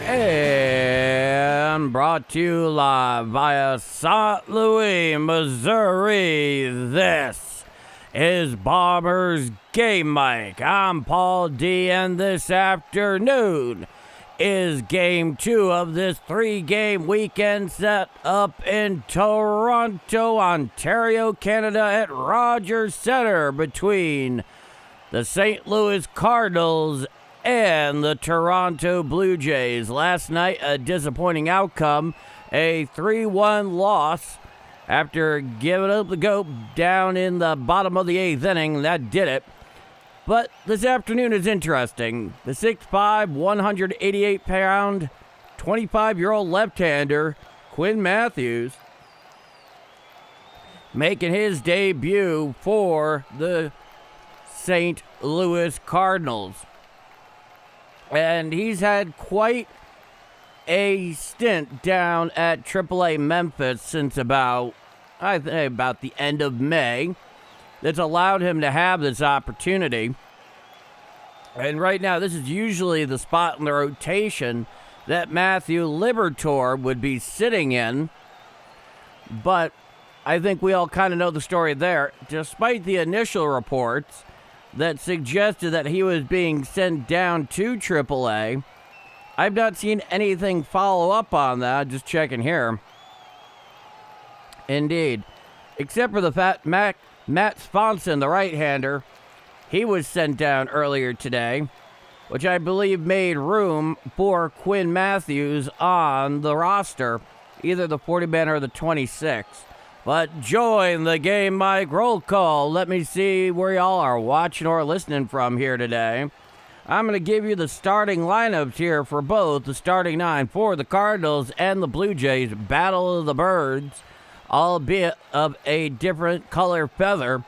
And brought to you live via St. Louis, Missouri. This is Bombers Game Mike. I'm Paul D, and this afternoon is Game 2 of this 3-game weekend set up in Toronto, Ontario, Canada at Rogers Centre between the St. Louis Cardinals and the Toronto Blue Jays. Last night, a disappointing outcome, a 3-1 loss after giving up the goat down in the bottom of the 8th inning. That did it. But this afternoon is interesting. The 6'5", 188-pound, 25-year-old left-hander, Quinn Matthews, making his debut for the St. Louis Cardinals. And he's had quite a stint down at AAA Memphis since about the end of May. That's allowed him to have this opportunity. And right now, this is usually the spot in the rotation that Matthew Liberatore would be sitting in. But I think we all kind of know the story there. Despite the initial reports that suggested that he was being sent down to AAA, I've not seen anything follow up on that. Just checking here. Indeed. Except for the fact Matt Swanson, the right-hander, he was sent down earlier today, which I believe made room for Quinn Matthews on the roster, either the 40-man or the 26. But join the Game Mike roll call. Let me see where y'all are watching or listening from here today. I'm going to give you the starting lineups here for both the starting 9 for the Cardinals and the Blue Jays. Battle of the Birds, albeit of a different color feather.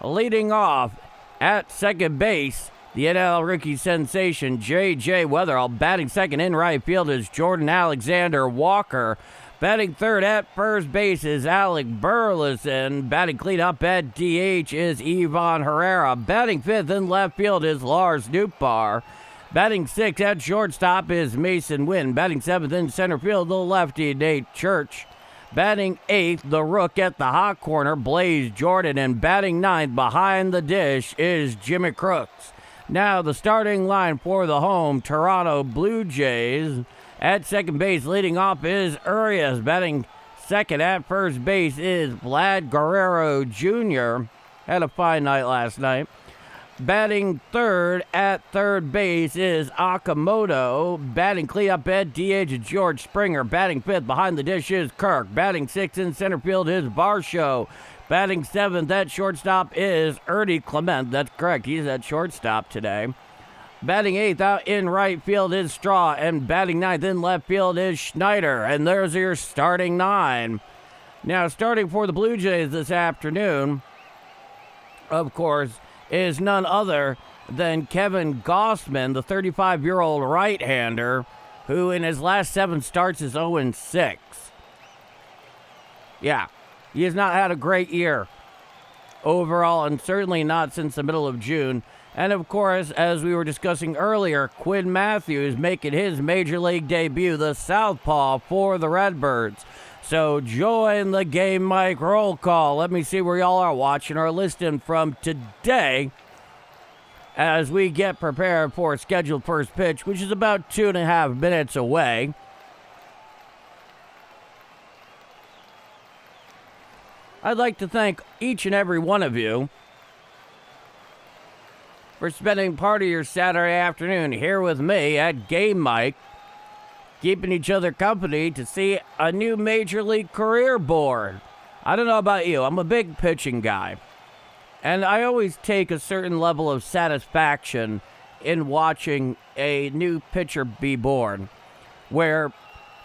Leading off at second base, the NL rookie sensation J.J. Weatherall. Batting second in right field is Jordan Alexander Walker. Batting third at first base is Alec Burleson. Batting cleanup at DH is Ivan Herrera. Batting fifth in left field is Lars Nootbaar. Batting sixth at shortstop is Mason Wynn. Batting seventh in center field, the lefty Nate Church. Batting eighth, the rook at the hot corner, Blaze Jordan. And batting ninth behind the dish is Jimmy Crooks. Now the starting line for the home Toronto Blue Jays. At second base, leading off is Urias. Batting second at first base is Vlad Guerrero Jr. Had a fine night last night. Batting third at third base is Okamoto. Batting cleanup at DH is George Springer. Batting fifth behind the dish is Kirk. Batting sixth in center field is Varsho. Batting seventh at shortstop is Ernie Clement. That's correct. He's at shortstop today. Batting eighth out in right field is Straw, and batting ninth in left field is Schneider. And there's your starting 9. Now, starting for the Blue Jays this afternoon, of course, is none other than Kevin Gausman, the 35-year-old right-hander, who in his last 7 starts is 0-6. Yeah, he has not had a great year overall, and certainly not since the middle of June. And, of course, as we were discussing earlier, Quinn Matthews making his Major League debut, the southpaw for the Redbirds. So join the Game Mike roll call. Let me see where y'all are watching or listening from today as we get prepared for scheduled first pitch, which is about 2.5 minutes away. I'd like to thank each and every one of you for spending part of your Saturday afternoon here with me at Game Mike, keeping each other company to see a new Major League career board. I don't know about you, I'm a big pitching guy, and I always take a certain level of satisfaction in watching a new pitcher be born, where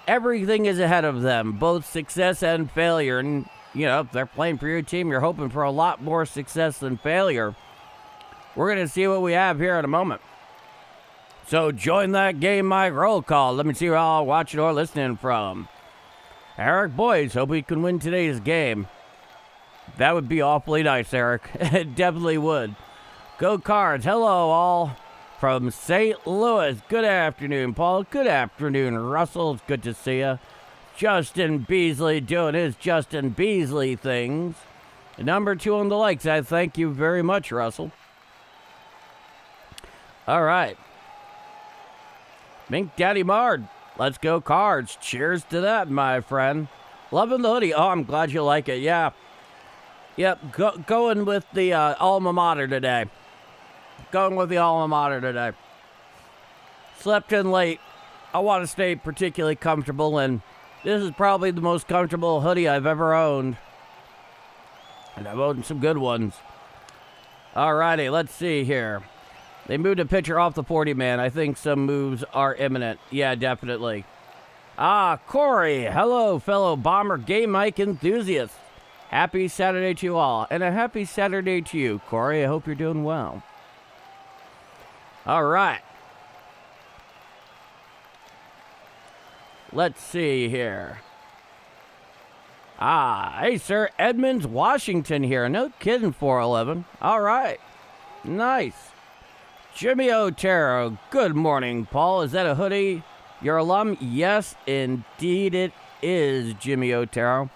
everything is ahead of them, both success and failure. And, you know, if they're playing for your team, you're hoping for a lot more success than failure. We're going to see what we have here in a moment. So join that game, Mike. Roll call. Let me see who all watching or listening from. Eric, boys, hope we can win today's game. That would be awfully nice, Eric. It definitely would. Go Cards. Hello, all. From St. Louis. Good afternoon, Paul. Good afternoon, Russell. It's good to see you. Justin Beasley doing his Justin Beasley things. Number 2 on the likes. I thank you very much, Russell. All right. Mink Daddy Mard. Let's go Cards. Cheers to that, my friend. Loving the hoodie. Oh, I'm glad you like it. Yeah. Yep, going with the alma mater today. Going with the alma mater today. Slept in late. I want to stay particularly comfortable, and this is probably the most comfortable hoodie I've ever owned. And I've owned some good ones. Alrighty, let's see here. They moved a pitcher off the 40-man. I think some moves are imminent. Yeah, definitely. Corey. Hello, fellow Bomber Game Mike enthusiasts. Happy Saturday to you all. And a happy Saturday to you, Corey. I hope you're doing well. All right. Let's see here. Hey, sir. Edmonds, Washington here. No kidding, 411. All right. Nice. Jimmy Otero. Good morning, Paul. Is that a hoodie? Your alum? Yes, indeed it is, Jimmy Otero.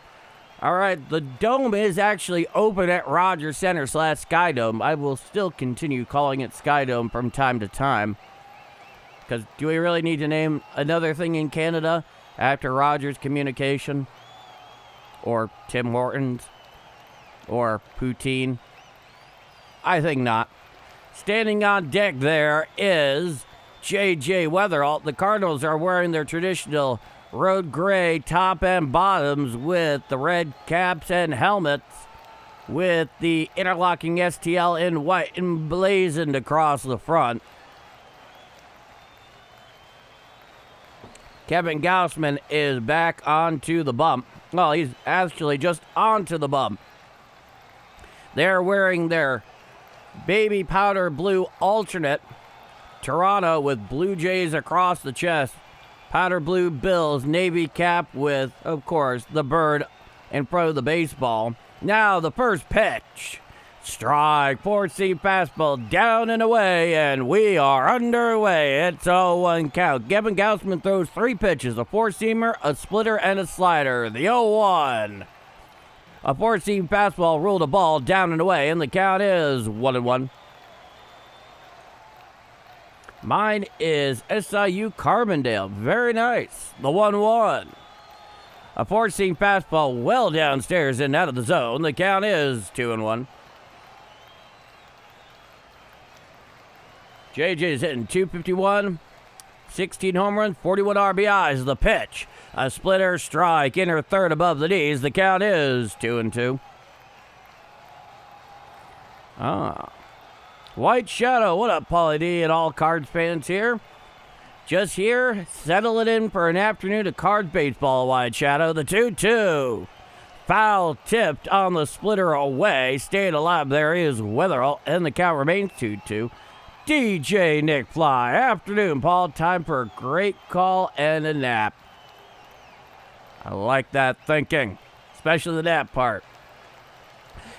All right, the Dome is actually open at Rogers Center / Sky Dome. I will still continue calling it Sky Dome from time to time. Because do we really need to name another thing in Canada after Rogers Communication? Or Tim Hortons? Or Poutine? I think not. Standing on deck there is J.J. Weatherall. The Cardinals are wearing their traditional road gray top and bottoms with the red caps and helmets with the interlocking STL in white emblazoned across the front. Kevin Gausman is back onto the bump. Well, he's actually just onto the bump. They're wearing their baby powder blue alternate Toronto with Blue Jays across the chest. Powder blue Bills, navy cap with, of course, the bird in front of the baseball. Now the first pitch. Strike, 4-seam fastball, down and away, and we are underway. It's 0-1 count. Kevin Gausman throws 3 pitches, a 4-seamer, a splitter, and a slider. The 0-1. A 4-seam fastball ruled a ball down and away, and the count is 1-1. Mine is SIU Carbondale. Very nice. The 1-1. A 4-seam fastball well downstairs and out of the zone. The count is 2-1. JJ's hitting .251. 16 home runs, 41 RBIs. The pitch. A splitter, strike, inner third above the knees. The count is 2-2. White Shadow, what up, Paulie D and all Cards fans here? Just here, settling in for an afternoon of Cards baseball, White Shadow. The 2-2. Foul tipped on the splitter away. Staying alive there is Weatherall, and the count remains 2-2. DJ Nick Fly. Afternoon, Paul. Time for a great call and a nap. I like that thinking, especially the nap part.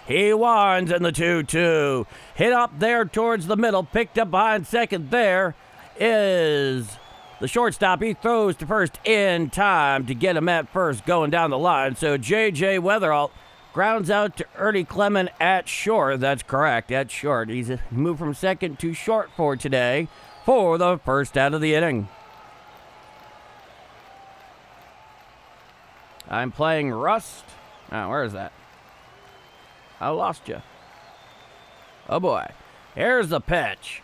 He winds in the 2-2. Hit up there towards the middle. Picked up behind second. There is the shortstop. He throws to first in time to get him at first going down the line. So J.J. Weatherall grounds out to Ernie Clement at short. That's correct, at short. He's moved from second to short for today for the first out of the inning. I'm playing Rust. Oh, where is that? I lost you. Oh boy. Here's the pitch.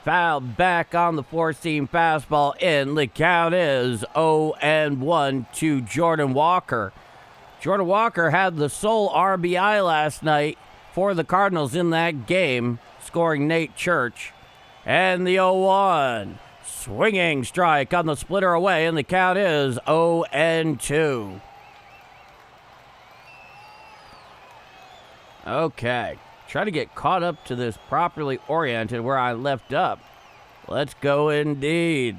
Fouled back on the 4-seam fastball in. The count is 0-1 to Jordan Walker. Jordan Walker had the sole RBI last night for the Cardinals in that game, scoring Nate Church. And the 0-1. Swinging strike on the splitter away, and the count is 0-2. Okay. Try to get caught up to this properly oriented where I left up. Let's go indeed.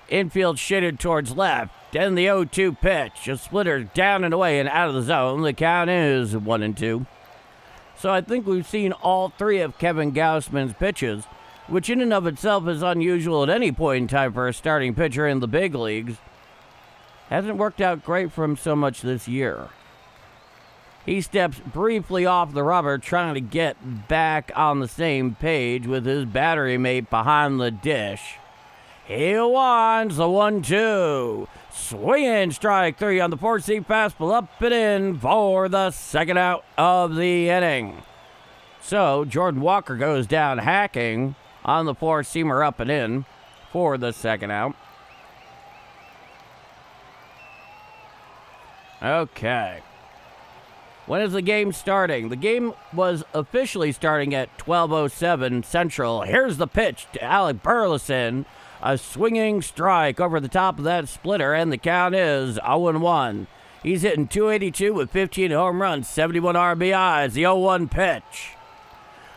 Infield shaded towards left. Then the 0-2 pitch. A splitter down and away and out of the zone. The count is 1-2. So I think we've seen all three of Kevin Gausman's pitches, which in and of itself is unusual at any point in time for a starting pitcher in the big leagues. Hasn't worked out great for him so much this year. He steps briefly off the rubber, trying to get back on the same page with his battery mate behind the dish. He wants the 1-2. Swinging strike 3 on the 4-seam fastball, up and in for the second out of the inning. So Jordan Walker goes down hacking on the 4-seamer, up and in for the second out. Okay. When is the game starting? The game was officially starting at 12:07 Central. Here's the pitch to Alec Burleson. A swinging strike over the top of that splitter, and the count is 0-1. He's hitting .282 with 15 home runs, 71 RBIs. The 0-1 pitch.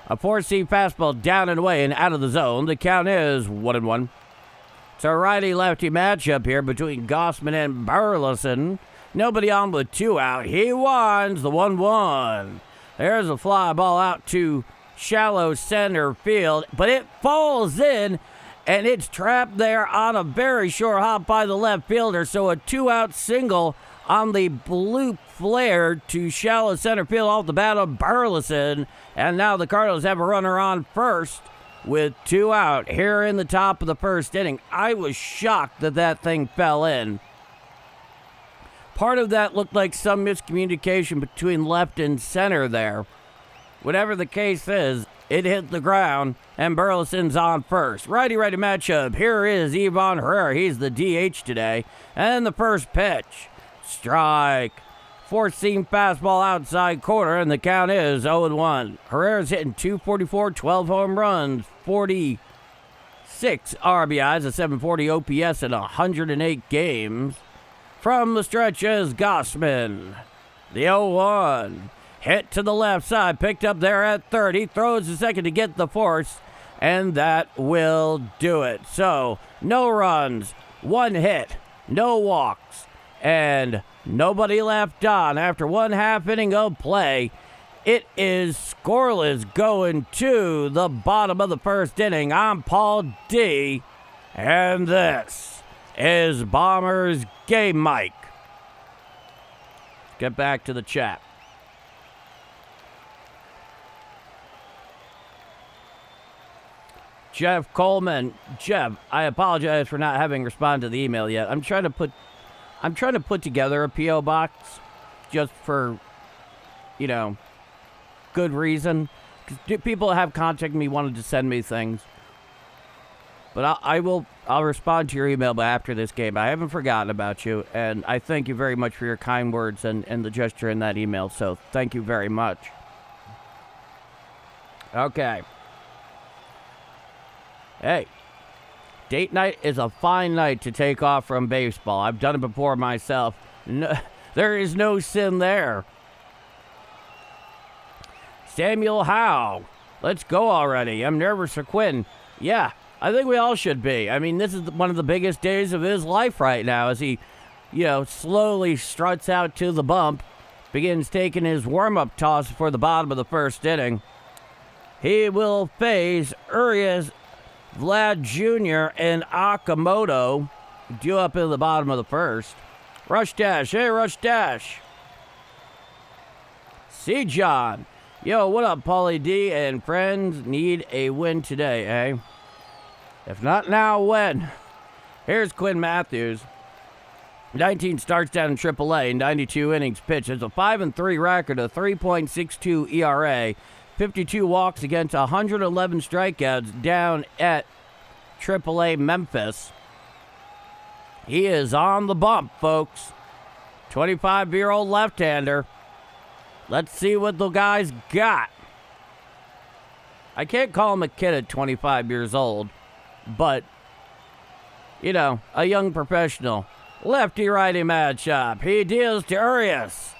A 4-seam fastball down and away and out of the zone. The count is 1-1. It's a righty-lefty matchup here between Gausman and Burleson. Nobody on with 2 out. He wants the 1-1. There's a fly ball out to shallow center field, but it falls in, and it's trapped there on a very short hop by the left fielder. So a 2-out single on the blue flare to shallow center field off the bat of Burleson. And now the Cardinals have a runner on first with 2 out here in the top of the first inning. I was shocked that that thing fell in. Part of that looked like some miscommunication between left and center there. Whatever the case is, it hit the ground, and Burleson's on first. Righty-righty matchup. Here is Ivan Herrera. He's the DH today. And the first pitch. Strike. 4-seam fastball outside corner, and the count is 0-1. Herrera's hitting .244, 12 home runs, 46 RBIs, a 740 OPS in 108 games. From the stretch is Gausman. The 0-1. Hit to the left side, picked up there at third. He throws the second to get the force, and that will do it. So, no runs, 1 hit, no walks, and nobody left on after 1/2 inning of play. It is scoreless going to the bottom of the first inning. I'm Paul D, and this is Bombers Game Mike. Get back to the chat. Jeff Coleman. Jeff, I apologize for not having responded to the email yet. I'm trying to put together a P.O. box just for, good reason. 'Cause people have contacted me, wanted to send me things. But I'll respond to your email after this game. I haven't forgotten about you, and I thank you very much for your kind words and the gesture in that email. So thank you very much. Okay. Hey, date night is a fine night to take off from baseball. I've done it before myself. No, there is no sin there. Samuel Howe, let's go already. I'm nervous for Quinn. Yeah, I think we all should be. I mean, this is one of the biggest days of his life right now as he, slowly struts out to the bump, begins taking his warm-up toss for the bottom of the first inning. He will face Urias Vlad Jr. and Akamoto due up in the bottom of the first. Rush Dash. Hey, Rush Dash. See John. Yo, what up, Paulie D and friends? Need a win today, eh? If not now, when? Here's Quinn Matthews. 19 starts down in AAA, 92 innings pitched. It's a 5-3 record, a 3.62 ERA. 52 walks against 111 strikeouts down at AAA Memphis. He is on the bump, folks. 25-year-old left-hander. Let's see what the guy's got. I can't call him a kid at 25 years old, but, you know, a young professional. Lefty-righty matchup. He deals to Urias.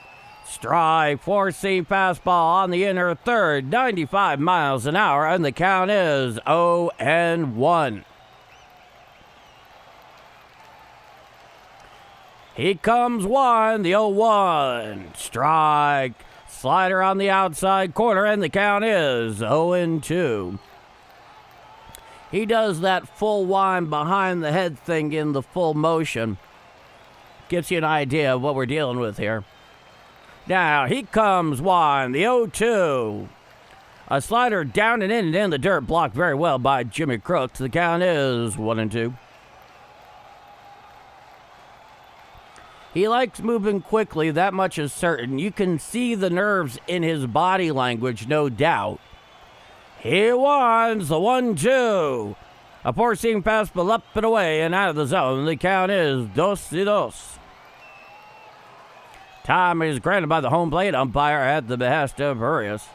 Strike, 4-seam fastball on the inner third, 95 miles an hour, and the count is 0-1. He comes one, the 0-1. Strike, slider on the outside corner, and the count is 0-2. He does that full wind behind the head thing in the full motion. Gives you an idea of what we're dealing with here. Now, he comes one, the 0-2. A slider down and in the dirt, blocked very well by Jimmy Crooks. The count is 1-2. He likes moving quickly, that much is certain. You can see the nerves in his body language, no doubt. He wants the 1-2. A 4-seam fastball up and away and out of the zone. The count is 2-2. Time is granted by the home plate umpire at the behest of Urias,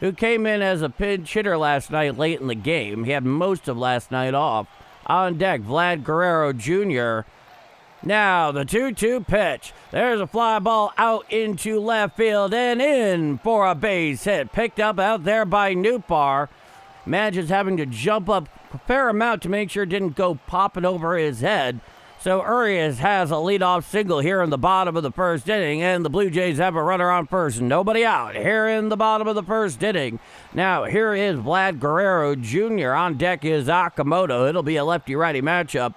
who came in as a pinch hitter last night late in the game. He had most of last night off. On deck, Vlad Guerrero Jr. Now, the 2-2 pitch. There's a fly ball out into left field and in for a base hit. Picked up out there by Newpar. Manages having to jump up a fair amount to make sure it didn't go popping over his head. So Urias has a leadoff single here in the bottom of the first inning, and the Blue Jays have a runner on first. Nobody out here in the bottom of the first inning. Now, here is Vlad Guerrero Jr. On deck is Okamoto. It'll be a lefty-righty matchup.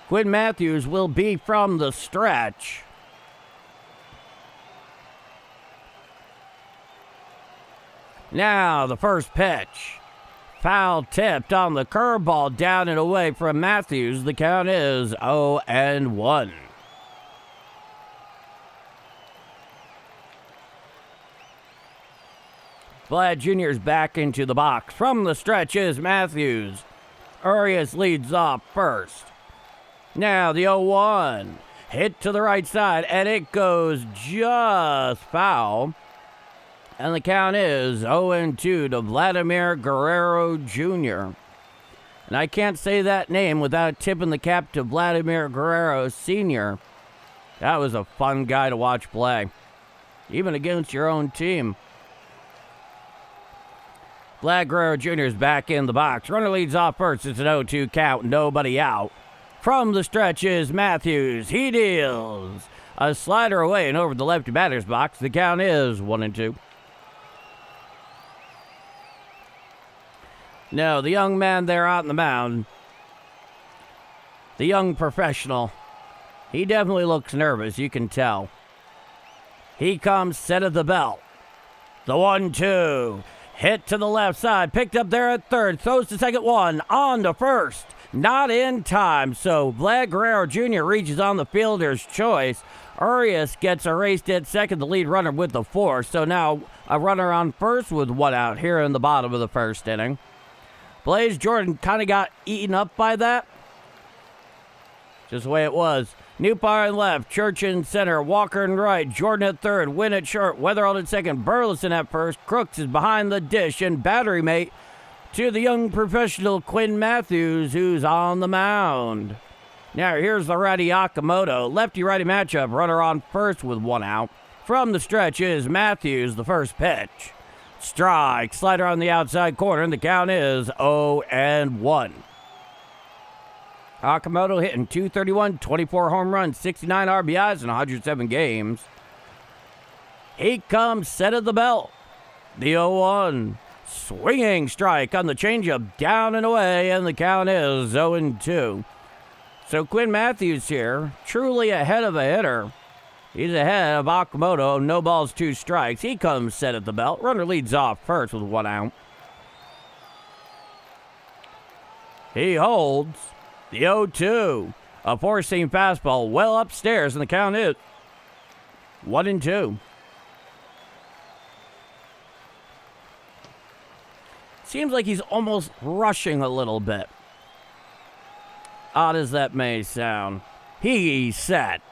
Quinn Matthews will be from the stretch. Now, the first pitch. Foul tipped on the curveball, down and away from Matthews. The count is 0-1. Vlad Jr.'s back into the box. From the stretch is Matthews. Urias leads off first. Now the 0-1. Hit to the right side, and it goes just foul. And the count is 0-2 to Vladimir Guerrero Jr. And I can't say that name without tipping the cap to Vladimir Guerrero Sr. That was a fun guy to watch play, even against your own team. Vlad Guerrero Jr. is back in the box. Runner leads off first. It's an 0-2 count, nobody out. From the stretch is Matthews. He deals a slider away and over the lefty batter's box. The count is 1-2. No, the young man there out on the mound, the young professional, he definitely looks nervous, you can tell. He comes set of the belt. The 1-2. Hit to the left side, picked up there at third, throws to second one, on to first. Not in time, so Vlad Guerrero Jr. reaches on the fielder's choice. Urias gets erased at second, the lead runner with the 4. So now a runner on first with one out here in the bottom of the first inning. Blaze Jordan kind of got eaten up by that. Just the way it was. Newpar in left, Church in center, Walker in right, Jordan at third, Wynn at short, Weatherall at second, Burleson at first. Crooks is behind the dish, and battery mate to the young professional Quinn Matthews, who's on the mound. Now here's the righty Okamoto. Lefty-righty matchup, runner on first with one out. From the stretch is Matthews, the first pitch. Strike, slider on the outside corner, and the count is 0-1. Okamoto hitting .231, 24 home runs, 69 RBIs in 107 games. He comes set of the belt. The 0-1. Swinging strike on the changeup, down and away, and the count is 0-2. So Quinn Matthews here, truly ahead of a hitter. He's ahead of Okamoto, no balls, 2 strikes. He comes set at the belt. Runner leads off first with one out. He holds the 0-2. A 4-seam fastball well upstairs, and the count is 1-2. Seems like he's almost rushing a little bit. Odd as that may sound. He sets.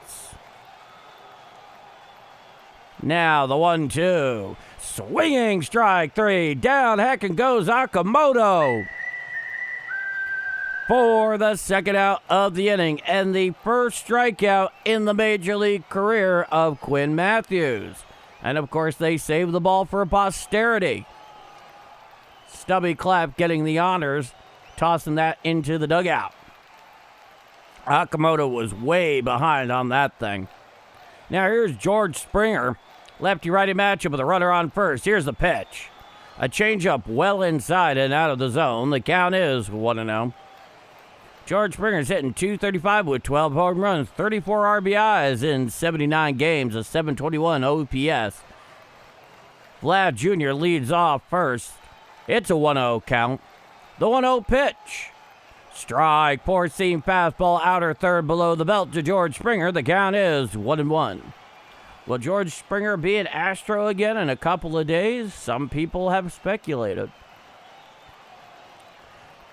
Now the 1-2. Swinging strike 3. Down heckin' goes Okamoto for the second out of the inning and the first strikeout in the major league career of Quinn Matthews. And of course, they saved the ball for posterity. Stubby Clapp getting the honors, tossing that into the dugout. Okamoto was way behind on that thing. Now here's George Springer. Lefty-righty matchup with a runner on first. Here's the pitch. A changeup well inside and out of the zone. The count is 1-0. George Springer's hitting .235 with 12 home runs, 34 RBIs in 79 games, a .721 OPS. Vlad Jr. leads off first. It's a 1-0 count. The 1-0 pitch. Strike, four-seam fastball, outer third below the belt to George Springer. The count is 1-1. Will George Springer be an Astro again in a couple of days? Some people have speculated.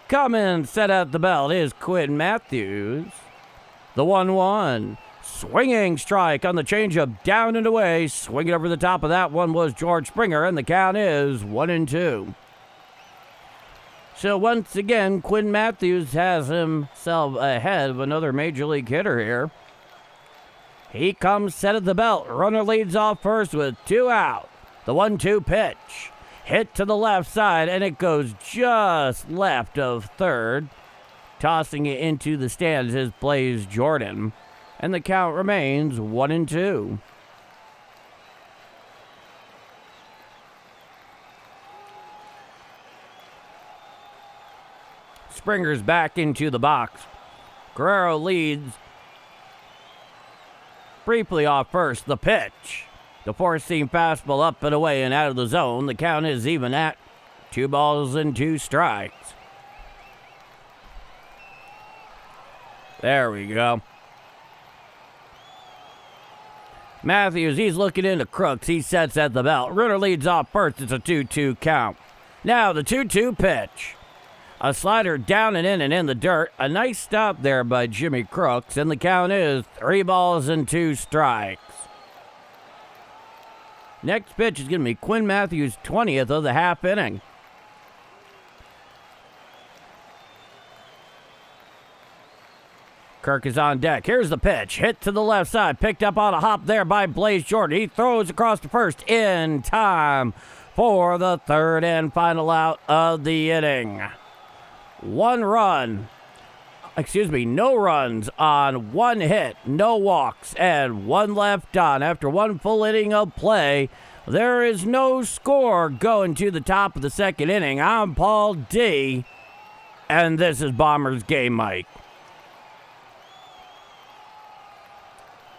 Coming, set at the belt is Quinn Matthews. The 1-1. Swinging strike on the changeup, down and away. Swinging over the top of that one was George Springer, and the count is 1-2. So once again, Quinn Matthews has himself ahead of another major league hitter here. He comes set at the belt. Runner leads off first with 2 out. The 1-2 pitch. Hit to the left side, and it goes just left of third. Tossing it into the stands is Blaze Jordan. And the count remains 1-2. Springer's back into the box. Guerrero leads. Briefly off first, the pitch. The four-seam fastball up and away and out of the zone. The count is even at 2 balls and 2 strikes. There we go. Matthews, he's looking into Crooks. He sets at the belt. Runner leads off first. It's a 2-2 count. Now the 2-2 pitch. A slider down and in the dirt. A nice stop there by Jimmy Crooks. And the count is 3 balls and 2 strikes. Next pitch is going to be Quinn Matthews' 20th of the half inning. Kirk is on deck. Here's the pitch. Hit to the left side. Picked up on a hop there by Blaze Jordan. He throws across to first in time for the third and final out of the inning. No runs on 1 hit, no walks, and 1 left on. After 1 full inning of play, there is no score going to the top of the second inning. I'm Paul D, and this is Bombers Game Mike.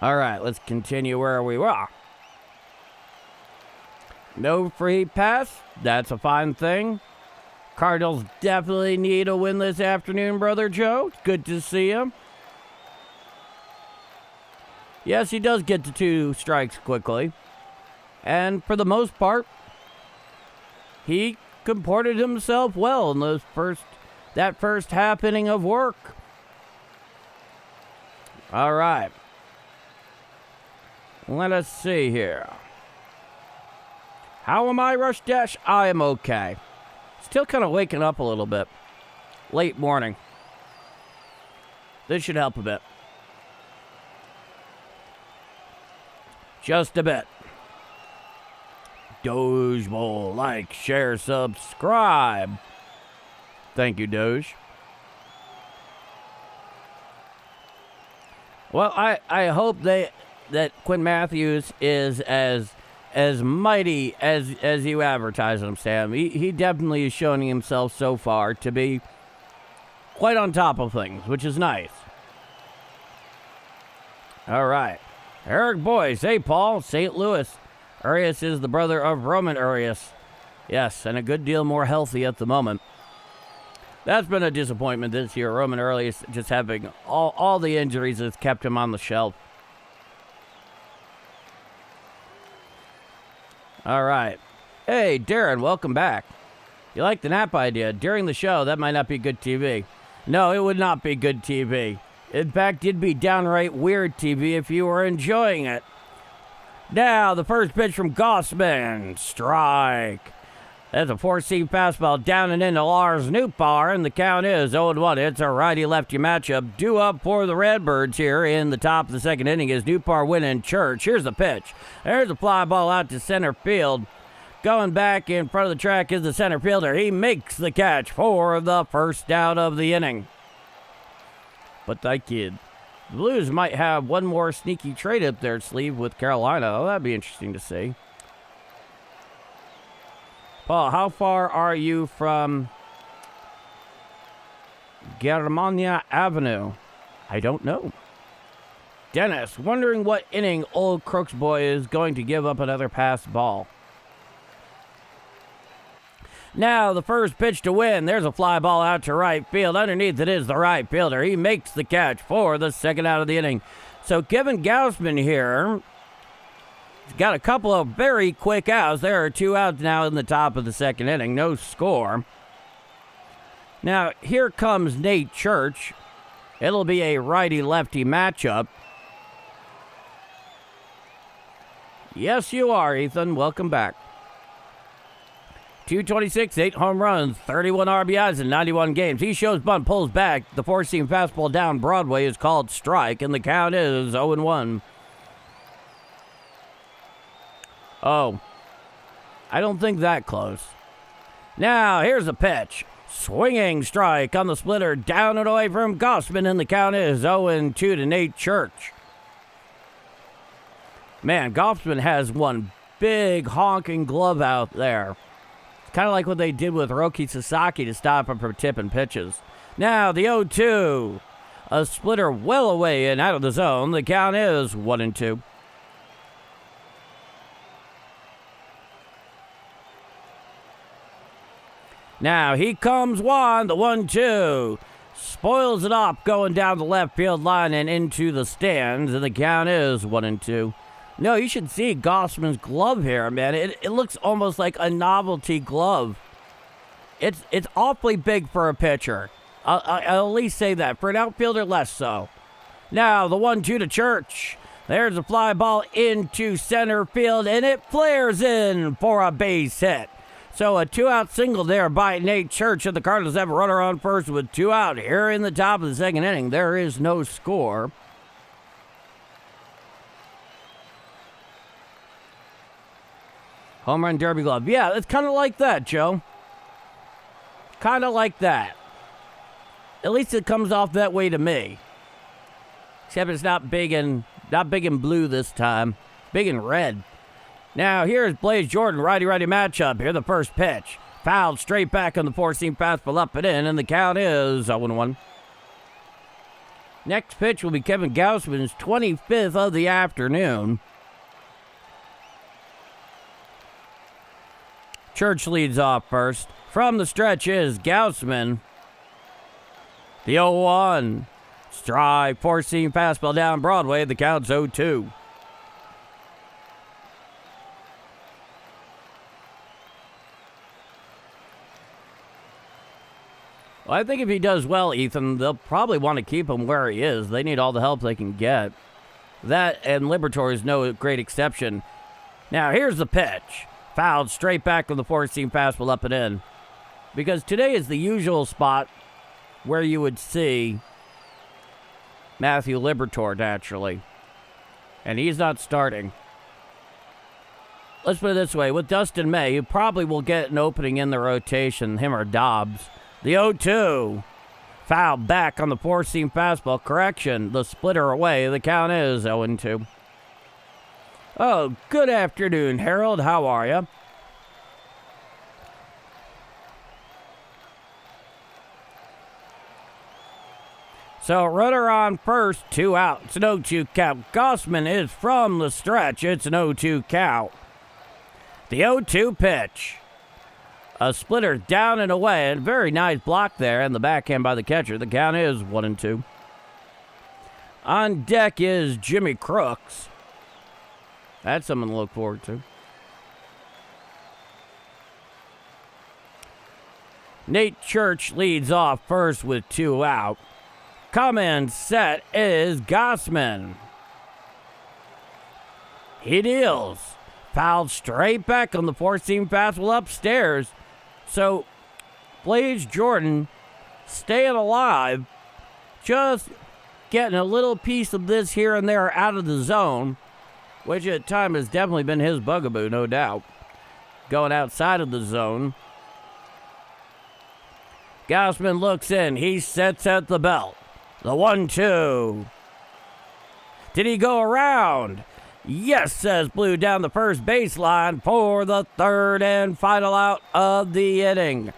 All right, let's continue where we were. No free pass. That's a fine thing. Cardinals definitely need a win this afternoon, Brother Joe. Good to see him. Yes, he does get to 2 strikes quickly. And for the most part, he comported himself well in that first half inning of work. All right. Let us see here. How am I, Rush Dash? I am okay. Still kind of waking up a little bit. Late morning. This should help a bit. Just a bit. Doge Bowl, like, share, subscribe. Thank you, Doge. Well, I hope that Quinn Matthews is as mighty as you advertise him, Sam. He definitely is showing himself so far to be quite on top of things, which is nice. All right. Eric Boyce. Hey, Paul. St. Louis. Urias is the brother of Roman Urias. Yes, and a good deal more healthy at the moment. That's been a disappointment this year. Roman Urias just having all the injuries has kept him on the shelf. All right. Hey, Darren, welcome back. You like the nap idea? During the show, that might not be good TV. No, it would not be good TV. In fact, it'd be downright weird TV if you were enjoying it. Now, the first pitch from Gausman. Strike. That's a four-seam fastball down and into Lars Nootbaar, and the count is 0-1. It's a righty-lefty matchup due up for the Redbirds here in the top of the second inning as Nootbaar winning Church. Here's the pitch. There's a fly ball out to center field. Going back in front of the track is the center fielder. He makes the catch for the first out of the inning. But that kid, the Blues might have one more sneaky trade up their sleeve with Carolina. Oh, that'd be interesting to see. Paul, how far are you from Germania Avenue? I don't know. Dennis, wondering what inning old Crooks boy is going to give up another pass ball. Now the first pitch to win. There's a fly ball out to right field. Underneath it is the right fielder. He makes the catch for the second out of the inning. So Kevin Gausman here, he's got a couple of very quick outs. There are 2 outs now in the top of the second inning. No score. Now, here comes Nate Church. It'll be a righty-lefty matchup. Yes, you are, Ethan. Welcome back. 226, 8 home runs, 31 RBIs in 91 games. He shows bunt, pulls back. The four-seam fastball down Broadway is called strike, and the count is 0-1. Oh, I don't think that close. Now, here's a pitch. Swinging strike on the splitter, down and away from Gausman, and the count is 0-2 to Nate Church. Man, Gausman has one big honking glove out there. It's kind of like what they did with Roki Sasaki to stop him from tipping pitches. Now, the 0-2. A splitter well away and out of the zone. The count is 1-2. Now, he comes one, the 1-2. Spoils it up going down the left field line and into the stands, and the count is 1-2. No, you should see Gausman's glove here, man. It looks almost like a novelty glove. It's awfully big for a pitcher. I'll at least say that. For an outfielder, less so. Now, the 1-2 to Church. There's a fly ball into center field, and it flares in for a base hit. So a 2-out single there by Nate Church, and the Cardinals have a runner on first with 2 out. Here in the top of the second inning, there is no score. Home run derby glove. Yeah, it's kind of like that, Joe. Kind of like that. At least it comes off that way to me. Except it's not big and blue this time. Big and red. Now, here's Blaze Jordan, righty-righty matchup. Here the first pitch. Fouled straight back on the four-seam fastball up and in, and the count is 0-1. Next pitch will be Kevin Gausman's 25th of the afternoon. Church leads off first. From the stretch is Gausman. The 0-1. Strike, four-seam fastball down Broadway. The count's 0-2. Well, I think if he does well, Ethan, they'll probably want to keep him where he is. They need all the help they can get. That and Liberatore is no great exception. Now, here's the pitch. Fouled straight back with the four-seam fastball up and in. Because today is the usual spot where you would see Matthew Liberatore, naturally. And he's not starting. Let's put it this way. With Dustin May, you probably will get an opening in the rotation, him or Dobbs. The 0-2. Foul back on the four-seam fastball. Correction. The splitter away. The count is 0-2. Oh, good afternoon, Harold. How are you? So, runner on first, 2 out. It's an 0-2 count. Gausman is from the stretch. It's an 0-2 count. The 0-2 pitch. A splitter down and away, and very nice block there, and the backhand by the catcher. The count is 1-2. On deck is Jimmy Crooks. That's something to look forward to. Nate Church leads off first with 2 out. Come in set is Gausman. He deals. Fouled straight back on the four-seam fastball upstairs. So, Blaze Jordan staying alive, just getting a little piece of this here and there out of the zone, which at times has definitely been his bugaboo, no doubt. Going outside of the zone. Gausman looks in. He sets at the belt. The 1-2. Did he go around? Yes, says Blue down the first baseline for the third and final out of the inning.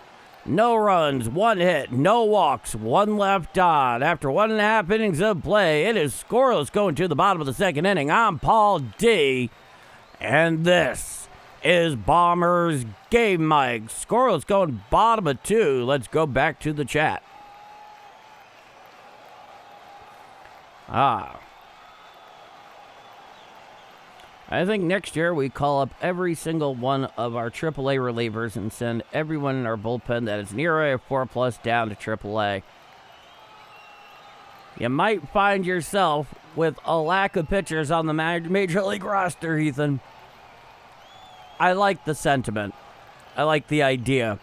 No runs, one hit, no walks, one left on. After 1.5 innings of play, it is scoreless going to the bottom of the second inning. I'm Paul D. And this is Bombers Game Mike. Scoreless going bottom of 2. Let's go back to the chat. I think next year we call up every single one of our AAA relievers and send everyone in our bullpen that is near a 4+ down to AAA. You might find yourself with a lack of pitchers on the major league roster, Ethan. I like the sentiment. I like the idea.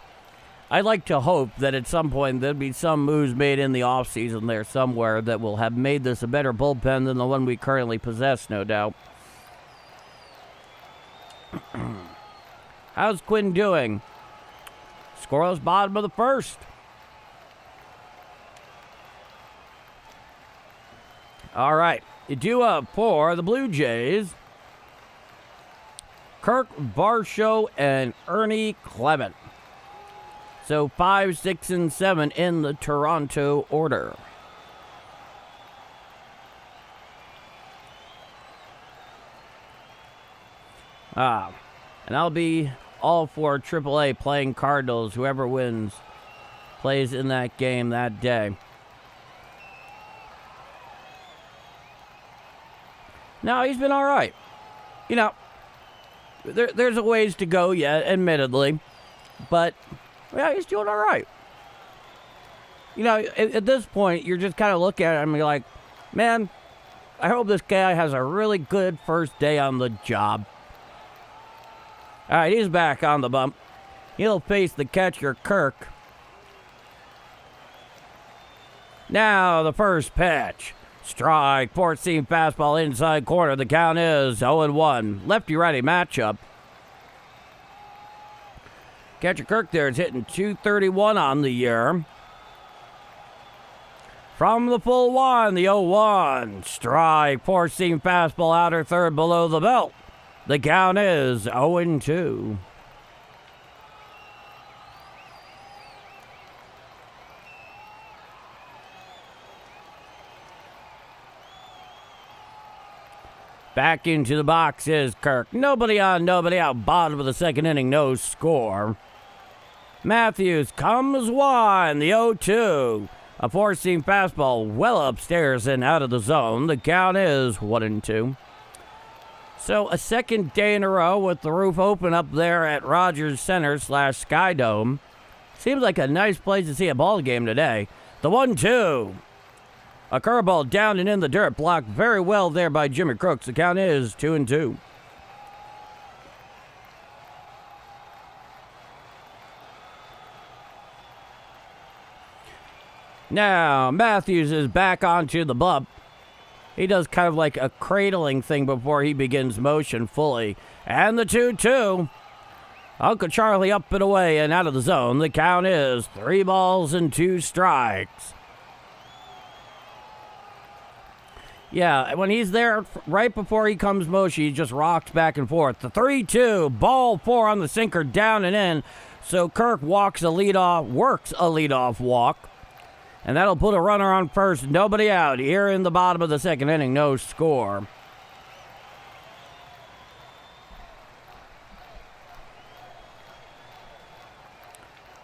I like to hope that at some point there'll be some moves made in the offseason there somewhere that will have made this a better bullpen than the one we currently possess, no doubt. How's Quinn doing? Scoreless bottom of the first. All right. You do up for the Blue Jays. Kirk Varsho and Ernie Clement. So 5, 6, and 7 in the Toronto order. And I'll be all for AAA playing Cardinals. Whoever wins plays in that game that day. No, he's been all right. You know, there's a ways to go yet, admittedly. But, yeah, he's doing all right. You know, at this point, you're just kind of looking at him and you're like, man, I hope this guy has a really good first day on the job. All right, he's back on the bump. He'll face the catcher, Kirk. Now the first pitch. Strike, four-seam fastball inside corner. The count is 0-1. Lefty-righty matchup. Catcher Kirk there is hitting .231 on the year. From the full one, the 0-1. Strike, four-seam fastball outer third below the belt. The count is 0-2. Back into the box is Kirk. Nobody on, nobody out. Bottom of the second inning, no score. Matthews comes one, the 0-2. A four-seam fastball well upstairs and out of the zone. The count is 1-2. So a second day in a row with the roof open up there at Rogers Center / Sky Dome. Seems like a nice place to see a ball game today. The 1-2. A curveball down and in the dirt, blocked very well there by Jimmy Crooks. The count is 2-2. Now Matthews is back onto the bump. He does kind of like a cradling thing before he begins motion fully. And the 2-2. Uncle Charlie up and away and out of the zone. The count is 3 balls and 2 strikes. Yeah, when he's there right before he comes motion, he just rocks back and forth. The 3-2, ball 4 on the sinker, down and in. So Kirk works a leadoff walk. And that'll put a runner on first, nobody out. Here in the bottom of the second inning, no score.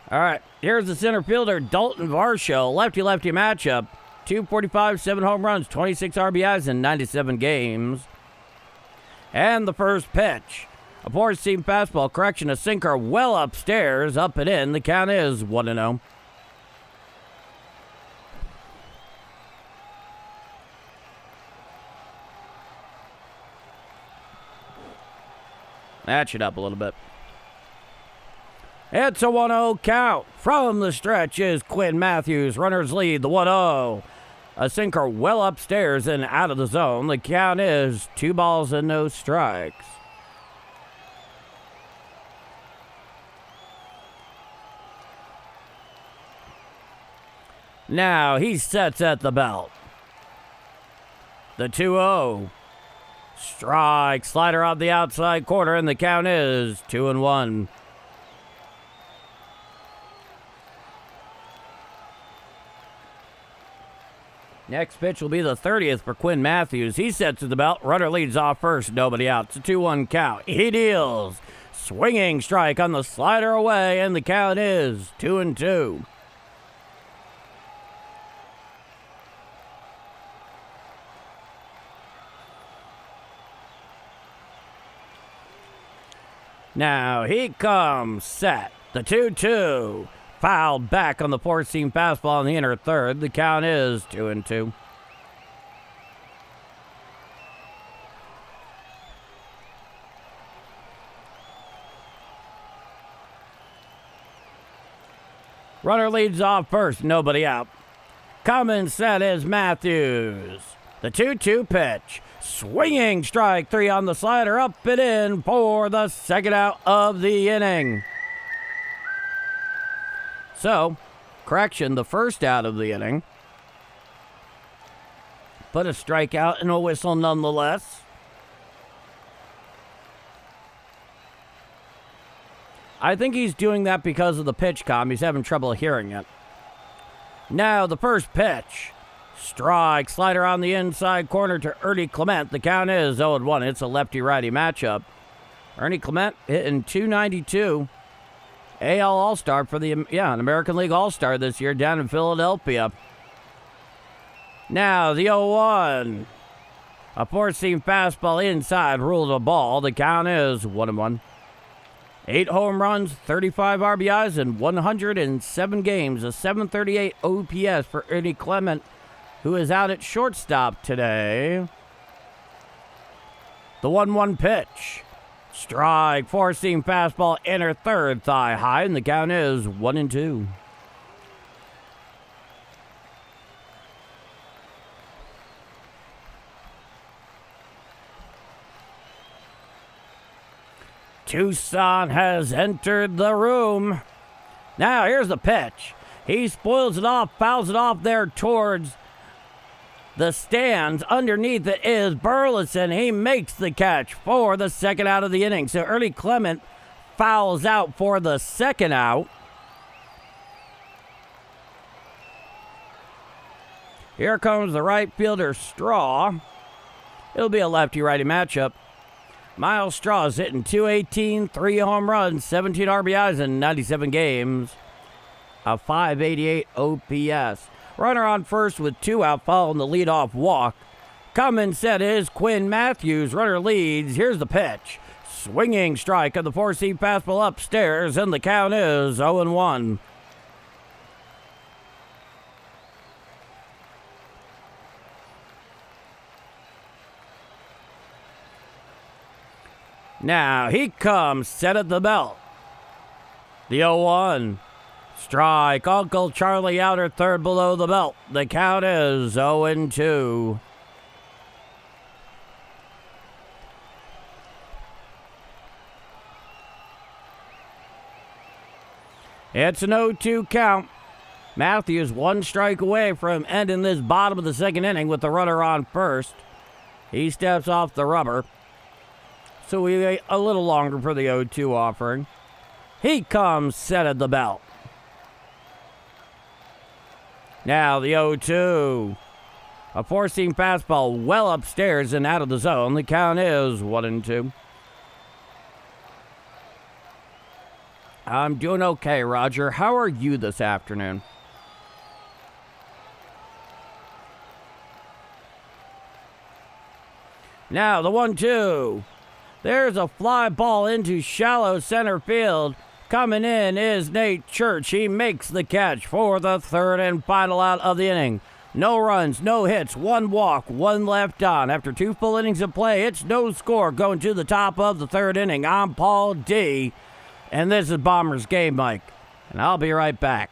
All right, here's the center fielder, Dalton Varsho. Lefty-lefty matchup. 245, 7 home runs, 26 RBIs in 97 games. And the first pitch. A four-seam fastball, correction, a sinker well upstairs, up and in. The count is 1-0. Match it up a little bit. It's a 1-0 count. From the stretch is Quinn Matthews. Runners lead the 1-0. A sinker well upstairs and out of the zone. The count is 2 balls and no strikes. Now he sets at the belt. The 2-0. Strike. Slider off the outside corner, and the count is 2-1. Next pitch will be the 30th for Quinn Matthews. He sets at the belt. Runner leads off first. Nobody out. It's a 2-1 count. He deals. Swinging strike on the slider away, and the count is 2-2. Now he comes set. The 2-2. Fouled back on the four-seam fastball in the inner third. The count is 2-2. Runner leads off first. Nobody out. Coming set is Matthews. The 2-2 pitch. Swinging strike 3 on the slider. Up and in for the second out of the inning. So, correction, the first out of the inning. But a strikeout and a whistle nonetheless. I think he's doing that because of the pitch comm. He's having trouble hearing it. Now the first pitch. Strike, slider on the inside corner to Ernie Clement. The count is 0-1. It's a lefty-righty matchup. Ernie Clement hitting .292. AL All-Star for an American League All-Star this year down in Philadelphia. Now the 0-1. A four-seam fastball inside ruled a ball. The count is 1-1. 8 home runs, 35 RBIs in 107 games. A 738 OPS for Ernie Clement, who is out at shortstop today. The 1-1 pitch. Strike, four-seam fastball, inner third, thigh high, and the count is 1-2. Tucson has entered the room. Now here's the pitch. He spoils it off, fouls it off there towards the stands. Underneath it is Burleson. He makes the catch for the second out of the inning. So Ernie Clement fouls out for the second out. Here comes the right fielder, Straw. It'll be a lefty-righty matchup. Miles Straw is hitting .218, 3 home runs, 17 RBIs in 97 games. A 588 OPS. Runner on first with 2 out following the leadoff walk. Coming set is Quinn Matthews. Runner leads. Here's the pitch. Swinging strike of the four-seam fastball upstairs, and the count is 0-1. Now he comes set at the belt. The 0-1. Strike. Uncle Charlie outer third below the belt. The count is 0-2. It's an 0-2 count. Matthews 1 strike away from ending this bottom of the second inning with the runner on first. He steps off the rubber. So we wait a little longer for the 0-2 offering. He comes set at the belt. Now the 0-2. A four-seam fastball well upstairs and out of the zone. The count is 1-2. I'm doing okay, Roger. How are you this afternoon? Now the 1-2. There's a fly ball into shallow center field. Coming in is Nate Church. He makes the catch for the third and final out of the inning. No runs, no hits, 1 walk, 1 left on. After 2 full innings of play, it's no score going to the top of the 3rd inning. I'm Paul D, and this is Bombers Game Mike, and I'll be right back.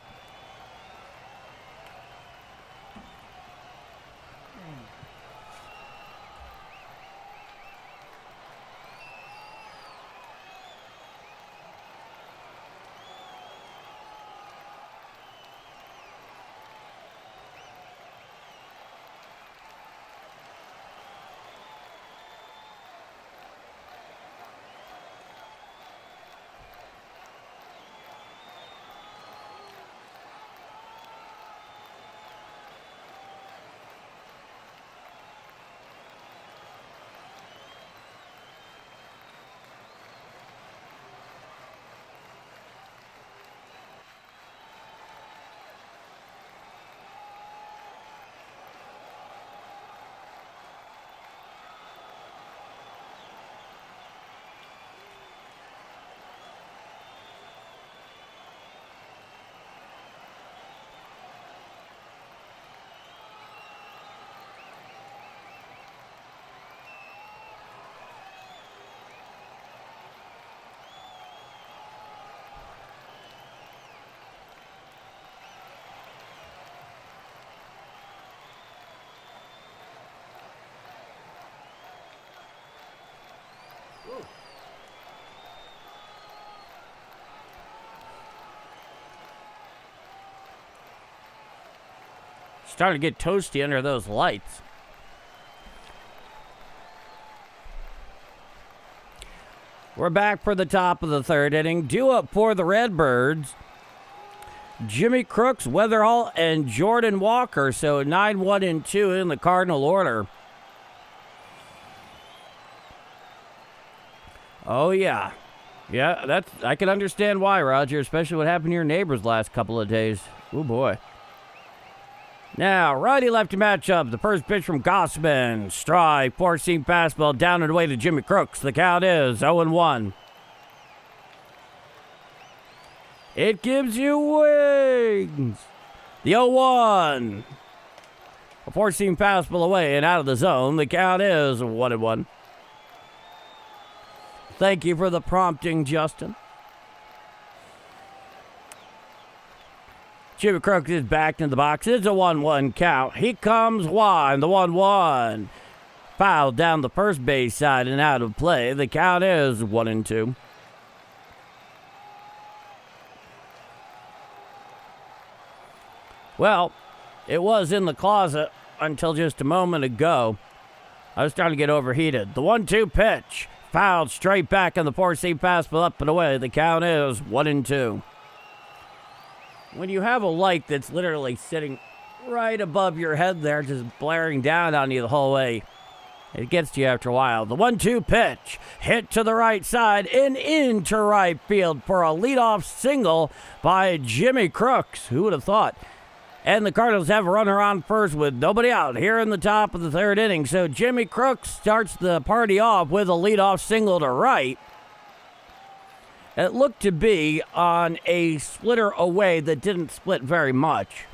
Starting to get toasty under those lights. We're back for the top of the 3rd inning. Due up for the Redbirds, Jimmy Crooks, Weatherall, and Jordan Walker. So 9, 1, and 2 in the Cardinal order. Oh, yeah. Yeah, I can understand why, Roger, especially what happened to your neighbors last couple of days. Oh, boy. Now, righty-lefty matchup. The first pitch from Gausman. Strike, 4-seam fastball down and away to Jimmy Crooks. The count is 0-1. It gives you wings. The 0-1. A 4-seam fastball away and out of the zone. The count is 1-1. Thank you for the prompting, Justin. Jimmy Crooks is back in the box. It's a 1-1 count. He comes wide. The 1-1. Foul down the first base side and out of play. The count is 1-2. Well, it was in the closet until just a moment ago. I was starting to get overheated. The 1-2 pitch. Fouled straight back on the 4-seam fastball up and away. The count is 1-2. When you have a light that's literally sitting right above your head there, just blaring down on you the whole way, it gets to you after a while. The 1-2 pitch, hit to the right side and into right field for a leadoff single by Jimmy Crooks. Who would have thought? And the Cardinals have a runner on first with nobody out here in the top of the 3rd inning. So Jimmy Crooks starts the party off with a leadoff single to right. It looked to be on a splitter away that didn't split very much.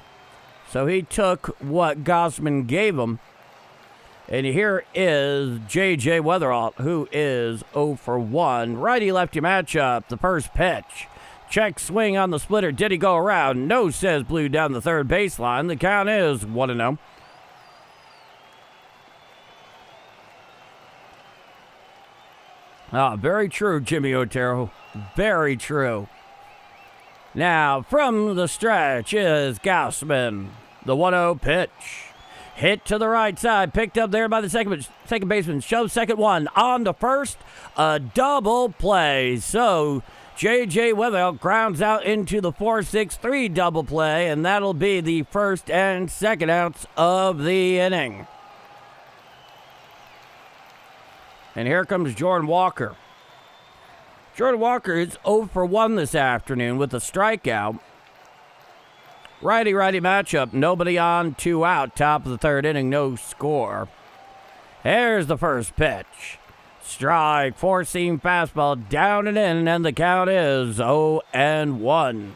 So he took what Gausman gave him. And here is J.J. Weatherall, who is 0 for 1. Righty-lefty matchup, the first pitch. Check swing on the splitter. Did he go around? No, says Blue down the 3rd baseline. The count is 1-0. Very true, Jimmy Otero. Very true. Now, from the stretch is Gausman. The 1-0 pitch. Hit to the right side. Picked up there by the second baseman. Shoves second one. On to first. A double play. So, J.J. Weatherall grounds out into the 4-6-3 double play, and that'll be the first and second outs of the inning. And here comes Jordan Walker. Jordan Walker is 0 for 1 this afternoon with a strikeout. Righty-righty matchup. Nobody on, 2 out. Top of the 3rd inning, no score. Here's the first pitch. Strike, 4-seam fastball down and in, and the count is 0-1.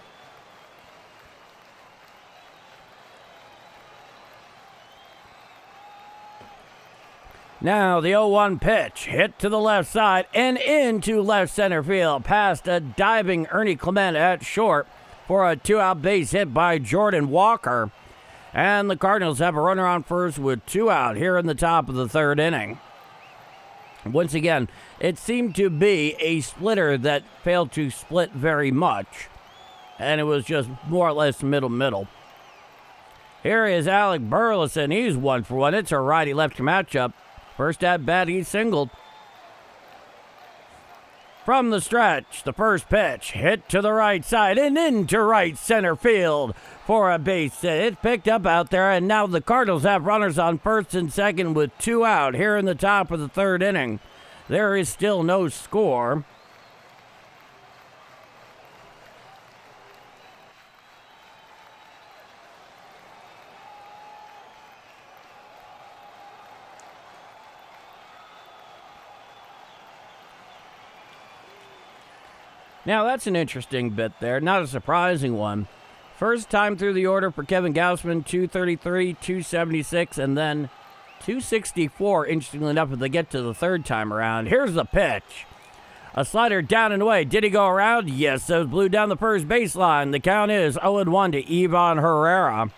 Now the 0-1 pitch hit to the left side and into left center field past a diving Ernie Clement at short for a 2-out base hit by Jordan Walker. And the Cardinals have a runner on first with 2 out here in the top of the 3rd inning. Once again, it seemed to be a splitter that failed to split very much. And it was just more or less middle. Here is Alec Burleson. He's 1 for 1. It's a righty-lefty matchup. First at bat, he singled. From the stretch, the first pitch hit to the right side and into right center field for a base hit. It's picked up out there, and now the Cardinals have runners on first and second with 2 out here in the top of the 3rd inning. There is still no score. Now, that's an interesting bit there. Not a surprising one. First time through the order for Kevin Gausman, 233, 276, and then 264, interestingly enough, if they get to the 3rd time around. Here's the pitch. A slider down and away. Did he go around? Yes, those blew down the first baseline. The count is 0-1 to Ivan Herrera.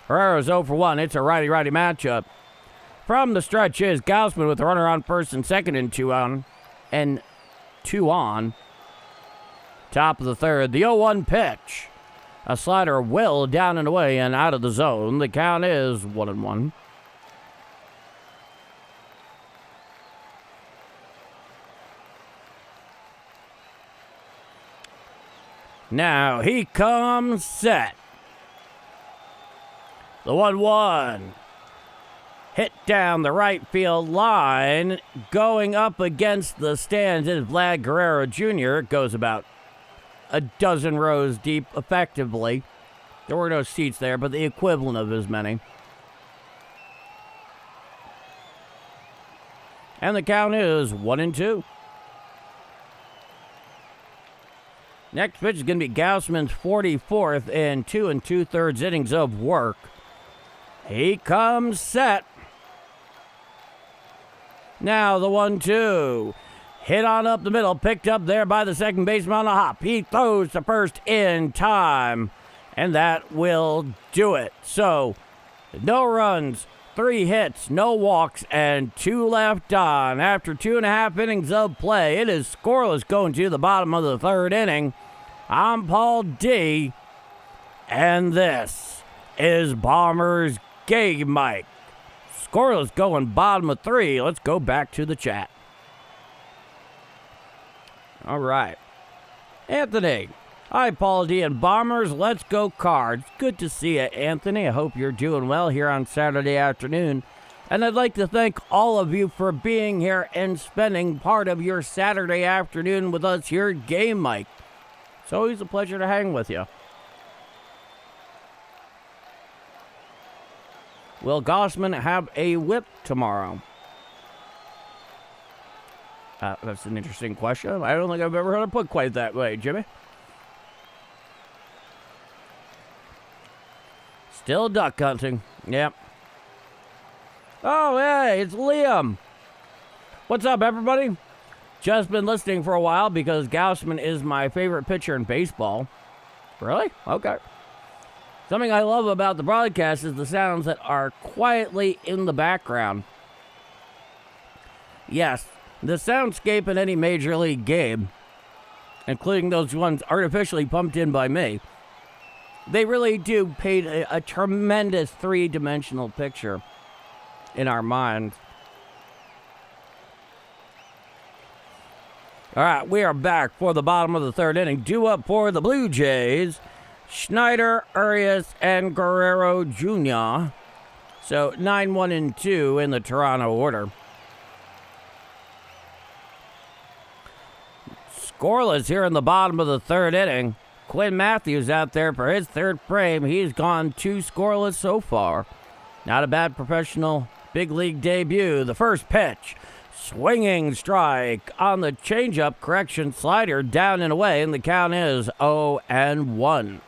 Herrera's 0 for 1. It's a righty-righty matchup. From the stretch is Gausman with a runner on first and second and 2 on. And 2 on. Top of the 3rd, the 0-1 pitch. A slider well down and away and out of the zone. The count is 1-1. Now he comes set. The 1-1. Hit down the right field line. Going up against the stands is Vlad Guerrero Jr. It goes about a dozen rows deep, effectively. There were no seats there, but the equivalent of as many. And the count is 1-2. Next pitch is going to be Gausman's 44th in 2 2/3 innings of work. He comes set. Now the 1-2. Hit on up the middle, picked up there by the second baseman on a hop. He throws to first in time, and that will do it. So, no runs, 3 hits, no walks, and 2 left on. After 2.5 innings of play, it is scoreless going to the bottom of the 3rd inning. I'm Paul D, and this is Bombers Game Mike. Scoreless going bottom of 3. Let's go back to the chat. All right. Anthony. Hi, Paul D and Bombers. Let's go Cards. Good to see you, Anthony. I hope you're doing well here on Saturday afternoon. And I'd like to thank all of you for being here and spending part of your Saturday afternoon with us here at Game Mike. It's always a pleasure to hang with you. Will Gausman have a whip tomorrow? That's an interesting question. I don't think I've ever heard it put quite that way, Jimmy. Still duck hunting. Yep. Oh, hey, it's Liam. What's up, everybody? Just been listening for a while because Gausman is my favorite pitcher in baseball. Really? Okay. Something I love about the broadcast is the sounds that are quietly in the background. Yes. The soundscape in any major league game, including those ones artificially pumped in by me, they really do paint a tremendous 3-dimensional picture in our minds. All right, we are back for the bottom of the 3rd inning. Due up for the Blue Jays, Schneider, Urias, and Guerrero Jr. So 9-1-2 in the Toronto order. Scoreless here in the bottom of the 3rd inning. Quinn Matthews out there for his 3rd frame. He's gone 2 scoreless so far. Not a bad professional big league debut. The first pitch. Swinging strike on the changeup. Correction slider down and away. And the count is 0-1.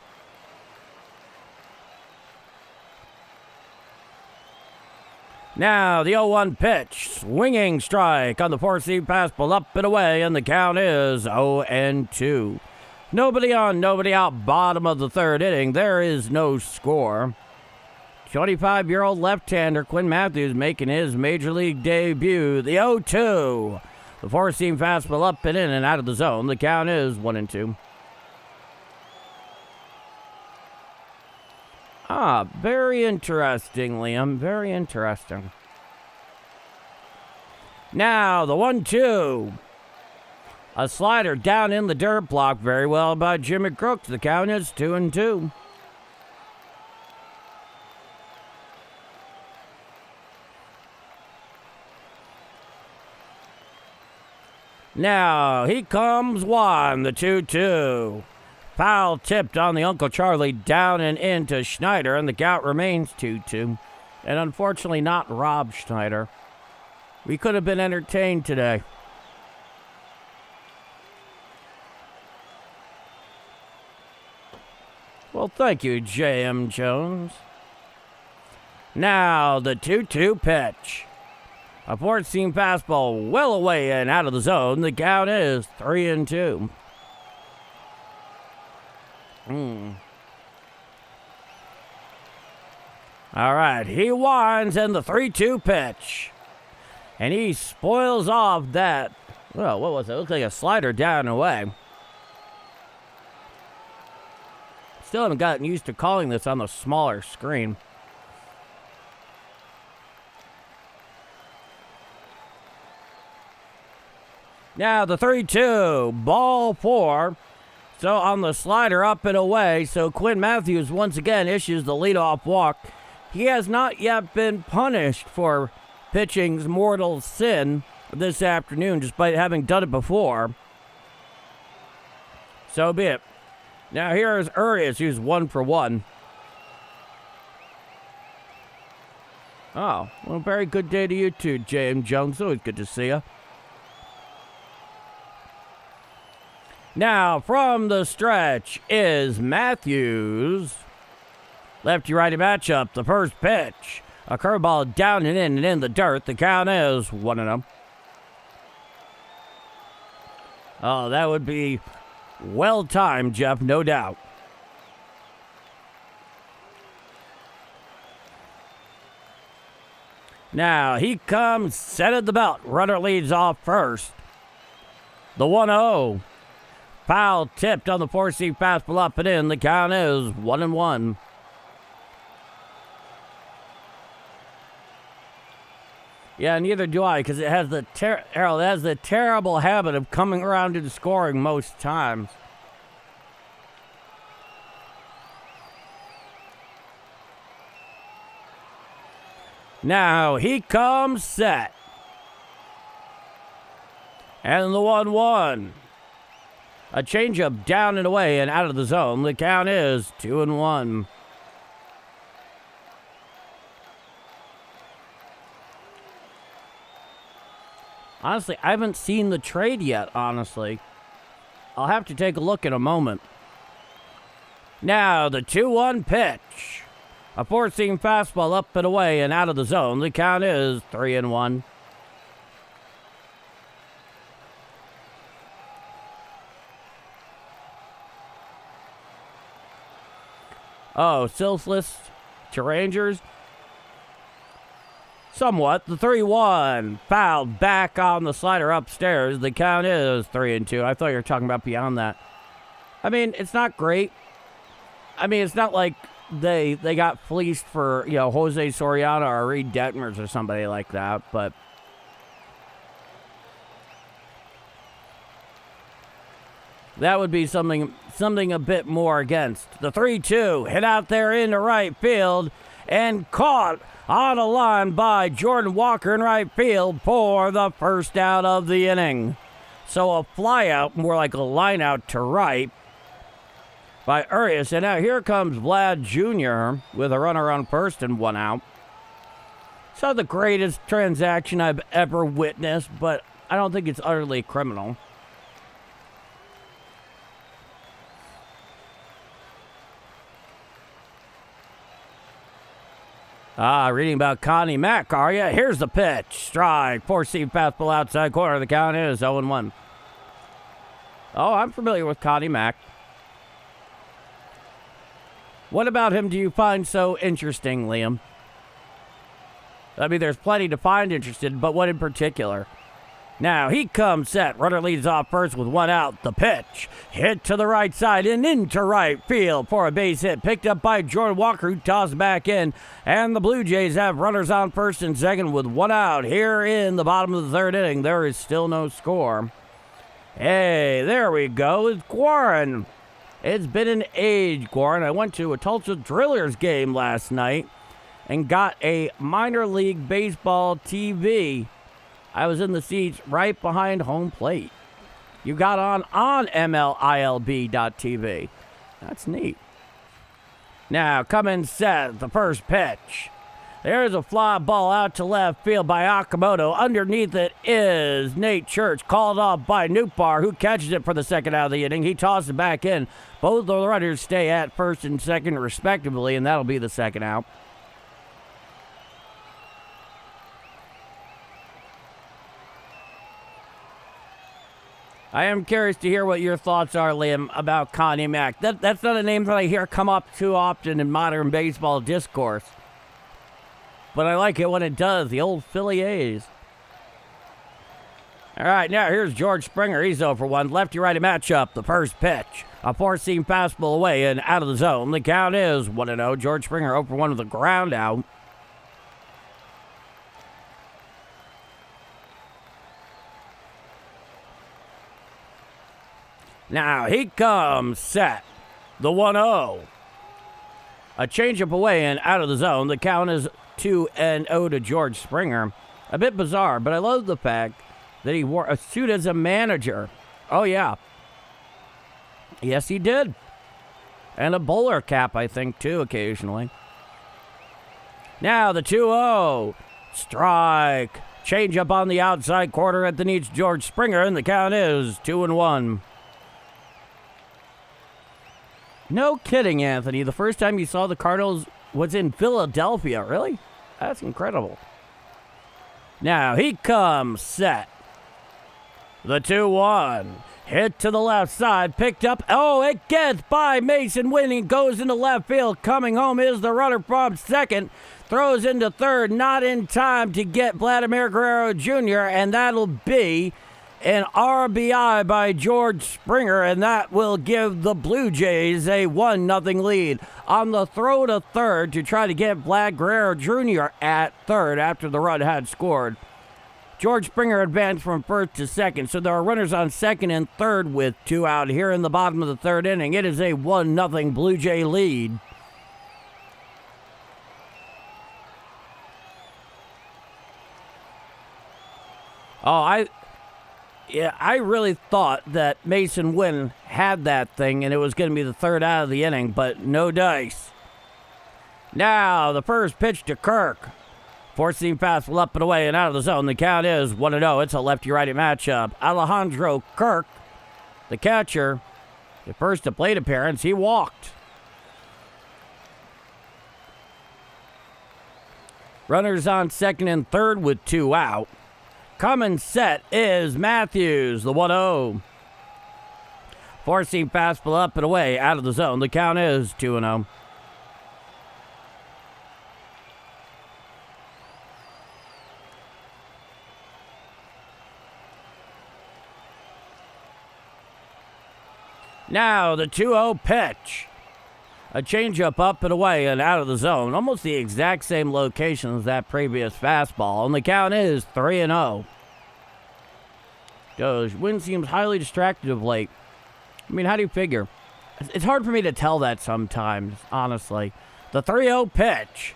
Now, the 0-1 pitch. Swinging strike on the 4-seam fastball up and away, and the count is 0-2. Nobody on, nobody out, bottom of the third inning. There is no score. 25-year-old left-hander Quinn Matthews making his major league debut. The 0-2. The 4-seam fastball up and in and out of the zone. The count is 1-2. Very interesting, Liam. Very interesting. Now, the 1-2. A slider down in the dirt, blocked very well by Jimmy Crooks. The count is 2-2. Now, he comes one, the 2-2. Foul tipped on the Uncle Charlie down and into Schneider, and the count remains 2-2. And unfortunately not Rob Schneider. We could have been entertained today. Well, thank you, J.M. Jones. Now, the 2-2 pitch. A 4-seam fastball well away and out of the zone. The count is 3-2. All right, he winds and the 3-2 pitch. And he spoils off that, well, what was it? It looked like a slider down and away. Still haven't gotten used to calling this on the smaller screen. Now the 3-2, ball 4. So on the slider up and away, so Quinn Matthews once again issues the leadoff walk. He has not yet been punished for pitching's mortal sin this afternoon, despite having done it before. So be it. Now here is Urias, who's 1 for 1. Oh, well, very good day to you too, J.M. Jones. Always good to see you. Now, from the stretch is Matthews. Lefty-righty matchup, the first pitch. A curveball down and in the dirt. The count is 1-0. Oh, that would be well-timed, Jeff, no doubt. Now, he comes, set at the belt. Runner leads off first. The 1-0. Foul tipped on the 4-seam fastball up and in. The count is 1-1. Yeah, neither do I, because it has the terrible habit of coming around and scoring most times. Now he comes set. And the 1-1. A changeup down and away and out of the zone. The count is 2-1. Honestly, I haven't seen the trade yet, honestly. I'll have to take a look in a moment. Now, the 2-1 pitch. A 4-seam fastball up and away and out of the zone. The count is 3-1. Oh, Silsless to Rangers. Somewhat. The 3-1 fouled back on the slider upstairs. The count is 3-2. I thought you were talking about beyond that. I mean, it's not great. I mean, it's not like they got fleeced for, you know, Jose Soriano or Reed Detmers or somebody like that, but that would be something a bit more against. The 3-2 hit out there into right field and caught on a line by Jordan Walker in right field for the first out of the inning. So a fly out, more like a line out to right by Urias. And now here comes Vlad Jr. with a runner on first and 1 out. It's not the greatest transaction I've ever witnessed, but I don't think it's utterly criminal. Reading about Connie Mack, are you? Here's the pitch. Strike. Four-seam fastball outside corner. The count is 0-1. Oh, I'm familiar with Connie Mack. What about him do you find so interesting, Liam? I mean, there's plenty to find interested, but what in particular? Now, he comes set. Runner leads off first with one out. The pitch. Hit to the right side and into right field for a base hit. Picked up by Jordan Walker, who tossed back in. And the Blue Jays have runners on first and second with one out. Here in the bottom of the third inning, there is still no score. Hey, there we go. It's Guarin. It's been an age, Guarin. I went to a Tulsa Drillers game last night and got a minor league baseball TV. I was in the seats right behind home plate. You got on MLILB.TV. That's neat. Now, come in set, the first pitch. There's a fly ball out to left field by Okamoto. Underneath it is Nate Church, called off by Newbar, who catches it for the second out of the inning. He tosses it back in. Both of the runners stay at first and second, respectively, and that'll be the second out. I am curious to hear what your thoughts are, Liam, about Connie Mack. That's not a name that I hear come up too often in modern baseball discourse. But I like it when it does, the old Philly A's. All right, now here's George Springer. He's 0-for-1. Lefty-righty matchup, the first pitch. A four-seam fastball away and out of the zone. The count is 1-0. George Springer 0-for-1 with a ground out. Now, he comes set. The 1-0. A changeup away and out of the zone. The count is 2-0 to George Springer. A bit bizarre, but I love the fact that he wore a suit as a manager. Oh, yeah. Yes, he did. And a bowler cap, I think, too, occasionally. Now, the 2-0. Strike. Changeup on the outside corner at the knees, George Springer, and the count is 2-1. No kidding, Anthony. The first time you saw the Cardinals was in Philadelphia. Really? That's incredible. Now, he comes set. The 2-1. Hit to the left side. Picked up. Oh, it gets by Mason Winning. Goes into left field. Coming home is the runner from second. Throws into third. Not in time to get Vladimir Guerrero Jr. And that'll be an RBI by George Springer, and that will give the Blue Jays a 1-0 lead. On the throw to third to try to get Vlad Guerrero Jr. at third after the run had scored. George Springer advanced from first to second, so there are runners on second and third with two out here in the bottom of the third inning. It is a 1-0 Blue Jay lead. I really thought that Mason Wynn had that thing and it was going to be the third out of the inning, but no dice. Now, the first pitch to Kirk. Four-seam fastball up and away and out of the zone. The count is 1-0. It's a lefty-righty matchup. Alejandro Kirk, the catcher, the first plate appearance, he walked. Runners on second and third with two out. Coming set is Matthews, the 1-0. Four-seam fastball up and away, out of the zone. The count is 2-0. Now the 2-0 pitch. A changeup up and away and out of the zone. Almost the exact same location as that previous fastball. And the count is 3-0. Wynn seems highly distracted of late. I mean, how do you figure? It's hard for me to tell that sometimes, honestly. The 3-0 pitch.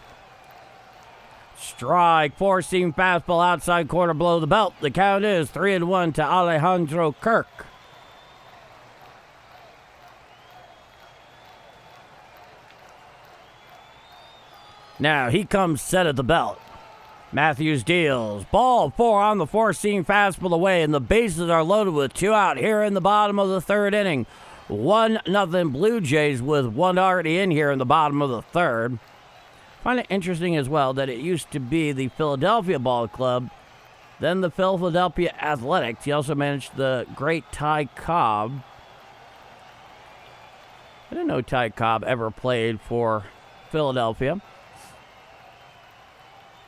Strike. Four-seam fastball outside corner below the belt. The count is 3-1 to Alejandro Kirk. Now, he comes set at the belt. Matthews deals. Ball four on the four-seam fastball away, and the bases are loaded with two out here in the bottom of the third inning. 1-0 Blue Jays with one already in here in the bottom of the third. If Find it interesting as well that it used to be the Philadelphia Ball Club, then the Philadelphia Athletics. He also managed the great Ty Cobb. I didn't know Ty Cobb ever played for Philadelphia.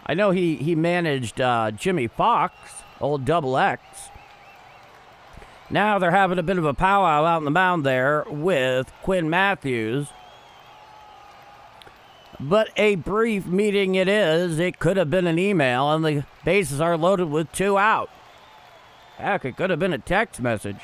I know he managed Jimmy Fox, old Double X. Now they're having a bit of a powwow out on the mound there with Quinn Matthews. But a brief meeting it is. It could have been an email, and the bases are loaded with 2 out. Heck, it could have been a text message.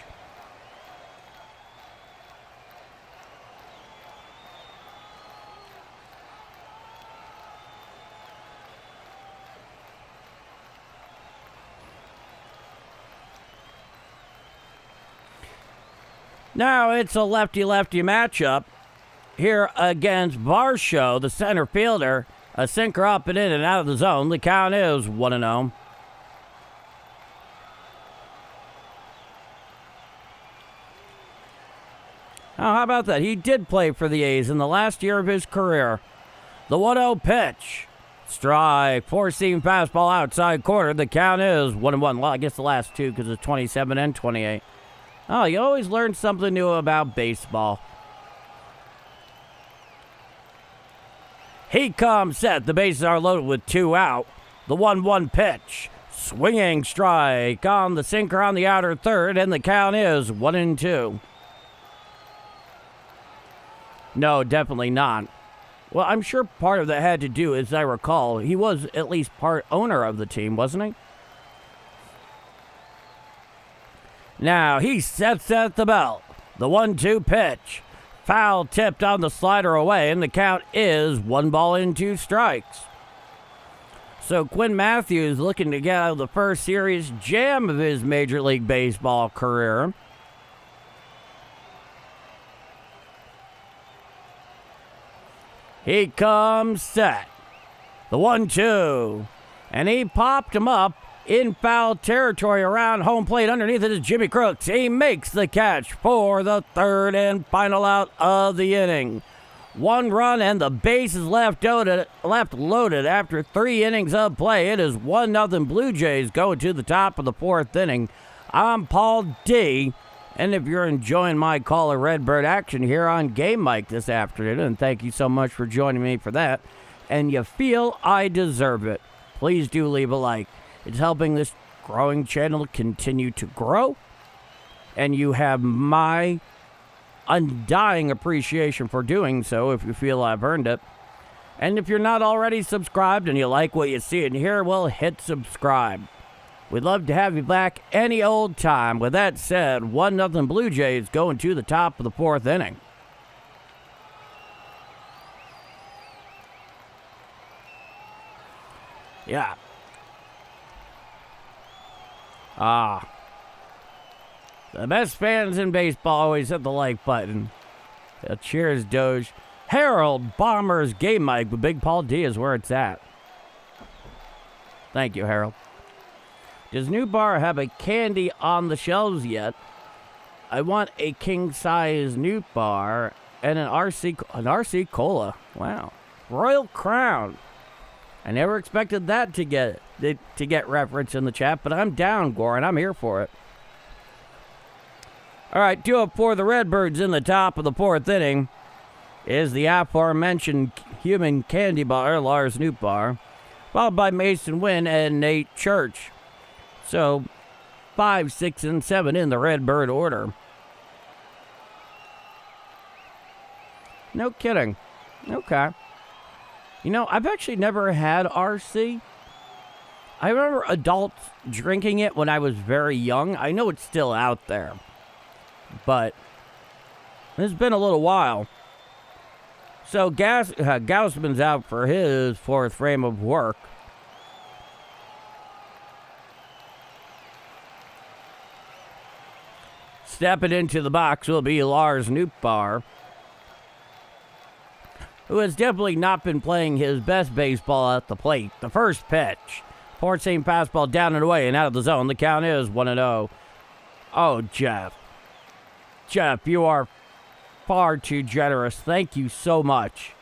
Now it's a lefty-lefty matchup here against Varsho, the center fielder. A sinker up and in and out of the zone. The count is 1-0. Now, how about that? He did play for the A's in the last year of his career. The 1-0 pitch. Strike. Four-seam fastball outside corner. The count is 1-1. Well, I guess the last two because it's 27 and 28. Oh, you always learn something new about baseball. He comes set. The bases are loaded with 2 out. The 1-1 pitch. Swinging strike on the sinker on the outer third, and the count is 1-2. No, definitely not. Well, I'm sure part of that had to do, as I recall, he was at least part owner of the team, wasn't he? Now he sets at the belt. The 1-2 pitch. Foul tipped on the slider away, and the count is 1-2 strikes. So Quinn Matthews looking to get out of the first serious jam of his Major League Baseball career. He comes set. The 1-2. And he popped him up in foul territory around home plate. Underneath it is Jimmy Crooks. He makes the catch for the third and final out of the inning. 1 run and the bases left loaded after 3 innings of play. It is 1-0 Blue Jays going to the top of the 4th inning. I'm Paul D. And if you're enjoying my call of Redbird action here on Game Mike this afternoon, and thank you so much for joining me for that, and you feel I deserve it, please do leave a like. It's helping this growing channel continue to grow, and you have my undying appreciation for doing so if you feel I've earned it. And if you're not already subscribed and you like what you see and hear, well, hit subscribe. We'd love to have you back any old time. With that said, 1-0 Blue Jays going to the top of the 4th inning. Yeah. The best fans in baseball always hit the like button. Cheers, Doge. Harold Bombers Game Mike with Big Paul D is where it's at. Thank you, Harold. Does New Bar have a candy on the shelves yet? I want a king-size New Bar and an RC Cola. Wow. Royal Crown. I never expected that to get reference in the chat, but I'm down, Goran. I'm here for it. All right, 2 up for the Redbirds in the top of the 4th inning is the aforementioned human candy bar, Lars Nootbaar, followed by Mason Wynn and Nate Church. So 5, 6, and 7 in the Redbird order. No kidding. Okay. You know, I've actually never had RC. I remember adults drinking it when I was very young. I know it's still out there, but it's been a little while. So Gausman's out for his 4th frame of work. Stepping into the box will be Lars Nootbaar, who has definitely not been playing his best baseball at the plate. The first pitch. Four-seam fastball down and away and out of the zone. The count is 1-0. Oh, Jeff. Jeff, you are far too generous. Thank you so much.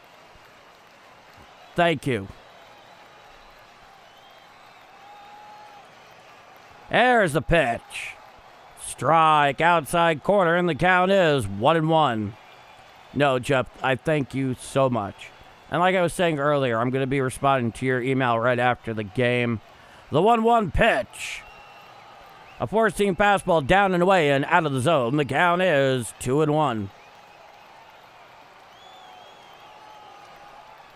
Thank you. There's the pitch. Strike outside corner, and the count is 1-1. No, Jeff, I thank you so much. And like I was saying earlier, I'm going to be responding to your email right after the game. The 1-1 pitch. A four-seam fastball down and away and out of the zone. The count is 2-1.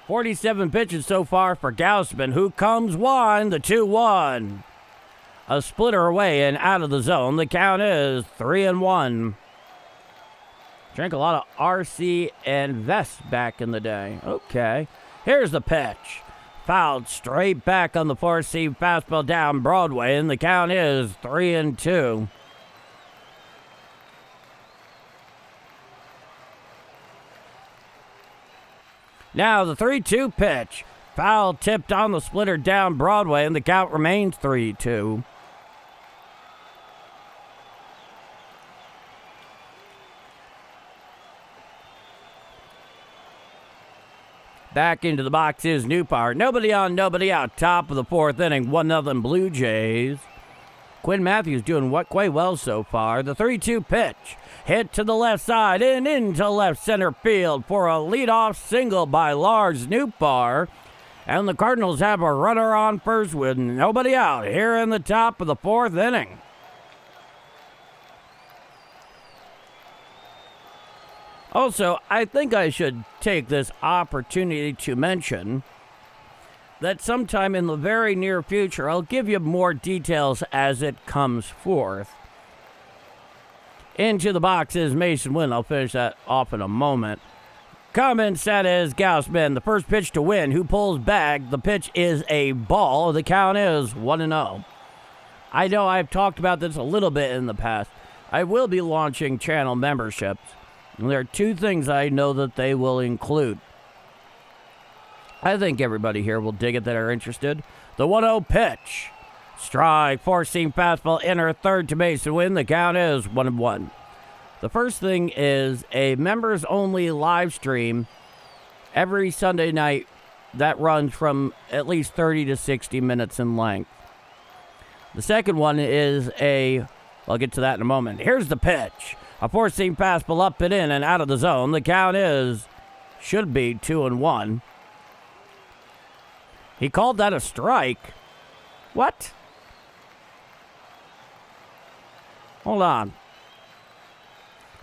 47 pitches so far for Gausman, who comes one, the 2-1. A splitter away and out of the zone. The count is 3-1. Drank a lot of RC and Vest back in the day. Okay. Here's the pitch. Fouled straight back on the four-seam fastball down Broadway, and the count is 3-2. Now the 3-2 pitch. Foul tipped on the splitter down Broadway, and the count remains 3-2. Back into the box is Newpower. Nobody on, nobody out. Top of the fourth inning, 1-0 Blue Jays. Quinn Matthews doing quite well so far. The 3-2 pitch. Hit to the left side and into left center field for a leadoff single by Lars Newpower. And the Cardinals have a runner on first with nobody out here in the top of the fourth inning. Also, I think I should take this opportunity to mention that sometime in the very near future, I'll give you more details as it comes forth. Into the box is Mason Wynn. I'll finish that off in a moment. Coming set is Gausman. The first pitch to Wynn, who pulls back. The pitch is a ball. The count is 1-0. I know I've talked about this a little bit in the past. I will be launching channel memberships. And there are two things I know that they will include. I think everybody here will dig it that are interested. The 1-0 pitch. Strike, four-seam fastball, inner third to Mason Wynn. The count is 1-1. The first thing is a members-only live stream every Sunday night that runs from at least 30 to 60 minutes in length. The second one is I'll get to that in a moment. Here's the pitch. A four-seam fastball up and in and out of the zone. The count should be 2-1. He called that a strike. What? Hold on.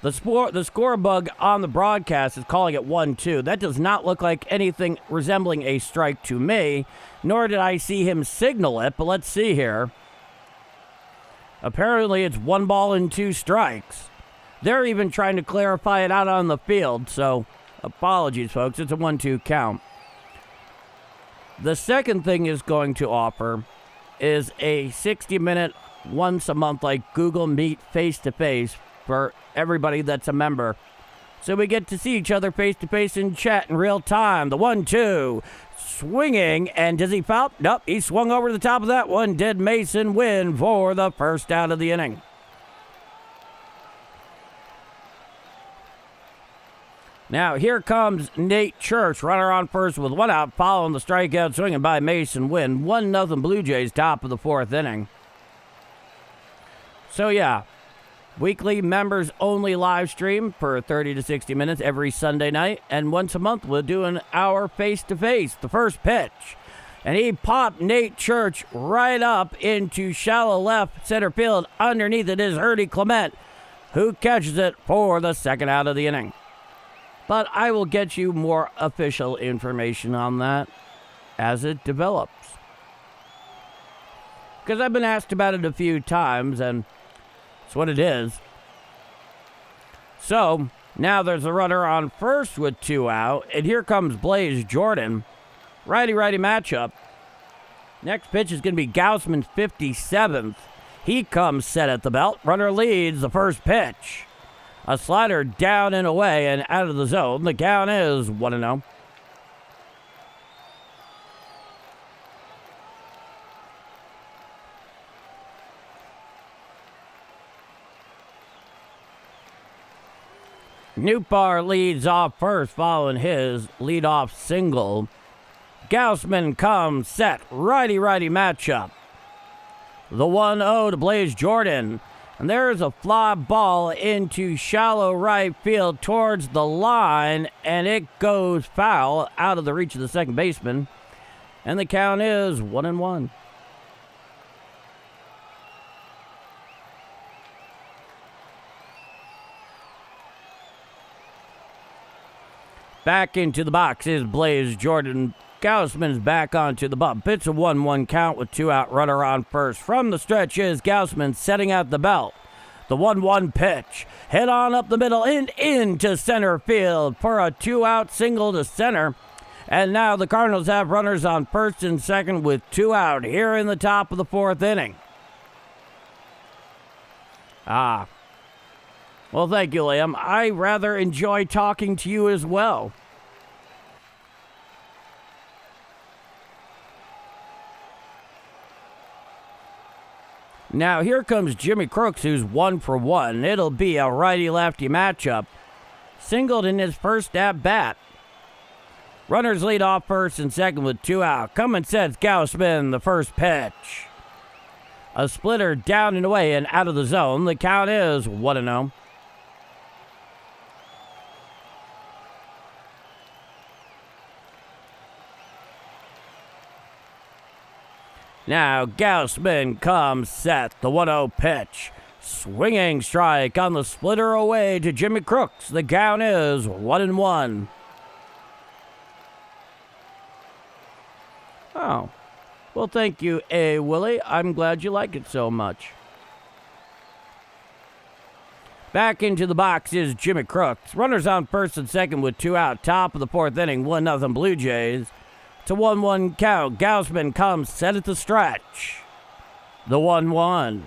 The score bug on the broadcast is calling it 1-2. That does not look like anything resembling a strike to me, nor did I see him signal it, but let's see here. Apparently it's 1 ball and 2 strikes. They're even trying to clarify it out on the field, so apologies, folks. It's a 1-2 count. The second thing is going to offer is a 60-minute, once-a-month, like Google Meet face-to-face for everybody that's a member. So we get to see each other face-to-face and chat in real time. The 1-2, swinging, and does he foul? Nope, he swung over the top of that one. Did Mason Wynn for the first out of the inning? Now, here comes Nate Church, runner on first with 1 out, following the strikeout swinging by Mason Wynn. 1-0 Blue Jays, top of the fourth inning. So, yeah, weekly members-only live stream for 30 to 60 minutes every Sunday night. And once a month, we'll do an hour face-to-face. The first pitch. And he popped Nate Church right up into shallow left center field. Underneath it is Ernie Clement, who catches it for the second out of the inning. But I will get you more official information on that as it develops. Because I've been asked about it a few times, and it's what it is. So, now there's a runner on first with 2 out, and here comes Blaze Jordan. Righty-righty matchup. Next pitch is going to be Gausman's 57th. He comes set at the belt. Runner leads the first pitch. A slider down and away and out of the zone. The count is 1-0. Newpower leads off first following his leadoff single. Gausman comes set. Righty-righty matchup. The 1-0 to Blaze Jordan. And there's a fly ball into shallow right field towards the line, and it goes foul out of the reach of the second baseman. And the count is 1-1. Back into the box is Blaze Jordan. Gausman's back onto the bump. It's a 1-1 count with 2 out, runner on first. From the stretch is Gausman setting out the belt. The 1-1 pitch. Hit on up the middle and into center field for a 2-out single to center. And now the Cardinals have runners on first and second with 2 out here in the top of the 4th inning. Well, thank you, Liam. I rather enjoy talking to you as well. Now, here comes Jimmy Crooks, who's 1 for 1. It'll be a righty-lefty matchup. Singled in his first at-bat. Runners lead off first and second with 2 out. Coming sets Gausman, the first pitch. A splitter down and away and out of the zone. The count is 1-0. Now Gausman comes set. The 1-0 pitch. Swinging strike on the splitter away to Jimmy Crooks. The count is 1-1. Oh. Well, thank you, A. Willie. I'm glad you like it so much. Back into the box is Jimmy Crooks. Runners on first and second with 2 out. Top of the 4th inning, 1-0 Blue Jays. It's a 1-1 count. Gausman comes set at the stretch. The 1-1.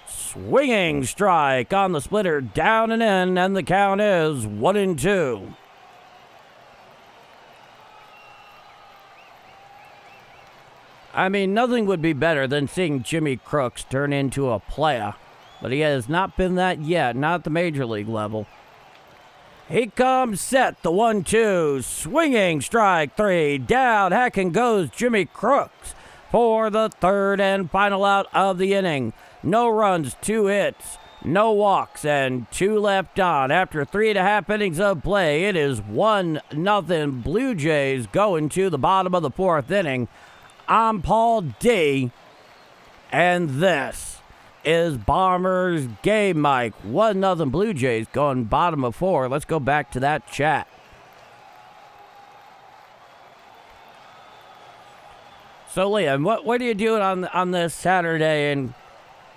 Swinging strike on the splitter, down and in, and the count is 1-2. I mean, nothing would be better than seeing Jimmy Crooks turn into a player, but he has not been that yet, not at the major league level. He comes set, the 1-2, swinging strike 3, down, hacking goes Jimmy Crooks for the 3rd and final out of the inning. No runs, 2 hits, no walks, and 2 left on. After 3.5 innings of play, it is 1-0 Blue Jays going to the bottom of the 4th inning. I'm Paul D, and this is Bombers Game Mike. 1-0 Blue Jays going bottom of 4. Let's go back to that chat. So, Liam, what are you doing on this Saturday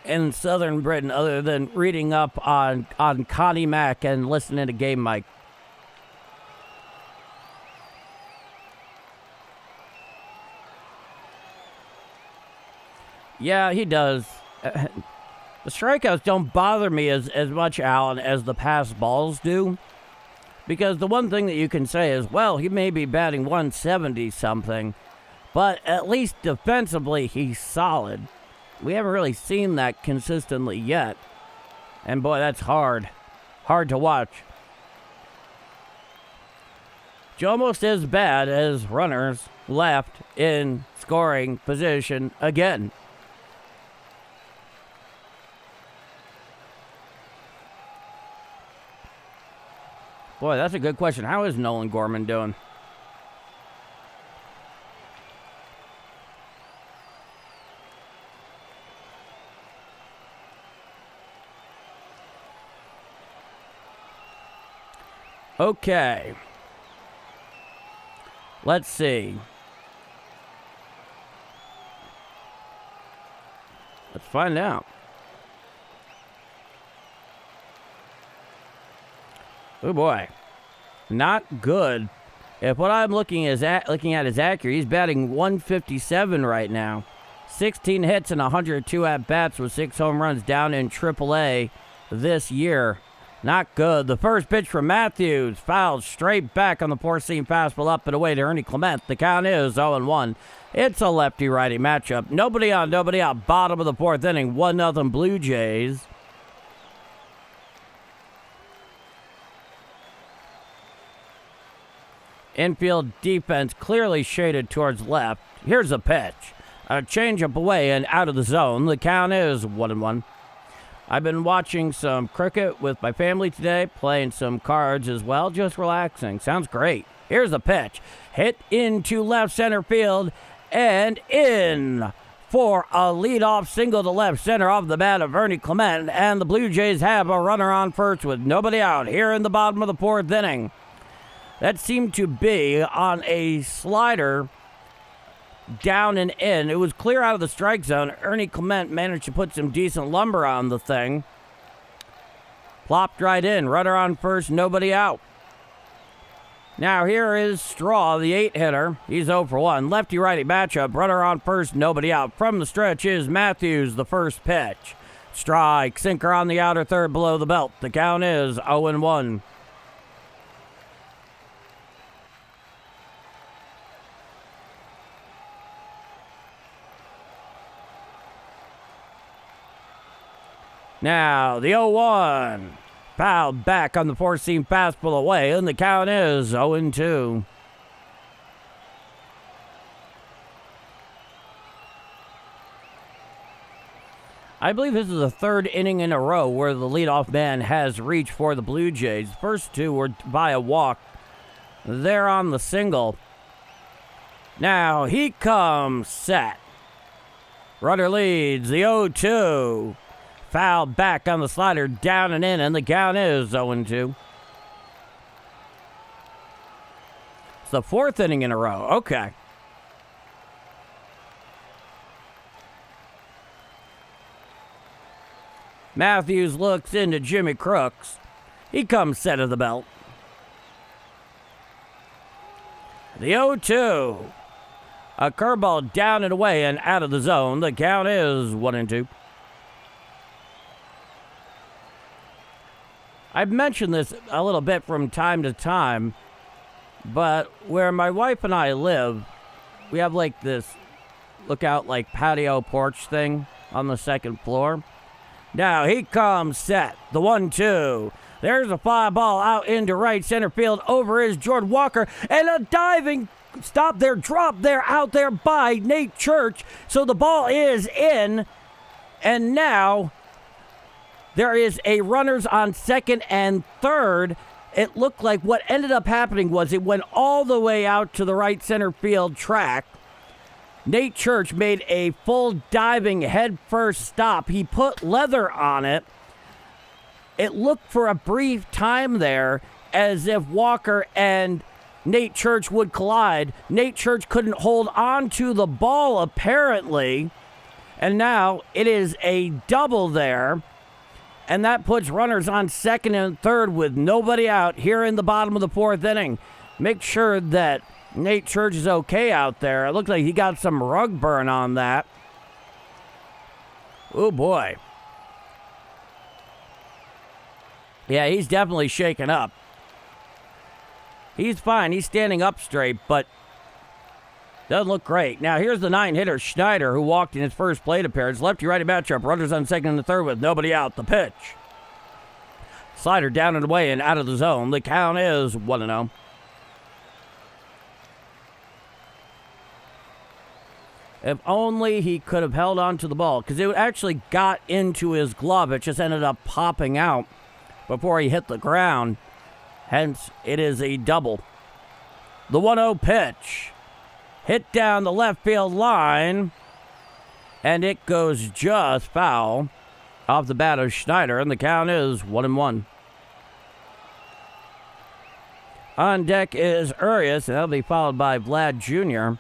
in Southern Britain other than reading up on Connie Mack and listening to Game Mike? Yeah, he does. The strikeouts don't bother me as much, Alan, as the pass balls do. Because the one thing that you can say is, well, he may be batting 170-something, but at least defensively, he's solid. We haven't really seen that consistently yet. And boy, that's hard. Hard to watch. It's almost as bad as runners left in scoring position again. Boy, that's a good question. How is Nolan Gorman doing? Okay. Let's see. Let's find out. Oh boy, not good. If what I'm looking at is accurate, he's batting 157 right now. 16 hits and 102 at-bats with 6 home runs down in AAA this year. Not good. The first pitch from Matthews, fouled straight back on the four-seam fastball up and away to Ernie Clement. The count is 0-1. It's a lefty-righty matchup. Nobody on, nobody out. Bottom of the 4th inning, 1-0 Blue Jays. Infield defense clearly shaded towards left. Here's a pitch. A changeup away and out of the zone. The count is 1-1. I've been watching some cricket with my family today, playing some cards as well, just relaxing. Sounds great. Here's a pitch. Hit into left center field and in for a leadoff single to left center off the bat of Ernie Clement, and the Blue Jays have a runner on first with nobody out here in the bottom of the fourth inning. That seemed to be on a slider down and in. It was clear out of the strike zone. Ernie Clement managed to put some decent lumber on the thing. Plopped right in. Runner on first, nobody out. Now here is Straw, the 8-hitter. He's 0 for 1. Lefty-righty matchup. Runner on first, nobody out. From the stretch is Matthews, the first pitch. Strike, sinker on the outer third below the belt. The count is 0-1. Now, the 0-1. Fouled back on the four-seam fastball away, and the count is 0-2. I believe this is the third inning in a row where the leadoff man has reached for the Blue Jays. The first two were by a walk. They're on the single. Now, he comes set. Runner leads, the 0-2. Foul back on the slider, down and in, and the count is 0-2. It's the fourth inning in a row. Okay. Matthews looks into Jimmy Crooks. He comes set of the belt. The 0-2. A curveball down and away and out of the zone. The count is 1-2. I've mentioned this a little bit from time to time, but where my wife and I live, we have like this lookout like patio porch thing on the second floor. Now he comes set, the 1-2. There's a fly ball out into right center field. Over is Jordan Walker, and a diving stop there, drop there, out there by Nate Church. So the ball is in, and now there is a runners on second and third. It looked like what ended up happening was it went all the way out to the right center field track. Nate Church made a full diving head-first stop. He put leather on it. It looked for a brief time there as if Walker and Nate Church would collide. Nate Church couldn't hold on to the ball apparently, and now it is a double there. And that puts runners on second and third with nobody out here in the bottom of the fourth inning. Make sure that Nate Church is okay out there. It looks like he got some rug burn on that. Oh, boy. Yeah, he's definitely shaken up. He's fine. He's standing up straight, but doesn't look great. Now, here's the 9-hitter, Schneider, who walked in his first plate appearance. Lefty-righty matchup. Runners on second and third with nobody out. The pitch. Slider down and away and out of the zone. The count is 1-0. If only he could have held on to the ball, because it actually got into his glove. It just ended up popping out before he hit the ground. Hence, it is a double. The 1-0 pitch. Hit down the left field line, and it goes just foul off the bat of Schneider, and the count is 1-1. On deck is Urias, and that'll be followed by Vlad Jr.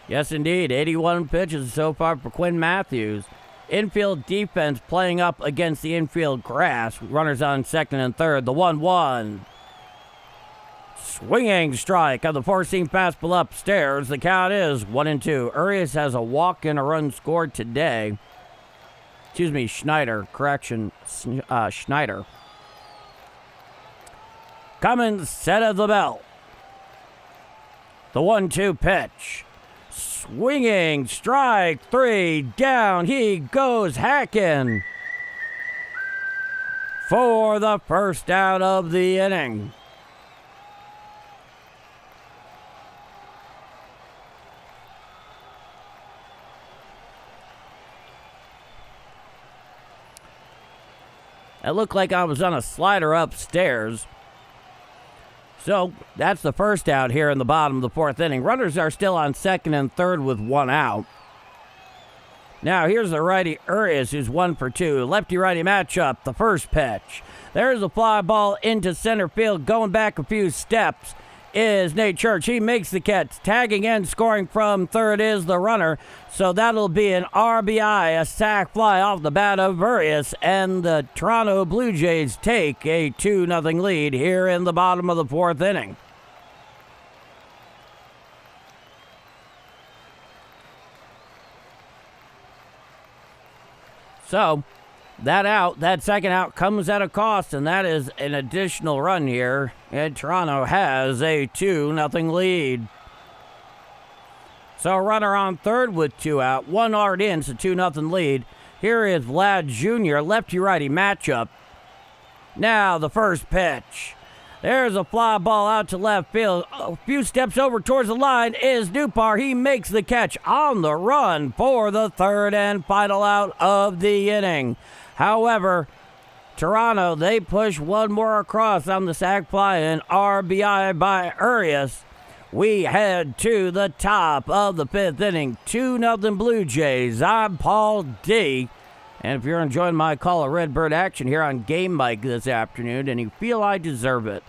Yes, indeed, 81 pitches so far for Quinn Matthews. Infield defense playing up against the infield grass. Runners on second and third. The 1-1. Swinging strike on the four-seam fastball upstairs. The count is 1-2. Urias has a walk and a run scored today. Excuse me, Schneider. Correction, Schneider. Cummins set of the belt. The 1-2 pitch. Swinging strike 3 down. He goes hacking. for the first out of the inning. It looked like I was on a slider upstairs. So that's the first out here in the bottom of the fourth inning. Runners are still on second and third with one out. Now here's the righty Urias, who's 1 for 2. Lefty-righty matchup, the first pitch. There's a fly ball into center field. Going back a few steps is Nate Church. He makes the catch. Tagging in, scoring from third is the runner. So that'll be an RBI, a sac fly off the bat of Urias. And the Toronto Blue Jays take a 2-0 lead here in the bottom of the fourth inning. So that second out comes at a cost, and that is an additional run here. And Toronto has a 2-0 lead. So a runner on third with 2 out, 1 hard in, so 2-0 lead. Here is Vlad Jr., lefty-righty matchup. Now the first pitch. There's a fly ball out to left field. A few steps over towards the line is Dupar. He makes the catch on the run for the third and final out of the inning. However, Toronto, they push one more across on the sac fly, and RBI by Urias. We head to the top of the fifth inning. 2-0 Blue Jays. I'm Paul D. And if you're enjoying my call of Redbird action here on Game Mike this afternoon and you feel I deserve it,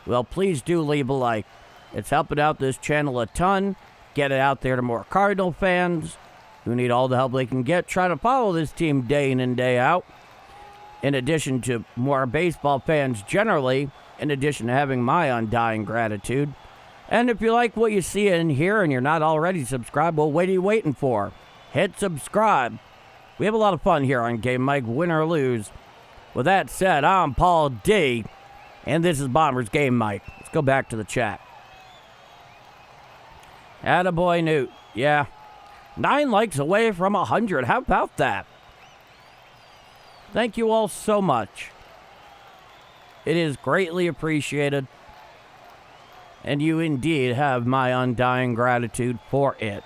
well, please do leave a like. It's helping out this channel a ton. Get it out there to more Cardinal fans who need all the help they can get. Try to follow this team day in and day out. In addition to more baseball fans generally, in addition to having my undying gratitude. And if you like what you see in here and you're not already subscribed, well, what are you waiting for? Hit subscribe. We have a lot of fun here on Game Mike, win or lose. With that said, I'm Paul D, and this is Bombers Game Mike. Let's go back to the chat. Attaboy Newt. Yeah. 9 likes away from 100. How about that? Thank you all so much. It is greatly appreciated. And you indeed have my undying gratitude for it.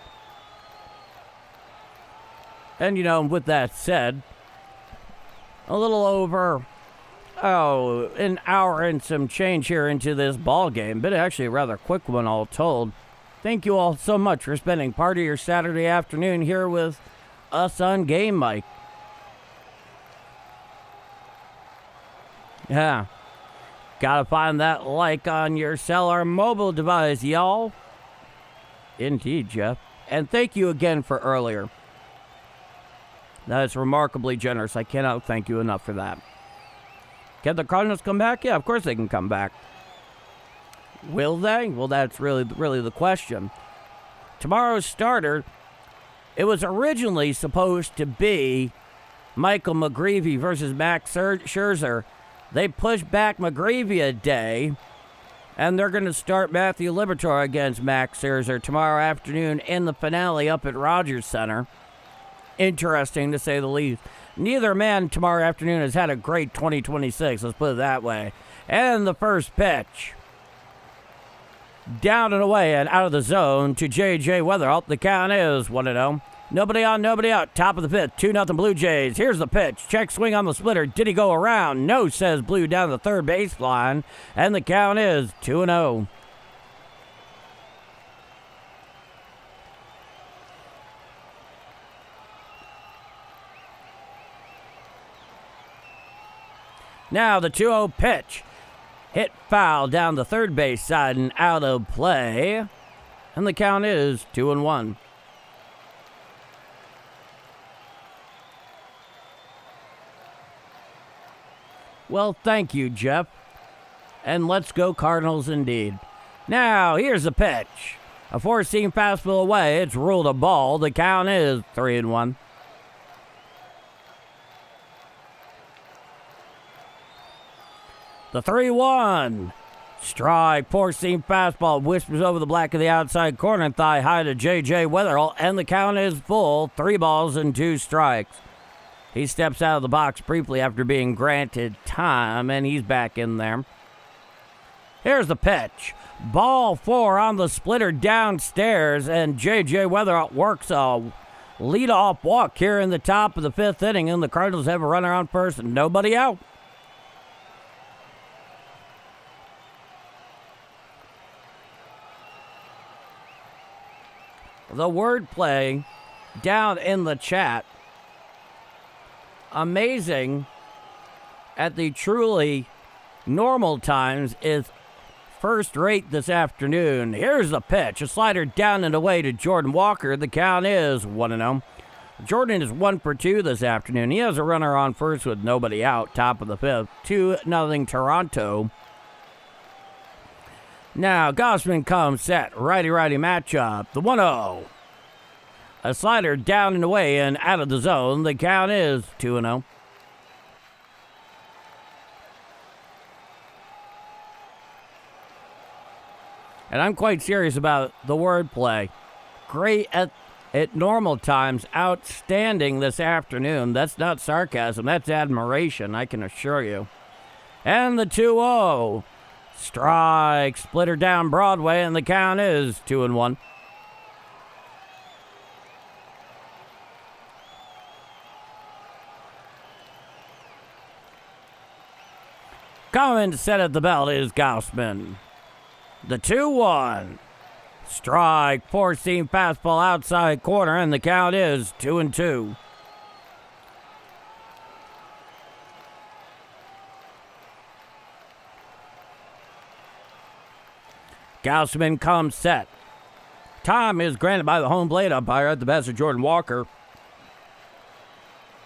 And, with that said, a little over, an hour and some change here into this ball game, but actually a rather quick one all told. Thank you all so much for spending part of your Saturday afternoon here with us on Game Mike. Yeah. Gotta find that like on your cell or mobile device, y'all. Indeed, Jeff. And thank you again for earlier. That is remarkably generous. I cannot thank you enough for that. Can the Cardinals come back? Yeah, of course they can come back. Will they? Well, that's really the question. Tomorrow's starter, it was originally supposed to be Michael McGreevy versus Max Scherzer. They pushed back McGreevy a day, and they're going to start Matthew Liberatore against Max Scherzer tomorrow afternoon in the finale up at Rogers Center. Interesting, to say the least. Neither man tomorrow afternoon has had a great 2026, let's put it that way. And the first pitch. Down and away and out of the zone to J.J. Weatherall. The count is 1-0. Nobody on, nobody out. Top of the fifth, 2-0 Blue Jays. Here's the pitch. Check swing on the splitter. Did he go around? No, says Blue down the third baseline. And the count is 2-0. Now the 2-0 pitch. Hit foul down the third base side and out of play. And the count is 2-1. Well, thank you, Jeff. And let's go Cardinals indeed. Now, here's the pitch. A four-seam fastball away. It's ruled a ball. The count is 3-1. The 3-1. Strike, four-seam fastball, whispers over the black of the outside corner, thigh high to J.J. Weatherall, and the count is full. 3 balls and 2 strikes. He steps out of the box briefly after being granted time, and he's back in there. Here's the pitch. Ball 4 on the splitter downstairs, and J.J. Weatherall works a leadoff walk here in the top of the 5th inning, and the Cardinals have a runner on first and nobody out. The wordplay down in the chat, amazing at the truly normal times, is first rate this afternoon. Here's the pitch. A slider down and away to Jordan Walker. The count is 1-0. Jordan is 1 for 2 this afternoon. He has a runner on first with nobody out. Top of the 5th. 2-0 Toronto. Now Gausman comes set. Righty-righty matchup. The 1-0. A slider down and away and out of the zone. The count is 2-0. And I'm quite serious about the wordplay. Great at normal times. Outstanding this afternoon. That's not sarcasm. That's admiration, I can assure you. And the 2-0. Strike. Splitter down Broadway, and the count is 2-1. Coming to set at the belt is Gausman. The 2-1. Strike. 4-seam fastball outside corner, and the count is 2-2. Gausman comes set. Time is granted by the home plate umpire at the best of Jordan Walker.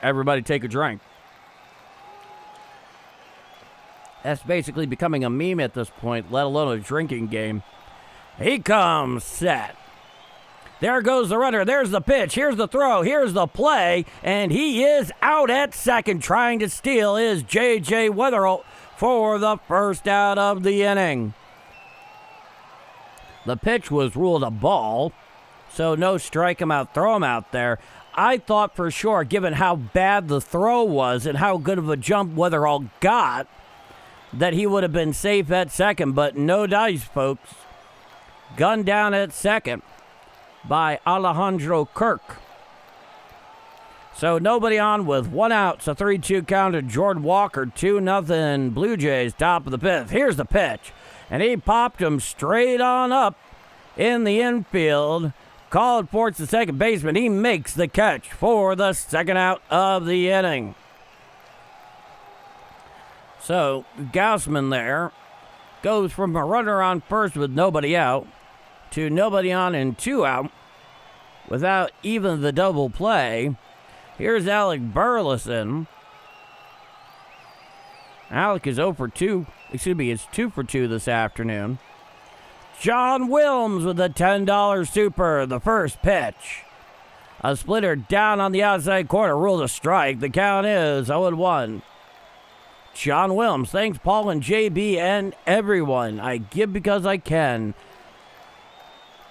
Everybody take a drink. That's basically becoming a meme at this point, let alone a drinking game. He comes set. There goes the runner. There's the pitch. Here's the throw. Here's the play. And he is out at second. Trying to steal is J.J. Weatherall for the first out of the inning. The pitch was ruled a ball, so no strike him out, throw him out there. I thought for sure, given how bad the throw was and how good of a jump Weatherall got, that he would have been safe at second, but no dice, folks. Gunned down at second by Alejandro Kirk. So nobody on with 1 out. It's a 3-2 count to Jordan Walker. 2-0 Blue Jays, top of the 5th. Here's the pitch. And he popped him straight on up in the infield. Called for it to second baseman. He makes the catch for the second out of the inning. So Gausman there goes from a runner on first with nobody out to nobody on and 2 out without even the double play. Here's Alec Burleson. Alec is 0 for 2. Excuse me, it's 2 for 2 this afternoon. John Wilms with a $10 super. The first pitch. A splitter down on the outside corner. Ruled a strike. The count is 0-1. John Wilms. Thanks, Paul and JB and everyone. I give because I can.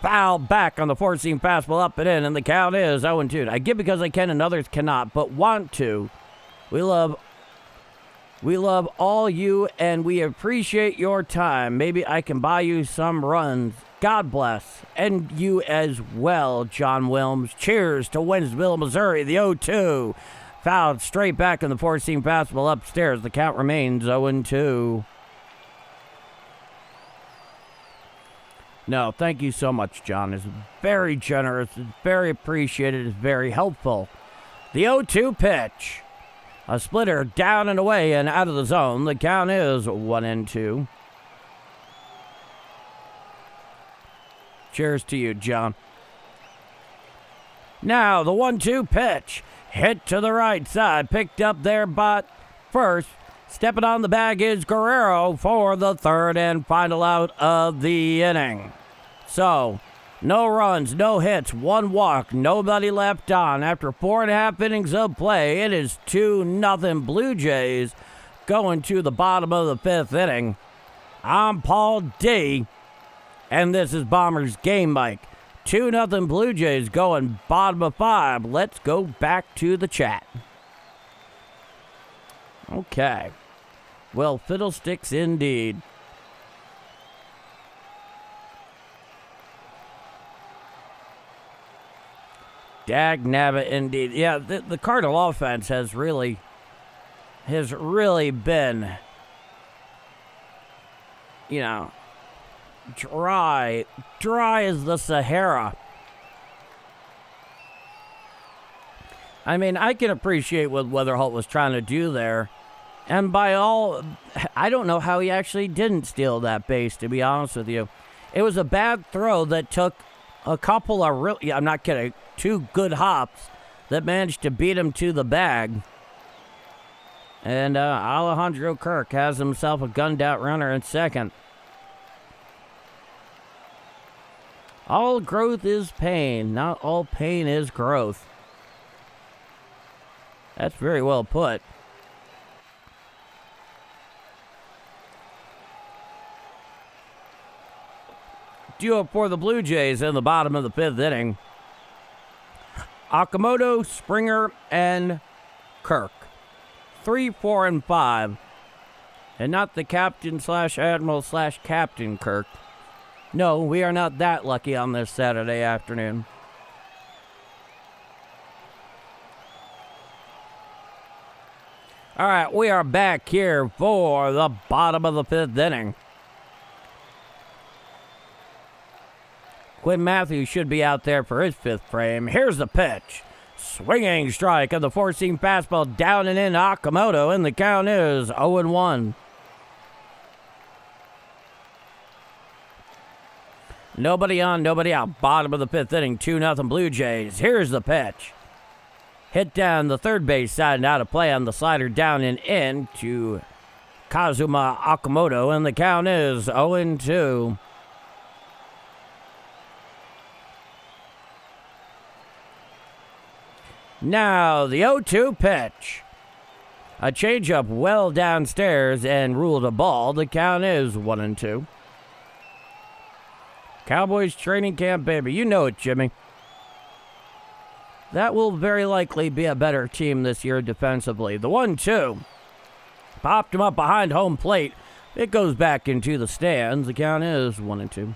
Foul back on the 4-seam fastball up and in, and the count is 0-2. I give because I can and others cannot, but want to. We love all you, and we appreciate your time. Maybe I can buy you some runs. God bless. And you as well, John Wilms. Cheers to Wentzville, Missouri, the 0-2. Fouled straight back on the 4-seam fastball upstairs. The count remains 0-2. No, thank you so much, John. It's very generous. It's very appreciated. It's very helpful. The 0-2 pitch. A splitter down and away and out of the zone. The count is 1-2. Cheers to you, John. Now, the 1-2 pitch. Hit to the right side. Picked up there by first. Stepping on the bag is Guerrero for the third and final out of the inning. So, no runs, no hits, 1 walk, nobody left on. After 4.5 innings of play, it is 2-0 Blue Jays going to the bottom of the 5th inning. I'm Paul D, and this is Bombers Game Mike. 2-0 Blue Jays going bottom of 5. Let's go back to the chat. Okay. Well, fiddlesticks indeed. Dagnabbit indeed. Yeah, the Cardinal offense has really been, dry as the Sahara. I mean, I can appreciate what Weatherholt was trying to do there. And I don't know how he actually didn't steal that base, to be honest with you. It was a bad throw that took a couple of I'm not kidding, 2 good hops that managed to beat him to the bag. And Alejandro Kirk has himself a gunned out runner in second. All growth is pain, not all pain is growth. That's very well put. Due up for the Blue Jays in the bottom of the 5th inning. Okamoto, Springer, and Kirk. 3, 4, and 5. And not the captain/admiral/captain Kirk. No, we are not that lucky on this Saturday afternoon. All right, we are back here for the bottom of the 5th inning. Quinn Matthews should be out there for his 5th frame. Here's the pitch. Swinging strike of the 4-seam fastball down and in Okamoto, and the count is 0-1. Nobody on, nobody out. Bottom of the 5th inning, 2-0 Blue Jays. Here's the pitch. Hit down the third base side and out of play on the slider down and in to Kazuma Okamoto, and the count is 0-2. Now the 0-2 pitch. A changeup well downstairs and ruled a ball. The count is 1-2. Cowboys training camp, baby. You know it, Jimmy. That will very likely be a better team this year defensively. The 1-2. Popped him up behind home plate. It goes back into the stands. The count is 1-2.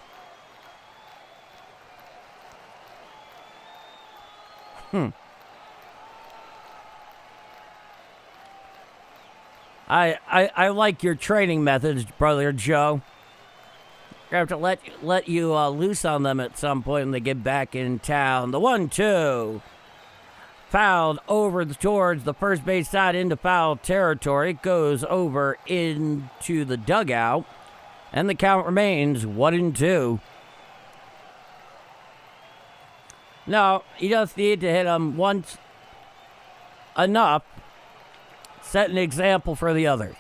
I like your training methods, brother Joe. I have to let you loose on them at some point when they get back in town. The 1-2. Fouled over towards the first base side into foul territory. It goes over into the dugout. And the count remains 1-2. No, you just need to hit him once enough. Set an example for the others.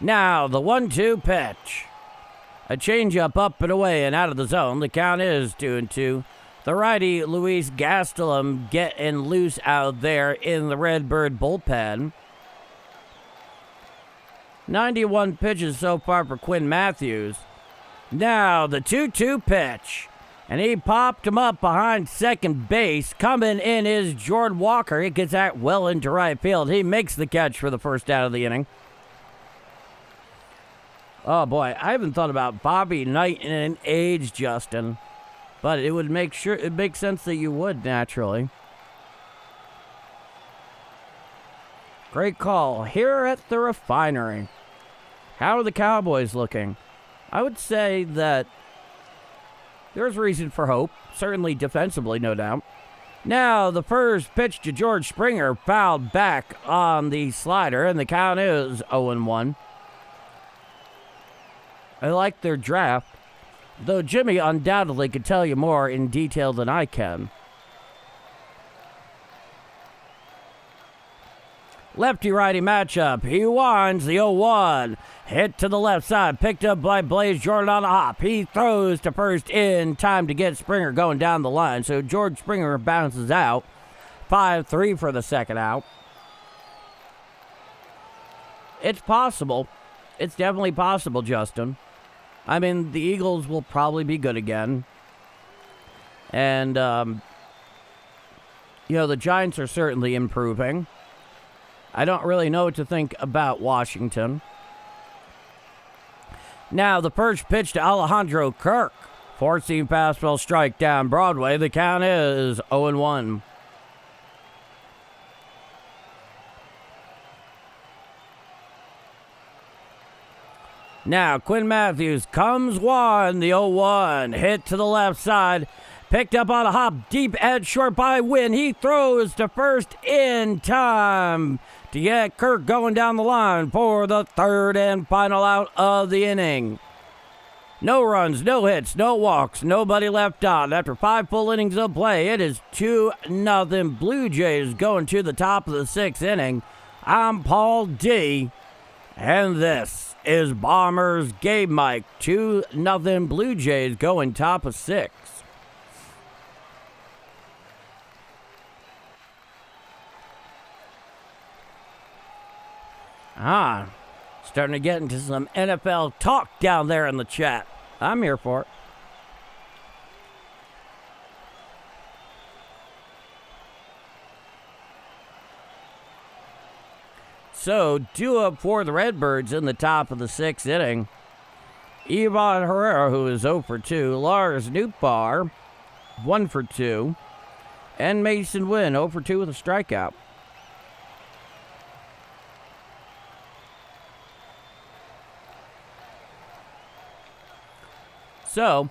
Now, the 1-2 pitch. A changeup up and away and out of the zone. The count is 2-2. The righty, Luis Gastelum, getting loose out there in the Redbird bullpen. 91 pitches so far for Quinn Matthews. Now, the 2-2 pitch. And he popped him up behind second base. Coming in is Jordan Walker. He gets that well into right field. He makes the catch for the first out of the inning. Oh, boy. I haven't thought about Bobby Knight in an age, Justin. But it would make sense that you would, naturally. Great call. Here at the refinery. How are the Cowboys looking? I would say that there's reason for hope. Certainly defensively, no doubt. Now, the first pitch to George Springer fouled back on the slider, and the count is 0-1. I like their draft, though Jimmy undoubtedly could tell you more in detail than I can. Lefty-righty matchup. He winds the 0-1. Hit to the left side. Picked up by Blaze Jordan on a hop. He throws to first in time to get Springer going down the line. So George Springer bounces out. 5-3 for the second out. It's possible. It's definitely possible, Justin. I mean, the Eagles will probably be good again. And the Giants are certainly improving. I don't really know what to think about Washington. Now, the first pitch to Alejandro Kirk. Four-seam fastball strike down Broadway. The count is 0-1. Now, Quinn Matthews comes one. The 0-1 hit to the left side. Picked up on a hop deep at short by Wynn. He throws to first in time to get Kirk going down the line for the third and final out of the inning. No runs, no hits, no walks, nobody left on. After 5 full innings of play, it is 2-0 Blue Jays going to the top of the 6th inning. I'm Paul D. And this is Bombers Game Mike. 2-0 Blue Jays going top of 6. Starting to get into some NFL talk down there in the chat. I'm here for it. So, due up for the Redbirds in the top of the 6th inning. Ivan Herrera, who is 0 for 2. Lars Nootbaar, 1 for 2. And Mason Wynn, 0 for 2 with a strikeout. So,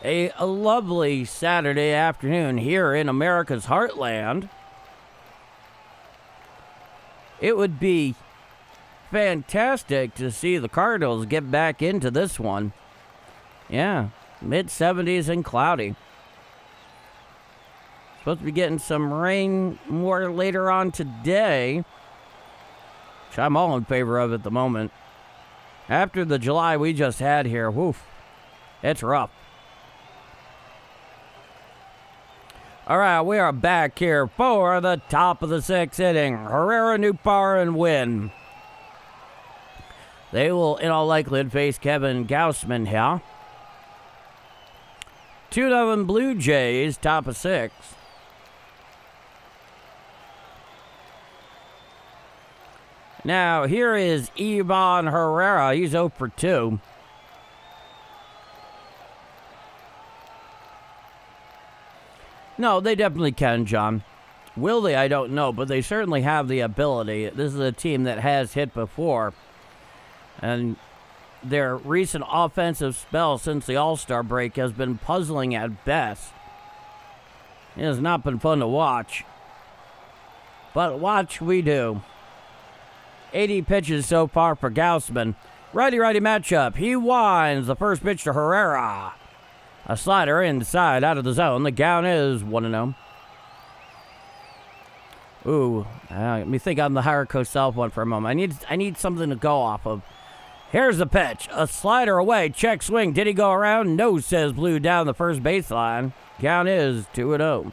a lovely Saturday afternoon here in America's heartland. It would be fantastic to see the Cardinals get back into this one. Yeah, mid-70s and cloudy. Supposed to be getting some rain more later on today, which I'm all in favor of at the moment. After the July we just had here, woof, it's rough. All right, we are back here for the top of the 6th inning. Herrera, Nootbaar, and Wynn. They will, in all likelihood, face Kevin Gausman here. 2-0 Blue Jays, top of 6. Now, here is Ivan Herrera. He's 0 for 2. No, they definitely can, John. Will they? I don't know, but they certainly have the ability. This is a team that has hit before. And their recent offensive spell since the All-Star break has been puzzling at best. It has not been fun to watch. But watch we do. 80 pitches so far for Gausman. Righty-righty matchup. He winds the first pitch to Herrera. A slider inside, out of the zone. The count is 1-0. Ooh, let me think on the higher Cosell one for a moment. I need something to go off of. Here's the pitch. A slider away. Check swing. Did he go around? No, says Blue down the first baseline. Count is 2-0.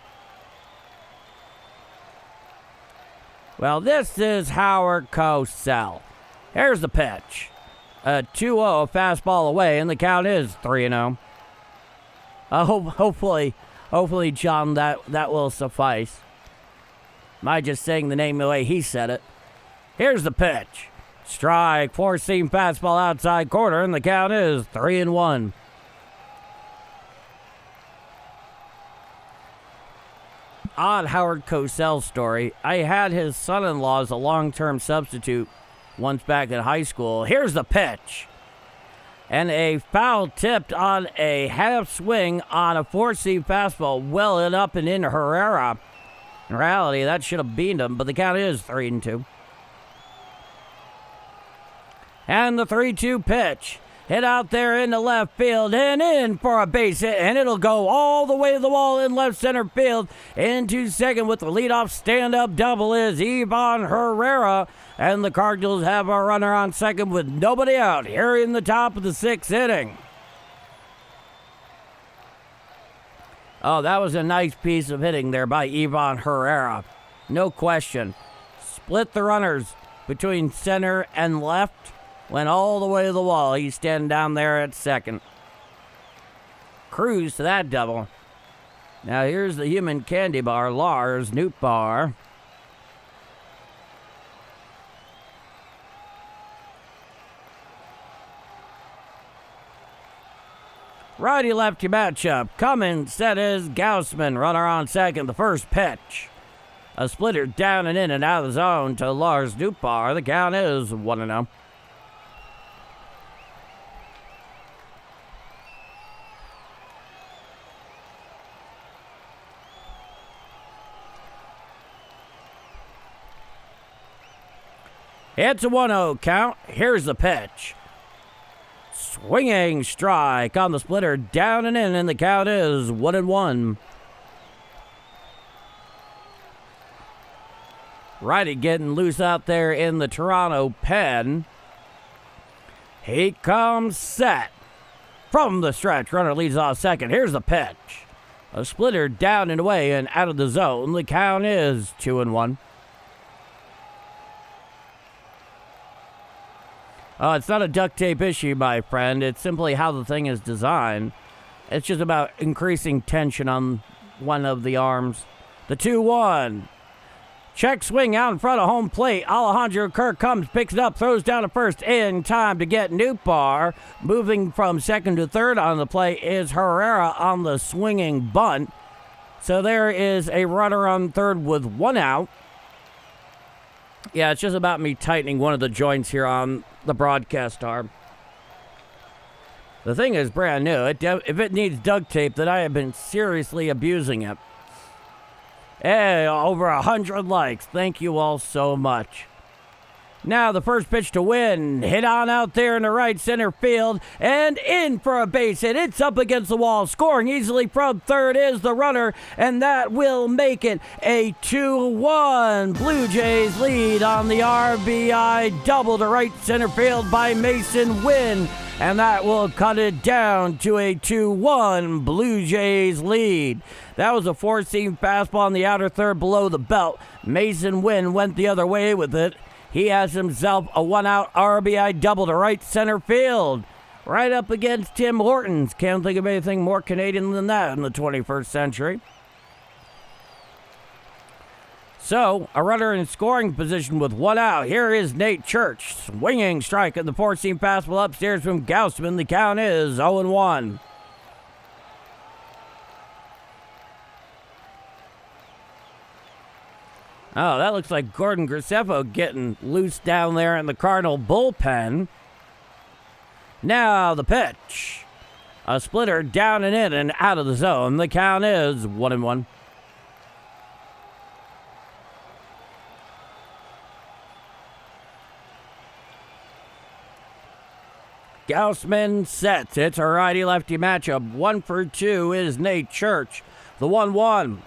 Well, this is Howard Cosell. Here's the pitch. A 2-0 fastball away, and the count is 3-0. Hopefully, John, that will suffice. Am I just saying the name the way he said it? Here's the pitch. Strike, four-seam fastball outside corner, and the count is 3-1. Odd Howard Cosell story. I had his son-in-law as a long-term substitute once back in high school. Here's the pitch. And a foul tipped on a half swing on a four-seam fastball, well and up and into Herrera. In reality, that should have beamed him, but the count is 3-2. And the 3-2 pitch. Hit out there in the left field and in for a base hit, and it'll go all the way to the wall in left center field. Into second with the leadoff stand-up double is Ivan Herrera, and the Cardinals have a runner on second with nobody out here in the top of the sixth inning. Oh, that was a nice piece of hitting there by Ivan Herrera. No question. Split the runners between center and left. Went all the way to the wall. He's standing down there at second. Cruise to that double. Now here's the human candy bar, Lars Nootbaar. Righty-lefty matchup. Coming set is Gausman. Runner on second. The first pitch. A splitter down and in and out of the zone to Lars Nootbaar. The count is 1-0. It's a 1-0 count. Here's the pitch. Swinging strike on the splitter, down and in, and the count is 1-1. Righty getting loose out there in the Toronto pen. He comes set from the stretch. Runner leads off second. Here's the pitch. A splitter down and away and out of the zone. The count is 2-1. It's not a duct tape issue, my friend. It's simply how the thing is designed. It's just about increasing tension on one of the arms. The 2-1. Check swing out in front of home plate. Alejandro Kirk comes, picks it up, throws down to first in time to get Nootbaar. Moving from second to third on the play is Herrera on the swinging bunt. So there is a runner on third with 1 out. Yeah, it's just about me tightening one of the joints here on the broadcast arm. The thing is brand new. If it needs duct tape, then I have been seriously abusing it. Hey, over 100 likes. Thank you all so much. Now the first pitch to Win. Hit on out there in the right center field and in for a base hit. It's up against the wall. Scoring easily from third is the runner, and that will make it a 2-1. Blue Jays lead on the RBI double to right center field by Mason Wynn, and that will cut it down to a 2-1 Blue Jays lead. That was a four-seam fastball on the outer third below the belt. Mason Wynn went the other way with it. He has himself a 1-out RBI double to right center field. Right up against Tim Hortons. Can't think of anything more Canadian than that in the 21st century. So, a runner in scoring position with 1 out. Here is Nate Church. Swinging strike at the four-seam fastball upstairs from Gausman. The count is 0-1. Oh, that looks like Gordon Graceffo getting loose down there in the Cardinal bullpen. Now the pitch. A splitter down and in and out of the zone. The count is 1-1. Gausman sets. It's a righty-lefty matchup. 1 for 2 is Nate Church. The 1-1.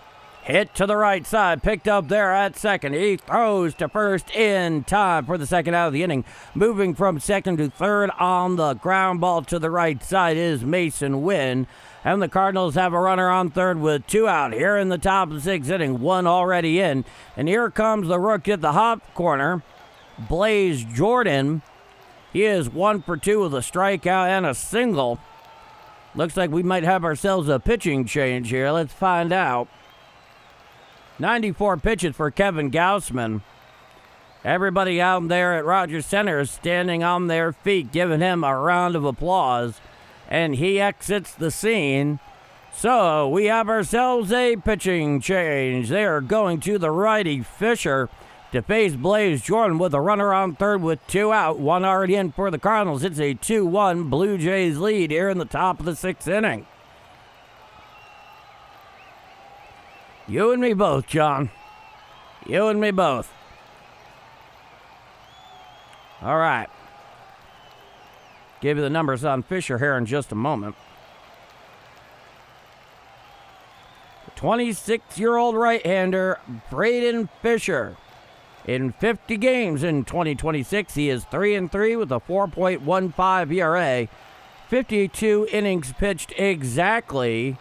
Hit to the right side, picked up there at second. He throws to first in time for the second out of the inning. Moving from second to third on the ground ball to the right side is Mason Wynn. And the Cardinals have a runner on third with 2 out here in the top of the 6th inning. 1 already in. And here comes the rookie at the hot corner, Blaze Jordan. He is 1 for 2 with a strikeout and a single. Looks like we might have ourselves a pitching change here. Let's find out. 94 pitches for Kevin Gausman. Everybody out there at Rogers Center is standing on their feet, giving him a round of applause. And he exits the scene. So we have ourselves a pitching change. They are going to the righty Fisher to face Blaze Jordan with a runner on third with 2 out. 1 already in for the Cardinals. It's a 2-1 Blue Jays lead here in the top of the 6th inning. You and me both, John. You and me both. All right. Give you the numbers on Fisher here in just a moment. The 26-year-old right-hander, Braden Fisher. In 50 games in 2026, he is 3-3 with a 4.15 ERA. 52 innings pitched exactly.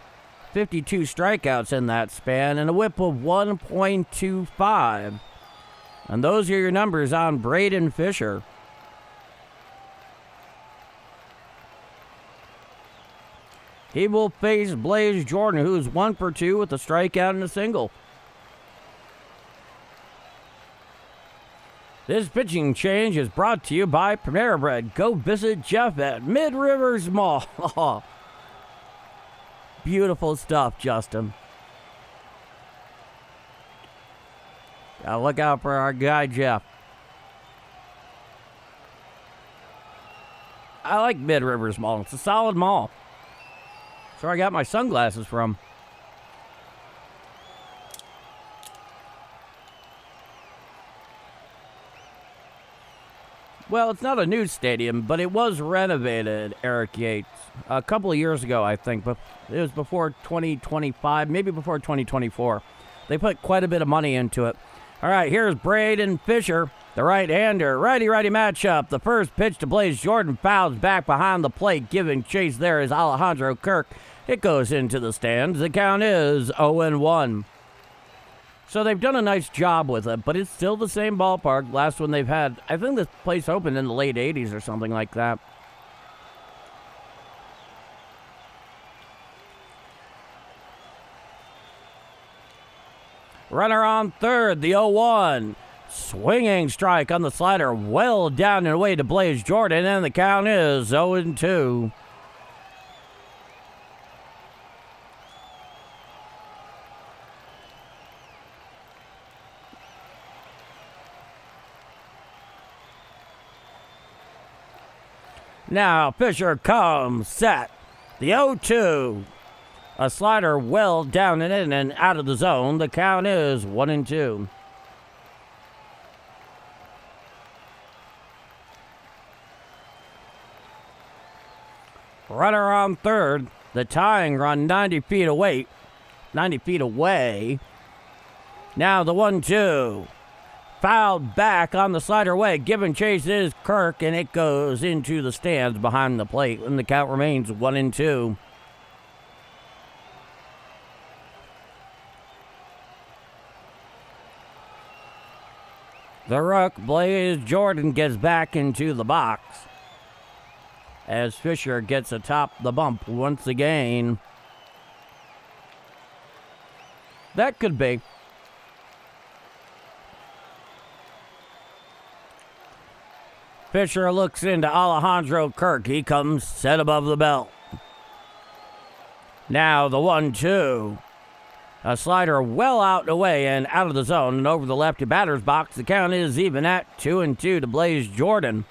52 strikeouts in that span, and a whip of 1.25. And those are your numbers on Braden Fisher. He will face Blaze Jordan, who's 1 for 2 with a strikeout and a single. This pitching change is brought to you by Panera Bread. Go visit Jeff at Mid-Rivers Mall. Beautiful stuff, Justin. Gotta look out for our guy, Jeff. I like Mid-Rivers Mall. It's a solid mall. That's where I got my sunglasses from. Well, it's not a new stadium, but it was renovated, Eric Yates, a couple of years ago, I think. But it was before 2025, maybe before 2024. They put quite a bit of money into it. All right, here's Braden Fisher, the right-hander. Righty-righty matchup. The first pitch to Blaze Jordan fouls back behind the plate. Giving chase there is Alejandro Kirk. It goes into the stands. The count is 0-1. So they've done a nice job with it, but it's still the same ballpark. Last one they've had, I think this place opened in the late 80s or something like that. Runner on third, the 0-1. Swinging strike on the slider, well down and away to Blaze Jordan, and the count is 0-2. Now Fisher comes set. The 0-2. A slider well down and in and out of the zone. The count is 1-2. Runner on third. The tying run 90 feet away. 90 feet away. Now the 1-2. Fouled back on the slider way. Giving chase is Kirk, and it goes into the stands behind the plate, and the count remains 1-2. The Rook, Blaze Jordan, gets back into the box as Fisher gets atop the bump once again. That could be. Fisher looks into Alejandro Kirk. He comes set above the belt. Now the 1-2. A slider well out and away and out of the zone and over the lefty batter's box. The count is even at 2-2 to Blaze Jordan.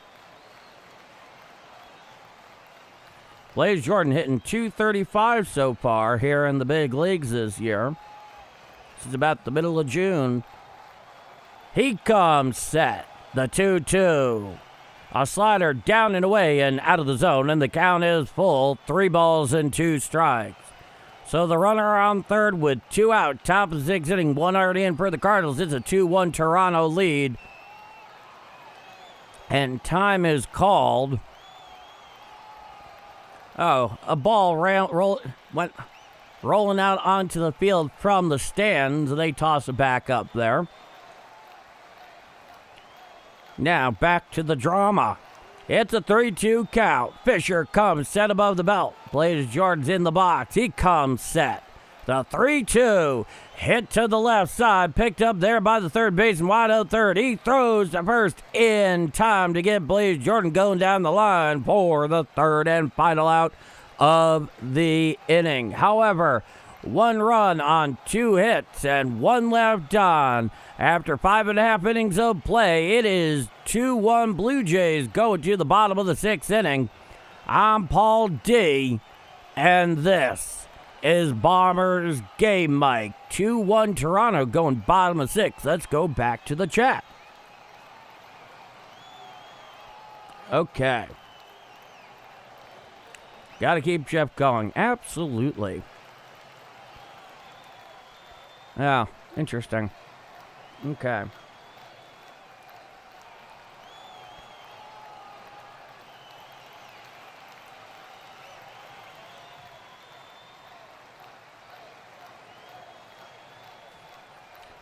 Blaze Jordan hitting .235 so far here in the big leagues this year. This is about the middle of June. He comes set. The 2-2. A slider down and away and out of the zone, and the count is full. 3 balls and 2 strikes. So the runner on third with 2 out. Top of the 6th inning, 1 already in for the Cardinals. It's a 2-1 Toronto lead. And time is called. Oh, a ball went rolling out onto the field from the stands. They toss it back up there. Now back to the drama. It's a 3-2 count. Fisher comes set above the belt. Blaze Jordan's in the box. He comes set. The 3-2 hit to the left side. Picked up there by the third baseman. Wide out third. He throws to first in time to get Blaze Jordan going down the line for the third and final out of the inning. However, 1 run on 2 hits and 1 left on. After 5.5 innings of play, it is 2-1 Blue Jays going to the bottom of the 6th inning. I'm Paul D, and this is Bombers Game Mike. 2-1 Toronto going bottom of 6th. Let's go back to the chat. Okay. Got to keep Jeff going. Absolutely. Yeah, interesting. Okay.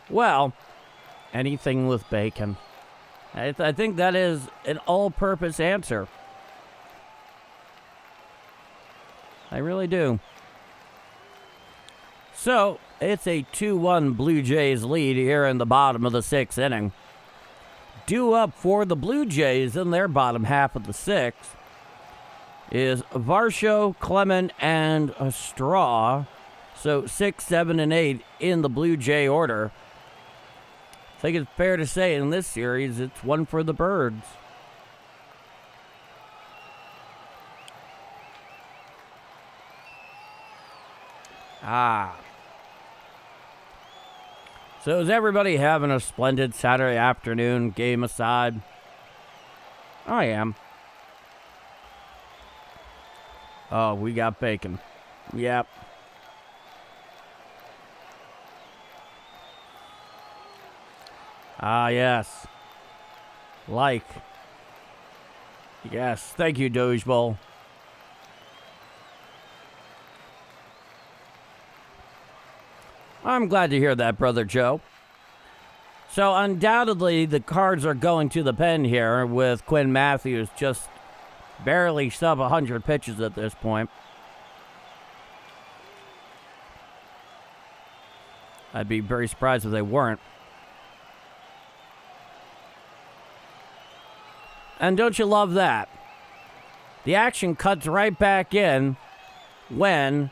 Well, anything with bacon. I think that is an all-purpose answer. I really do. So, it's a 2-1 Blue Jays lead here in the bottom of the 6th inning. Due up for the Blue Jays in their bottom half of the 6th is Varsho, Clement, and Straw. So 6, 7, and 8 in the Blue Jay order. I think it's fair to say in this series it's one for the Birds. So is everybody having a splendid Saturday afternoon, game aside? I am. Oh, we got bacon. Yep. Yes. Like. Yes, thank you, Doge Bowl. I'm glad to hear that, Brother Joe. So undoubtedly, the Cards are going to the pen here with Quinn Matthews just barely sub 100 pitches at this point. I'd be very surprised if they weren't. And don't you love that? The action cuts right back in when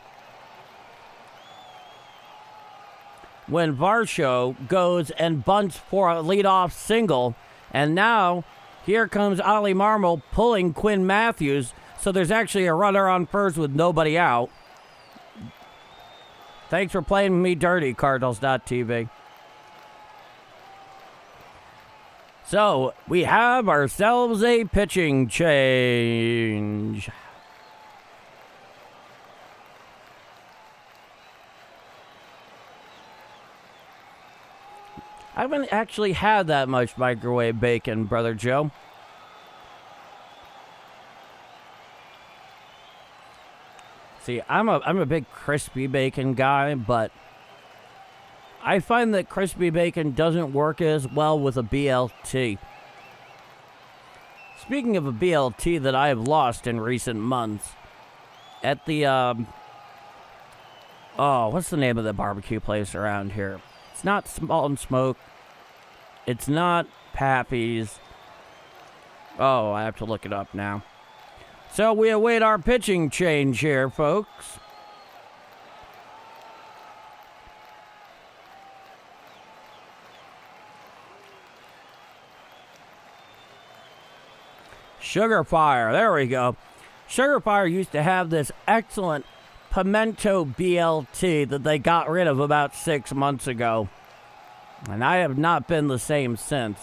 Varsho goes and bunts for a leadoff single. And now, here comes Ali Marmol pulling Quinn Matthews. So there's actually a runner on first with nobody out. Thanks for playing me dirty, Cardinals.tv. So, we have ourselves a pitching change. I haven't actually had that much microwave bacon, Brother Joe. See, I'm a big crispy bacon guy, but I find that crispy bacon doesn't work as well with a BLT. Speaking of a BLT that I have lost in recent months, at the, what's the name of the barbecue place around here? It's not Salt and Smoke. It's not Pappy's. Oh, I have to look it up now. So we await our pitching change here, folks. Sugar Fire, there we go. Sugar Fire used to have this excellent pimento BLT that they got rid of about 6 months ago. And I have not been the same since.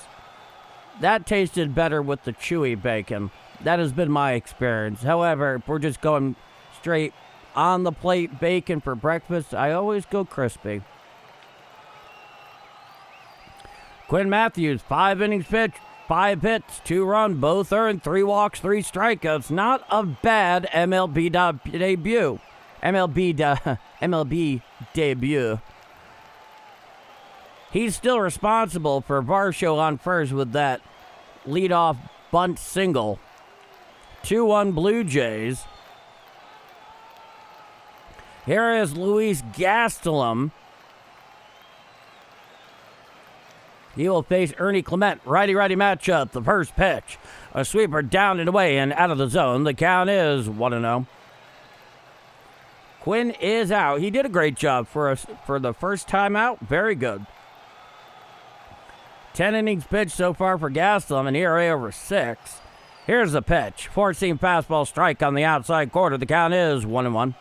That tasted better with the chewy bacon. That has been my experience. However, if we're just going straight on the plate bacon for breakfast, I always go crispy. Quinn Matthews, 5 innings pitched, 5 hits, 2 runs, both earned, 3 walks, 3 strikeouts. Not a bad MLB debut. MLB debut. He's still responsible for Varsho on first with that leadoff bunt single. 2-1 Blue Jays. Here is Luis Gastelum. He will face Ernie Clement. Righty-righty matchup. The first pitch. A sweeper down and away and out of the zone. The count is 1-0. Quinn is out. He did a great job for us for the first time out. Very good. 10 innings pitched so far for Gastelum, and ERA over 6. Here's the pitch. 4-seam fastball strike on the outside corner. The count is 1-1.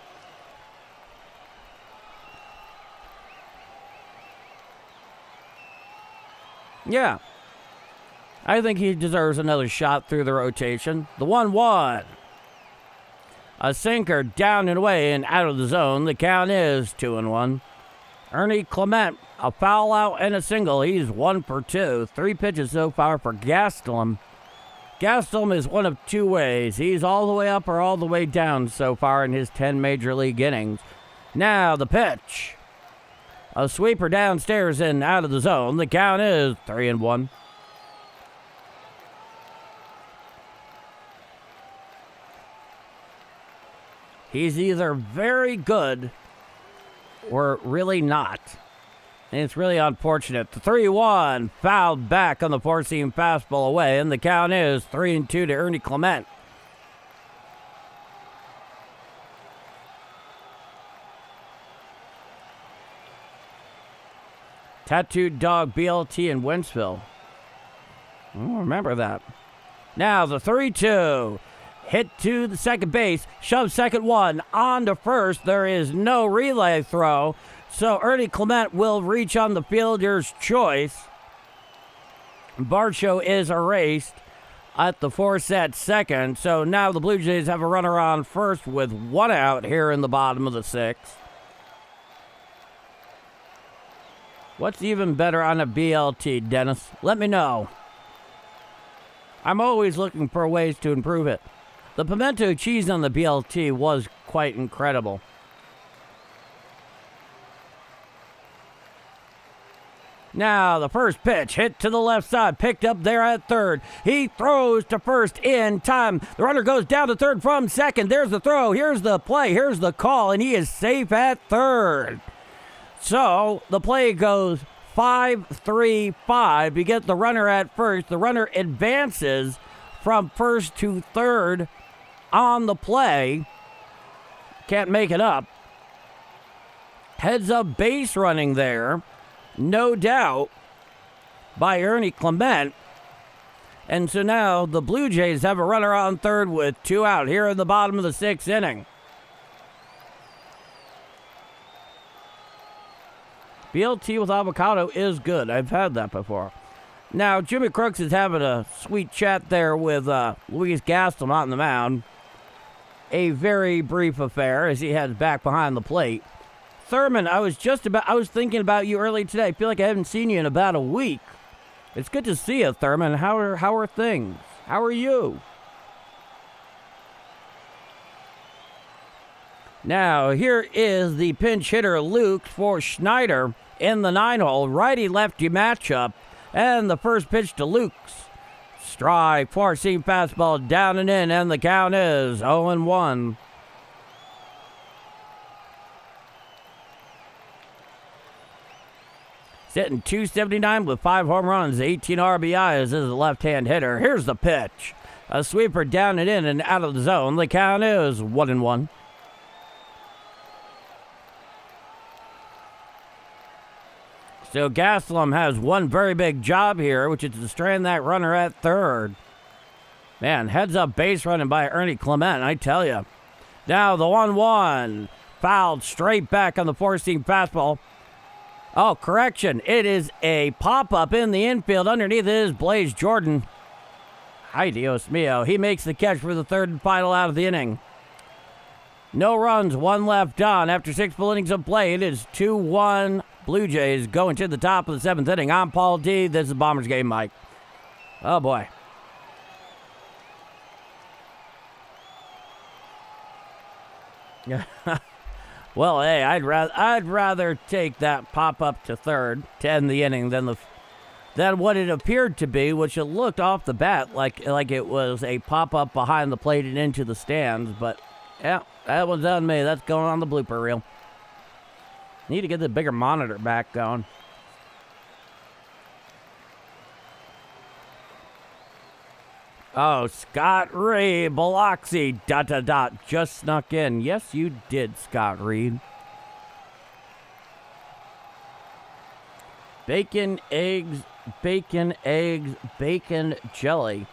Yeah. I think he deserves another shot through the rotation. The 1-1. A sinker down and away and out of the zone. The count is 2-1. Ernie Clement, a foul out and a single. He's 1 for 2. 3 pitches so far for Gastelum. Gastelum is one of 2 ways. He's all the way up or all the way down so far in his 10 major league innings. Now the pitch. A sweeper downstairs and out of the zone. The count is 3-1. He's either very good or really not. And it's really unfortunate. The 3-1 fouled back on the four-seam fastball away, and the count is 3-2 to Ernie Clement. Tattooed Dog BLT in Wentzville. Remember that. Now the 3-2. Hit to the second base. Shove second one. On to first. There is no relay throw. So Ernie Clement will reach on the fielder's choice. Barcho is erased at the force at second. So now the Blue Jays have a runner on first with one out here in the bottom of the sixth. What's even better on a BLT, Dennis? Let me know. I'm always looking for ways to improve it. The pimento cheese on the BLT was quite incredible. Now the first pitch hit to the left side, picked up there at third. He throws to first in time. The runner goes down to third from second. There's the throw. Here's the play. Here's the call, and he is safe at third. So the play goes 5-3-5. You get the runner at first. The runner advances from first to third on the play. Can't make it up. Heads up base running there, no doubt, by Ernie Clement. And so now the Blue Jays have a runner on third with two out here in the bottom of the sixth inning. BLT with avocado is good. I've had that before. Now, Jimmy Crooks is having a sweet chat there with Luis Gastelum on the mound. A very brief affair as he heads back behind the plate. Thurman, I was thinking about you early today. I feel like I haven't seen you in about a week. It's good to see you, Thurman. How are things? How are you? Now, here is the pinch hitter, Luke, for Schneider in the 9-hole. Righty-lefty matchup. And the first pitch to Luke's. Strike, four-seam fastball down and in, and the count is 0-1. Sitting 279 with 5 home runs, 18 RBIs as a left-hand hitter. Here's the pitch. A sweeper down and in and out of the zone. The count is 1-1. So Gastelum has one very big job here, which is to strand that runner at third. Man, heads up base running by Ernie Clement, I tell you. Now the 1-1. Fouled straight back on the four-seam fastball. Oh, correction. It is a pop-up in the infield. Underneath it is Blaze Jordan. Ay, Dios mío. He makes the catch for the third and final out of the inning. No runs, one left on. After 6 full innings of play, it is 2-1 Blue Jays going to the top of the 7th inning. I'm Paul D. This is Bombers Game Mike. Oh, boy. Well, hey, I'd rather take that pop-up to third to end the inning than what it appeared to be, which it looked off the bat like it was a pop-up behind the plate and into the stands. But, yeah, that one's on me. That's going on the blooper reel. Need to get the bigger monitor back going. Oh, Scott Reed, Biloxi, ... just snuck in. Yes, you did, Scott Reed. Bacon, eggs, bacon jelly.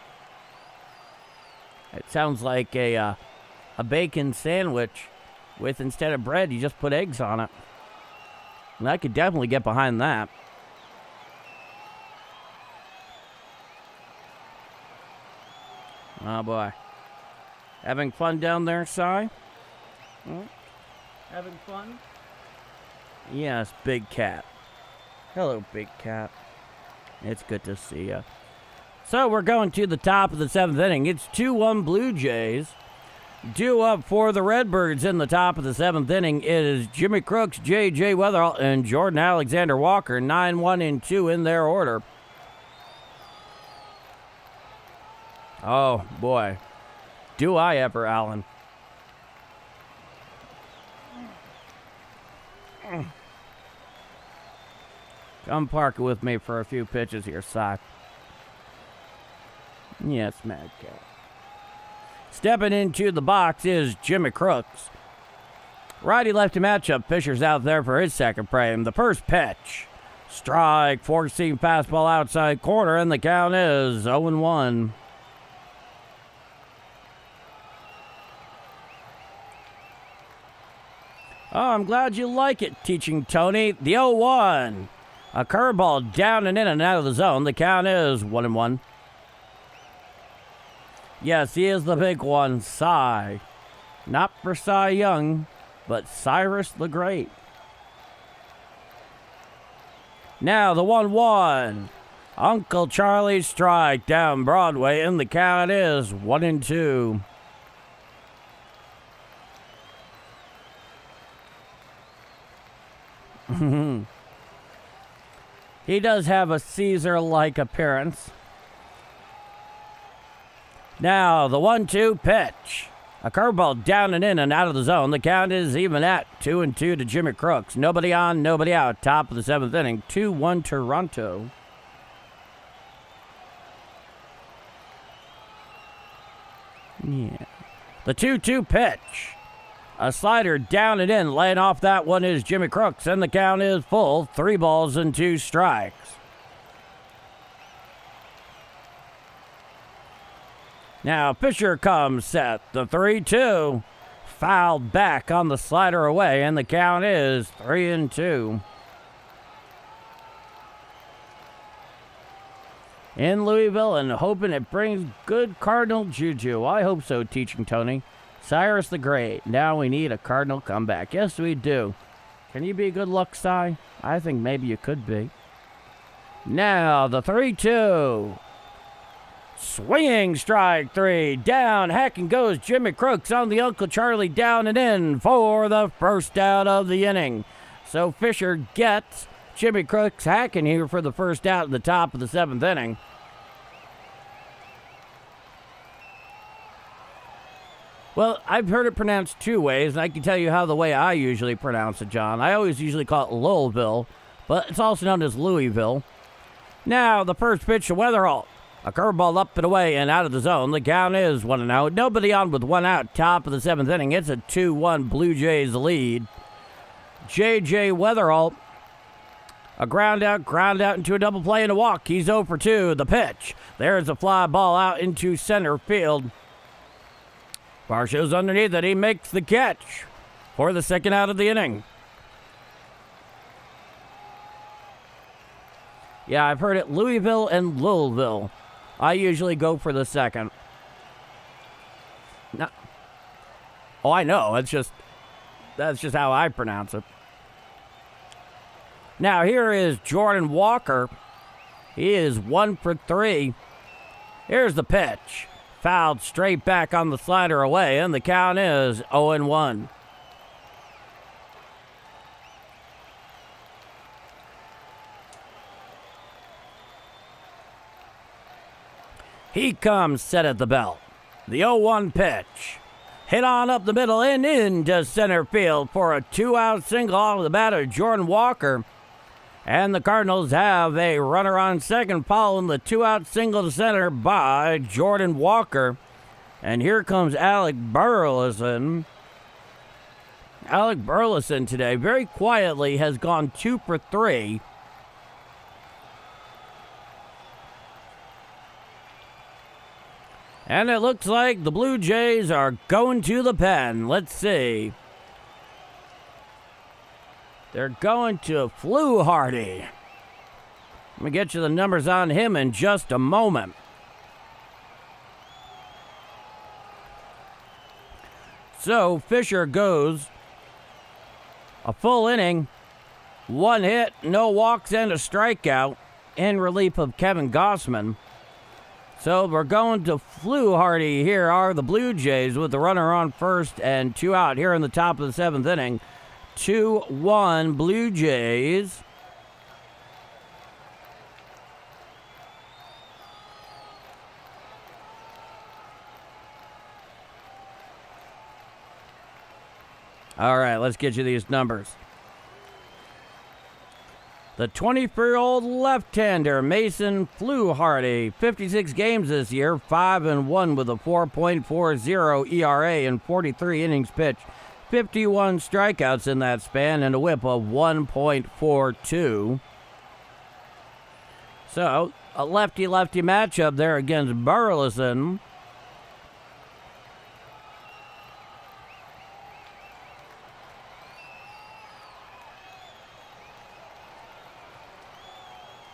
It sounds like a bacon sandwich with, instead of bread, you just put eggs on it. And I could definitely get behind that. Oh, boy. Having fun down there, Si? Having fun? Yes, Big Cat. Hello, Big Cat. It's good to see you. So we're going to the top of the 7th inning. It's 2-1 Blue Jays. Due up for the Redbirds in the top of the 7th inning is Jimmy Crooks, J.J. Weatherall, and Jordan Alexander Walker. 9-1-2 in their order. Oh, boy. Do I ever, Alan. Come park it with me for a few pitches here, Sock. Yes, Madcat. Stepping into the box is Jimmy Crooks. Righty-lefty matchup. Fisher's out there for his second frame. The first pitch. Strike, four-seam fastball outside corner, and the count is 0-1. Oh, I'm glad you like it, Teaching Tony. The 0-1. A curveball down and in and out of the zone. The count is 1-1. Yes, he is the big one, Cy. Not for Cy Young, but Cyrus the Great. Now the 1-1. Uncle Charlie's strike down Broadway, and the count is 1-2. He does have a Caesar-like appearance. Now the 1-2 pitch. A curveball down and in and out of the zone. The count is even at 2-2 to Jimmy Crooks. Nobody on, nobody out. Top of the seventh inning. 2-1 Toronto. Yeah. The 2-2 pitch. A slider down and in. Laying off that one is Jimmy Crooks. And the count is full. 3 balls and 2 strikes. Now Fisher comes set. The 3-2. Fouled back on the slider away. And the count is 3-2. In Louisville, and hoping it brings good Cardinal juju. I hope so, Teaching Tony. Cyrus the Great. Now we need a Cardinal comeback. Yes, we do. Can you be good luck, Cy? I think maybe you could be. Now, the 3-2. Swinging strike 3. Down, hacking goes Jimmy Crooks on the Uncle Charlie down and in for the first out of the inning. So Fisher gets Jimmy Crooks hacking here for the first out at the top of the seventh inning. Well, I've heard it pronounced 2 ways, and I can tell you how the way I usually pronounce it, John. I always usually call it Louisville, but it's also known as Louisville. Now, the first pitch to Weatherall. A curveball up and away and out of the zone. The count is 1-0. Nobody on with 1 out. Top of the seventh inning. It's a 2-1 Blue Jays lead. J.J. Weatherall. A ground out into a double play and a walk. He's 0 for 2. The pitch. There's a fly ball out into center field. Varsho's underneath it. He makes the catch for the second out of the inning. Yeah, I've heard it Louisville and Louisville. I usually go for the second. No. Oh, I know. That's just how I pronounce it. Now, here is Jordan Walker. He is 1 for 3. Here's the pitch. Fouled straight back on the slider away, and the count is 0-1. He comes set at the belt. The 0-1 pitch. Hit on up the middle and into center field for a 2-out single off the bat of Jordan Walker. And the Cardinals have a runner on second following the 2-out single to center by Jordan Walker. And here comes Alec Burleson. Alec Burleson today, very quietly, has gone 2 for 3. And it looks like the Blue Jays are going to the pen. Let's see. They're going to Fluharty. Let me get you the numbers on him in just a moment. So Fisher goes a full inning, 1 hit, no walks, and a strikeout in relief of Kevin Gausman. So we're going to Fluharty. Here are the Blue Jays with the runner on first and 2 out here in the top of the seventh inning. 2-1 Blue Jays. All right, let's get you these numbers. The 24-year-old left-hander Mason Fluharty, 56 games this year, 5-1 with a 4.40 ERA in 43 innings pitched, 51 strikeouts in that span, and a whip of 1.42. So, a lefty-lefty matchup there against Burleson.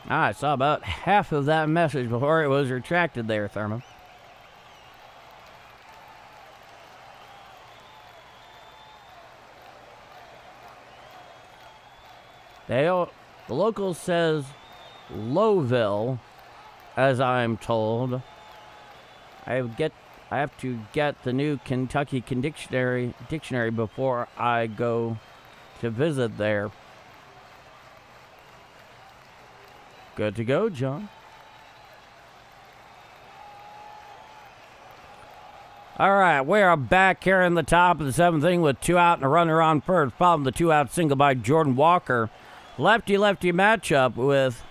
I saw about half of that message before it was retracted there, Thurman. The local says Lowville, as I'm told. I have to get the new Kentucky dictionary before I go to visit there. Good to go, John. All right, we are back here in the top of the seventh inning with 2 out and a runner on first, following the 2-out single by Jordan Walker. Lefty-lefty matchup with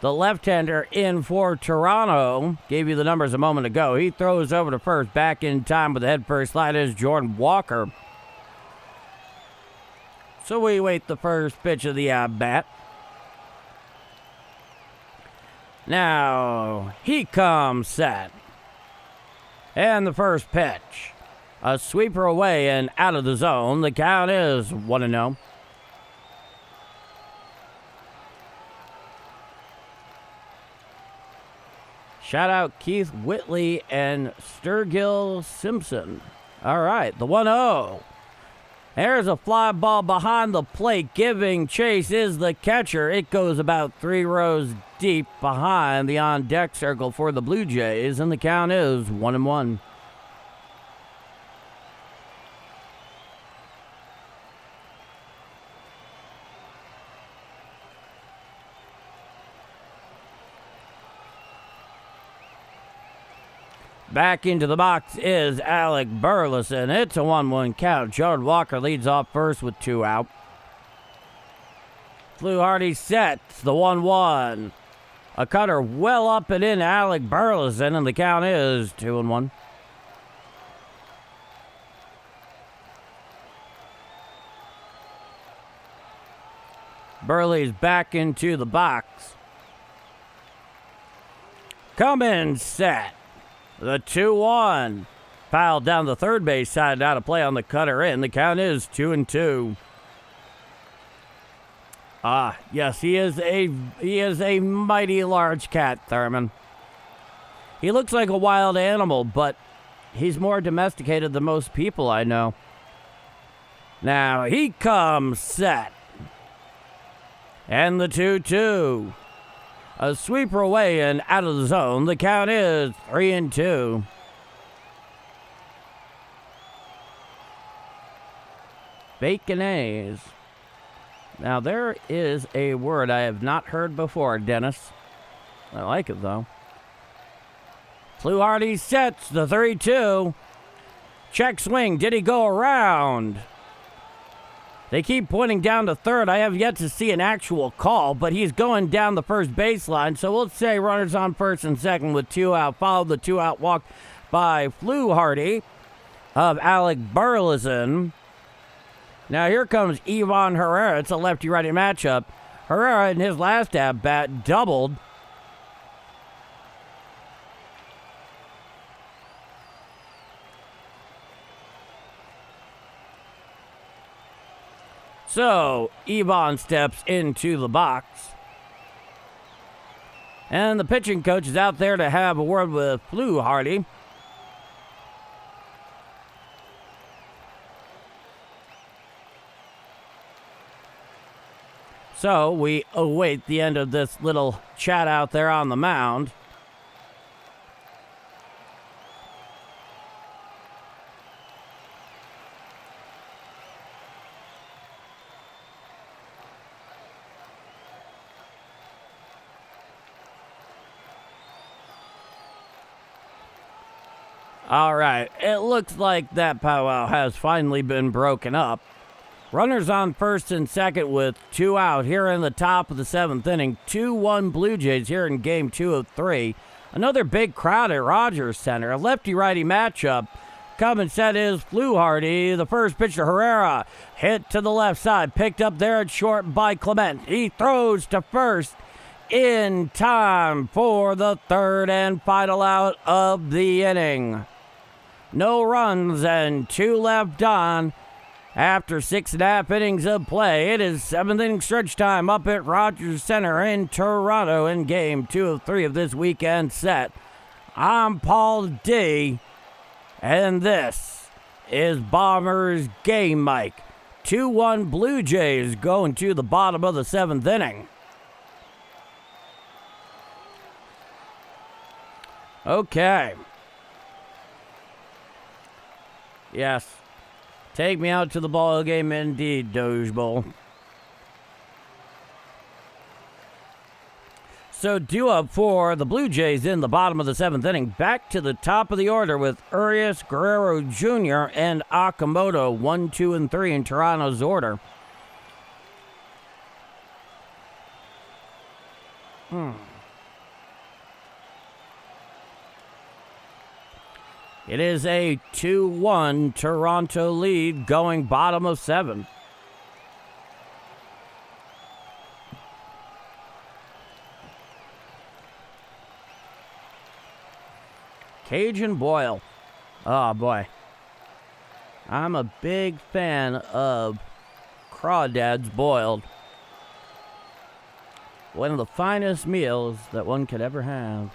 the left-hander in for Toronto. Gave you the numbers a moment ago. He throws over to first, back in time with the head first slide is Jordan Walker. So we wait the first pitch of the at-bat. Now, he comes set. And the first pitch. A sweeper away and out of the zone. The count is 1-0. Shout out Keith Whitley and Sturgill Simpson. All right, the 1-0. There's a fly ball behind the plate. Giving chase is the catcher. It goes about 3 rows deep behind the on-deck circle for the Blue Jays, and the count is 1-1. Back into the box is Alec Burleson. It's a 1-1 count. Jordan Walker leads off first with 2 out. Fluharty sets the 1-1. A cutter well up and in Alec Burleson, and the count is 2-1. Burley's back into the box. Coming set. The 2-1. Fouled down the third base side, out of play on the cutter in. The count is 2-2. Yes, he is a mighty large cat, Thurman. He looks like a wild animal, but he's more domesticated than most people I know. Now he comes set. And the 2-2. A sweeper away and out of the zone. The count is 3-2. Bacon A's. Now there is a word I have not heard before, Dennis. I like it though. Fluharty sets the 3-2. Check swing. Did he go around? They keep pointing down to third. I have yet to see an actual call, but he's going down the first baseline. So we'll say runners on first and second with 2 out. Followed the 2-out walk by Fluharty of Alec Burleson. Now here comes Ivan Herrera. It's a lefty-righty matchup. Herrera in his last at-bat doubled. So, Ivan steps into the box. And the pitching coach is out there to have a word with Fluharty. So, we await the end of this little chat out there on the mound. All right, it looks like that powwow has finally been broken up. Runners on first and second with 2 out here in the top of the 7th inning. 2-1 Blue Jays here in game 2 of 3. Another big crowd at Rogers Center. A lefty-righty matchup. Coming set is Fluharty. The first pitch to Herrera. Hit to the left side. Picked up there at short by Clement. He throws to first in time for the 3rd and final out of the inning. No runs and 2 left on. After 6.5 innings of play, it is 7th inning stretch time up at Rogers Center in Toronto in game 2 of 3 of this weekend set. I'm Paul D, and this is Bombers Game Mike. 2-1 Blue Jays going to the bottom of the 7th inning. Okay. Yes. Take me out to the ball game indeed, Doge Bowl. So due up for the Blue Jays in the bottom of the 7th inning. Back to the top of the order with Urias, Guerrero Jr. and Okamoto. 1, 2, and 3 in Toronto's order. It is a 2-1 Toronto lead going bottom of 7. Cajun Boyle. Oh, boy. I'm a big fan of Crawdads Boiled. One of the finest meals that one could ever have.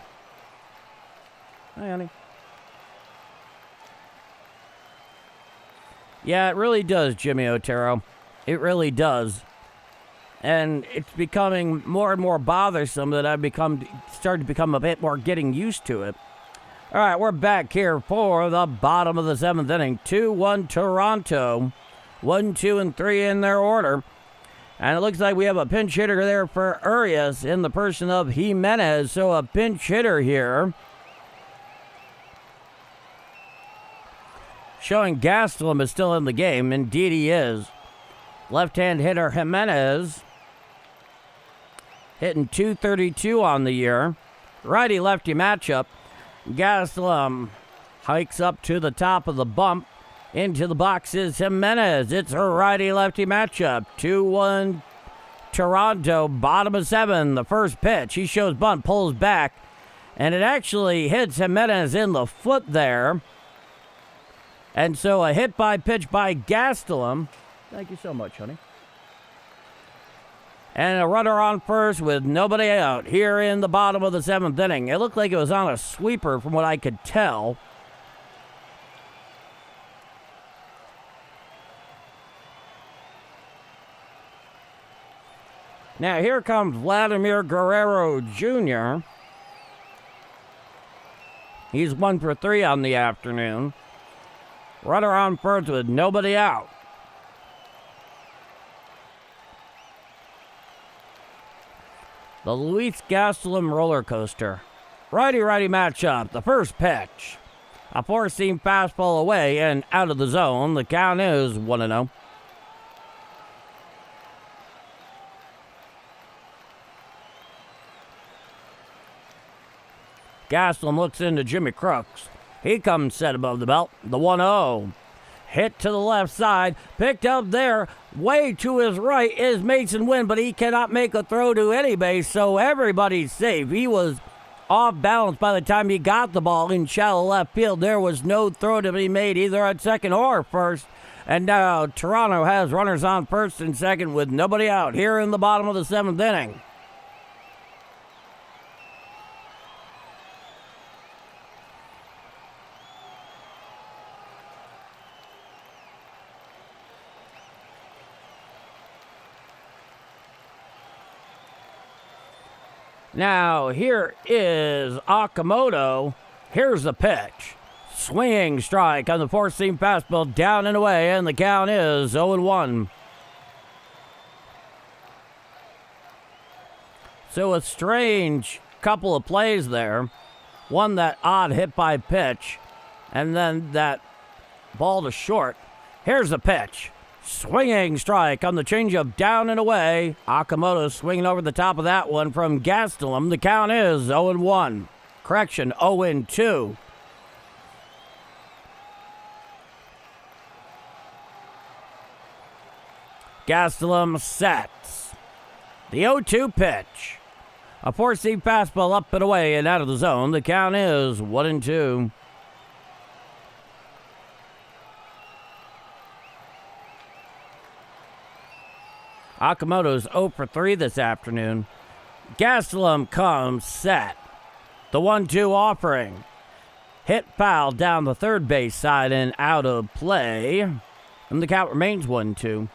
Hi, honey. Yeah, it really does, Jimmy Otero. It really does. And it's becoming more and more bothersome that I've started to become a bit more getting used to it. All right, we're back here for the bottom of the 7th inning. 2-1 Toronto. 1, 2, and 3 in their order. And it looks like we have a pinch hitter there for Urias in the person of Jimenez. So a pinch hitter here. Showing Gastelum is still in the game. Indeed he is. Left-hand hitter Jimenez hitting .232 on the year. Righty-lefty matchup. Gastelum hikes up to the top of the bump. Into the box is Jimenez. It's a righty-lefty matchup. 2-1 Toronto, bottom of 7. The first pitch. He shows bunt, pulls back. And it actually hits Jimenez in the foot there. And so a hit by pitch by Gastelum. Thank you so much, honey. And a runner on first with nobody out here in the bottom of the 7th inning. It looked like it was on a sweeper from what I could tell. Now here comes Vladimir Guerrero Jr. He's 1 for 3 on the afternoon. Runner on first with nobody out. The Luis Gastelum roller coaster. Righty-righty matchup. The first pitch. A four-seam fastball away and out of the zone. The count is 1-0. Gastelum looks into Jimmy Crooks. He comes set above the belt. The 1-0. Hit to the left side. Picked up there. Way to his right is Mason Wynn, but he cannot make a throw to any base, so everybody's safe. He was off balance by the time he got the ball in shallow left field. There was no throw to be made either at second or first. And now Toronto has runners on first and second with nobody out here in the bottom of the 7th inning. Now, here is Okamoto. Here's the pitch. Swinging strike on the four-seam fastball down and away, and the count is 0-1. So a strange couple of plays there. One, that odd hit by pitch, and then that ball to short. Here's the pitch. Swinging strike on the changeup, down and away. Okamoto swinging over the top of that one from Gastelum. The count is 0-1. Correction, 0-2. Gastelum sets. The 0-2 pitch. A 4-seam fastball up and away and out of the zone. The count is 1-2. Okamoto's 0 for 3 this afternoon. Gastelum comes set. The 1-2 offering. Hit foul down the third base side and out of play. And the count remains 1-2.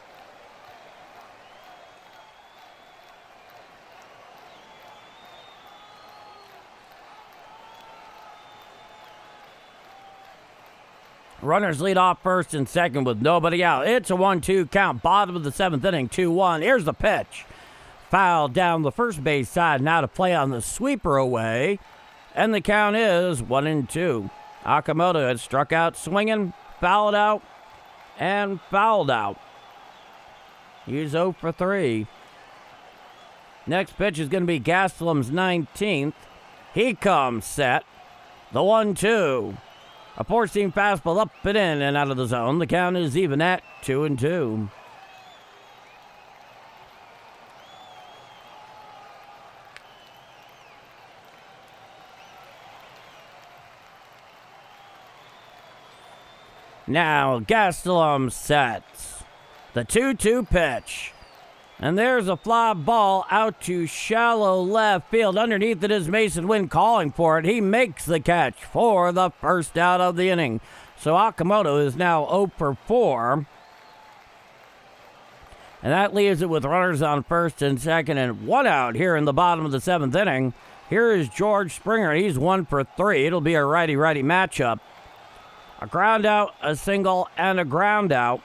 Runners lead off first and second with nobody out. It's a 1-2 count. Bottom of the 7th inning, 2-1. Here's the pitch. Foul down the first base side. Now to play on the sweeper away. And the count is 1-2. Okamoto had struck out swinging, fouled out, and fouled out. He's 0 for 3. Next pitch is going to be Gastelum's 19th. He comes set. The 1-2. A 4-seam fastball up and in and out of the zone. The count is even at 2-2. Now Gastelum sets. The 2-2 pitch. And there's a fly ball out to shallow left field. Underneath it is Mason Wynn calling for it. He makes the catch for the first out of the inning. So Okamoto is now 0 for 4. And that leaves it with runners on first and second and 1 out here in the bottom of the 7th inning. Here is George Springer. He's 1 for 3. It'll be a righty-righty matchup. A ground out, a single, and a ground out.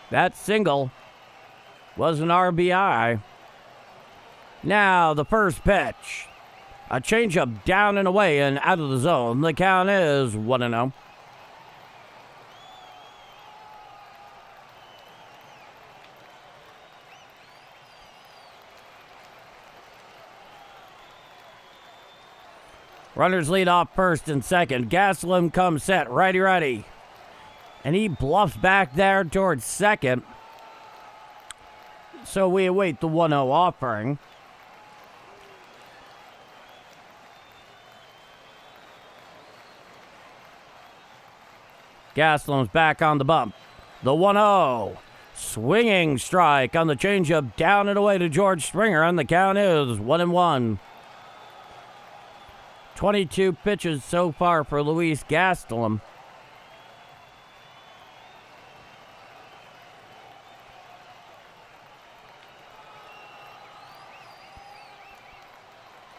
That single was an RBI. Now the first pitch. A changeup down and away and out of the zone. The count is 1-0. Runners lead off first and second. Gastelum comes set, righty-righty. And he bluffs back there towards second. So we await the 1-0 offering. Gastelum's back on the bump. The 1-0. Swinging strike on the changeup down and away to George Springer. And the count is 1-1. 22 pitches so far for Luis Gastelum.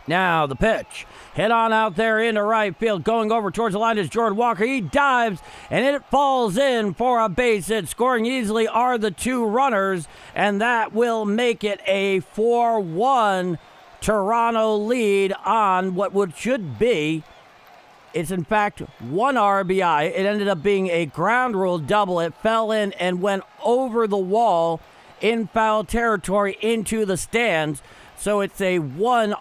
Now the pitch. Hit on out there into right field. Going over towards the line is Jordan Walker. He dives, and it falls in for a base hit. Scoring easily are the two runners, and that will make it a 4-1 Toronto lead on what should be. It's in fact 1 RBI. It ended up being a ground rule double. It fell in and went over the wall in foul territory into the stands. So it's a 1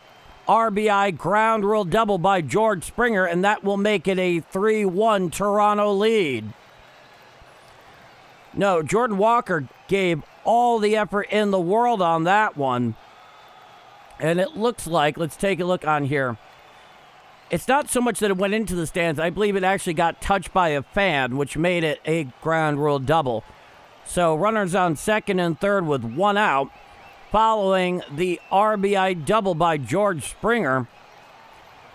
RBI ground rule double by George Springer, and that will make it a 3-1 Toronto lead. No, Jordan Walker gave all the effort in the world on that one. And it looks like, let's take a look on here. It's not so much that it went into the stands. I believe it actually got touched by a fan, which made it a ground rule double. So runners on second and third with 1 out, following the RBI double by George Springer.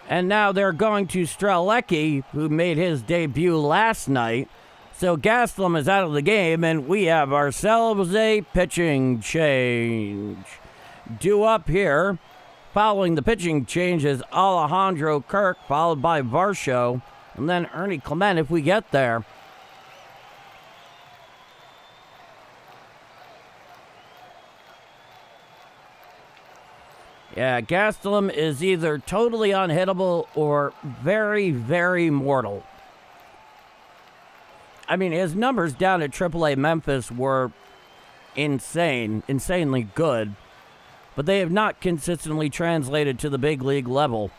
And now they're going to Strelecki, who made his debut last night. So Gastelum is out of the game, and we have ourselves a pitching change. Due up here, following the pitching change, is Alejandro Kirk, followed by Varsho, and then Ernie Clement if we get there. Yeah, Gastelum is either totally unhittable or very, very mortal. I mean, his numbers down at AAA Memphis were insanely good, but they have not consistently translated to the big league level.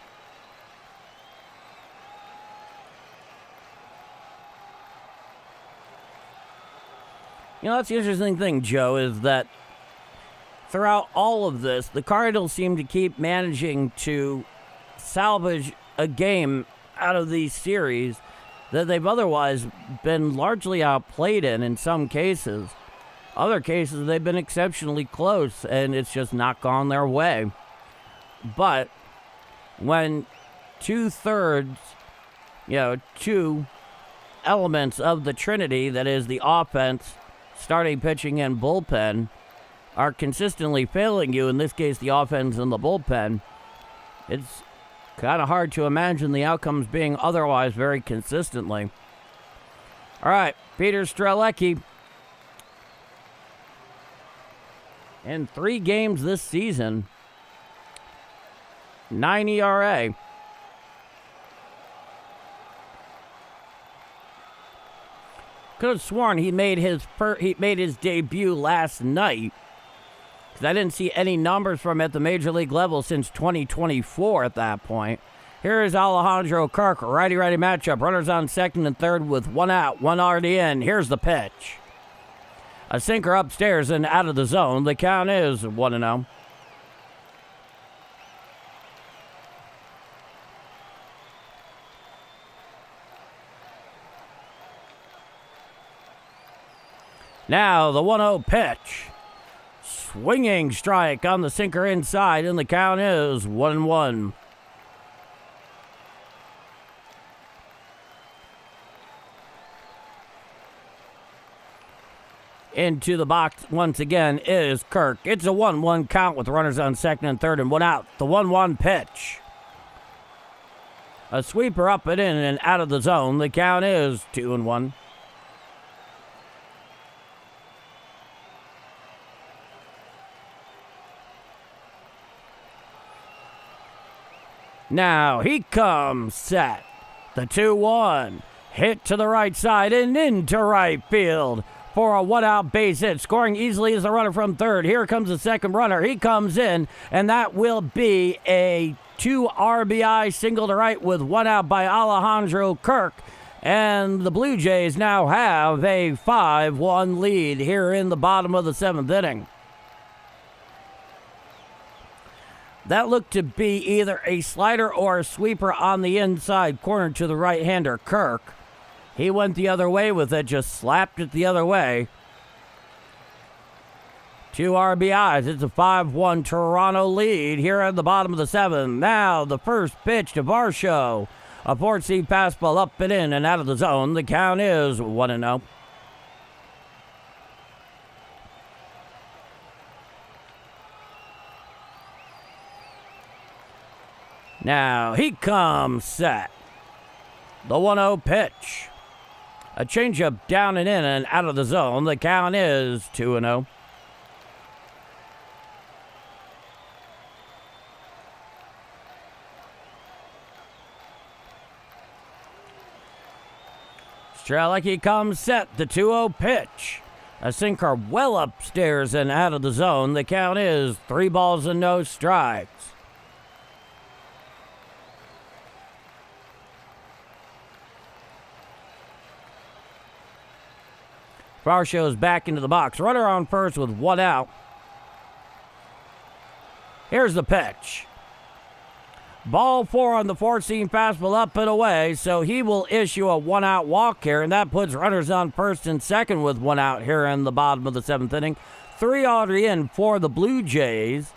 You know, that's the interesting thing, Joe, is that throughout all of this, the Cardinals seem to keep managing to salvage a game out of these series that they've otherwise been largely outplayed in some cases. Other cases, they've been exceptionally close, and it's just not gone their way. But when two elements of the Trinity, that is the offense, starting pitching, and bullpen, are consistently failing you, in this case the offense and the bullpen, it's kind of hard to imagine the outcomes being otherwise very consistently. All right, Peter Strzelecki. In 3 games this season, 9 ERA. Could have sworn he made his debut last night, because I didn't see any numbers from him at the major league level since 2024 at that point. Here is Alejandro Kirk, righty-righty matchup. Runners on second and third with 1 out, 1 already in. Here's the pitch. A sinker upstairs and out of the zone. The count is 1-0. Now the 1-0 pitch. Swinging strike on the sinker inside, and the count is 1-1. Into the box once again is Kirk. It's a 1-1 count with runners on second and third and 1 out. The 1-1 pitch. A sweeper up and in and out of the zone. The count is 2-1. Now he comes set. The 2-1. Hit to the right side and into right field for a 1-out base hit. Scoring easily is the runner from third. Here comes the second runner. He comes in, and that will be a 2 RBI single to right with 1 out by Alejandro Kirk. And the Blue Jays now have a 5-1 lead here in the bottom of the 7th inning. That looked to be either a slider or a sweeper on the inside corner to the right-hander, Kirk. He went the other way with it, just slapped it the other way. 2 RBIs. It's a 5-1 Toronto lead here at the bottom of the 7th. Now the first pitch to Varsho. A 4-seam fastball up and in and out of the zone. The count is 1-0. Now he comes set. The 1-0 pitch. A changeup down and in and out of the zone. The count is 2-0. Strzelecki comes set. The 2-0 pitch. A sinker well upstairs and out of the zone. The count is 3 balls and no strikes. Varsho's back into the box. Runner on first with 1 out. Here's the pitch. Ball 4 on the 4-seam fastball up and away, so he will issue a 1-out walk here, and that puts runners on first and second with 1 out here in the bottom of the 7th inning. 3 already in for the Blue Jays.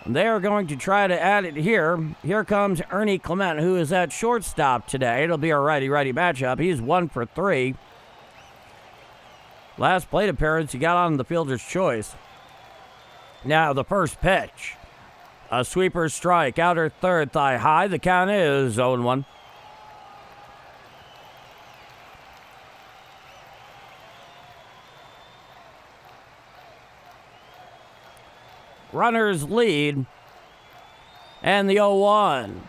They are going to try to add it here. Here comes Ernie Clement, who is at shortstop today. It'll be a righty-righty matchup. He's 1 for 3. Last plate appearance, he got on the fielder's choice. Now the first pitch. A sweeper strike, outer third, thigh high. The count is 0-1. Runners lead. And the 0-1.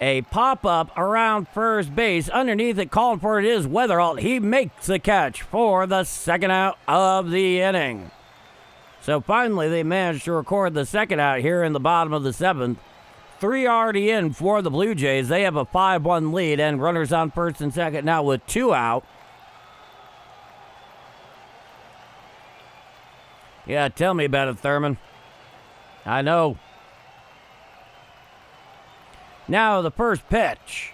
A pop-up around first base. Underneath it, calling for it is Weatherall. He makes the catch for the second out of the inning. So finally, they managed to record the second out here in the bottom of the seventh. 3 already in for the Blue Jays. They have a 5-1 lead, and runners on first and second now with 2 out. Yeah, tell me about it, Thurman. I know. Now the first pitch.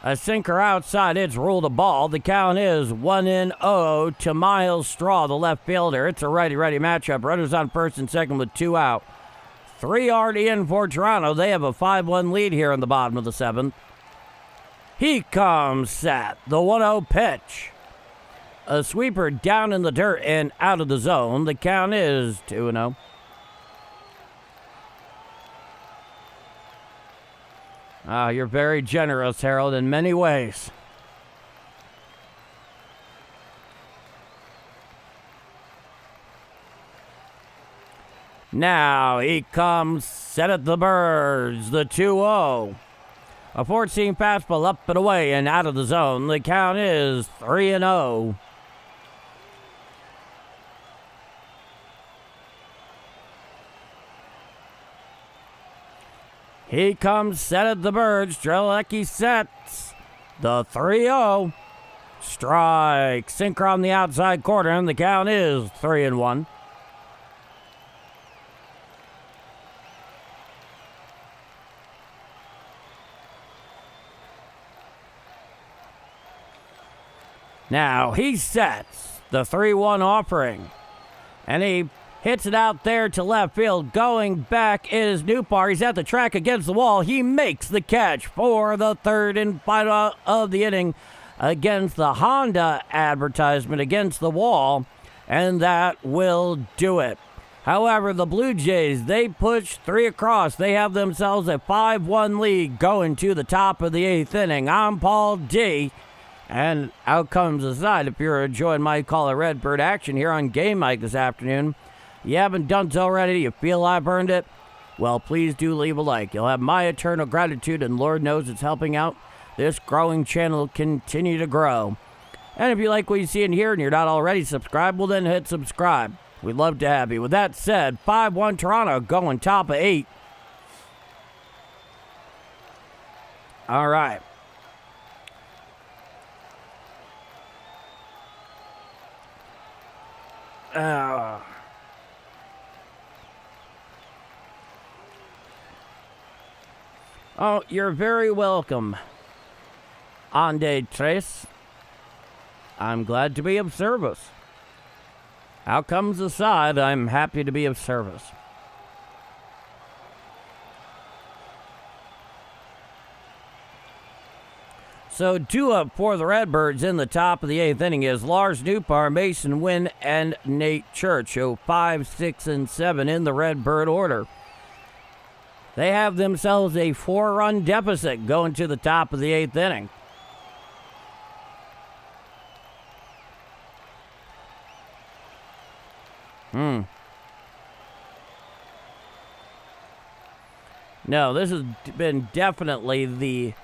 A sinker outside. It's ruled a ball. The count is 1-0 to Miles Straw, the left fielder. It's a righty-righty matchup. Runners on first and second with 2 out. 3 already in for Toronto. They have a 5-1 lead here in the bottom of the seventh. He comes set. The 1-0 pitch. A sweeper down in the dirt and out of the zone. The count is 2-0. You're very generous, Harold, in many ways. Now he comes set at the Birds, the 2-0. A 14 fastball up and away and out of the zone. The count is 3-0. He comes set at the Birds. Strelecki sets the 3-0. Strike. Sinker on the outside corner, and the count is 3-1. Now he sets the 3-1 offering, and he hits it out there to left field. Going back is Newpar. He's at the track against the wall. He makes the catch for the third and final of the inning against the Honda advertisement against the wall, and that will do it. However, the Blue Jays, they push 3 across. They have themselves a 5-1 lead going to the top of the 8th inning. I'm Paul D. And outcomes aside, if you're enjoying my call of Redbird action here on Game Mike this afternoon, you haven't done so already, you feel I've earned it, well, please do leave a like. You'll have my eternal gratitude, and Lord knows it's helping out this growing channel continue to grow. And if you like what you see and hear and you're not already subscribed, well, then hit subscribe. We'd love to have you. With that said, 5-1 Toronto going top of 8. All right. Oh, you're very welcome, Ande Tres. I'm glad to be of service. Outcomes aside, I'm happy to be of service. So 2 up for the Redbirds in the top of the 8th inning is Lars Newpar, Mason Wynn, and Nate Church. So 5, 6, and 7 in the Redbird order. They have themselves a 4-run deficit going to the top of the 8th inning. No, this has been definitely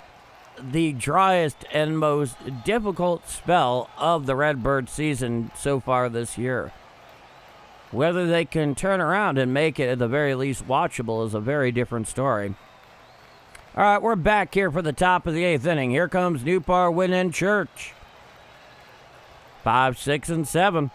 the driest and most difficult spell of the Redbird season so far this year. Whether they can turn around and make it at the very least watchable is a very different story. All right, we're back here for the top of the 8th inning. Here comes Newpar, Wynn, and Church. 5, 6, and 7.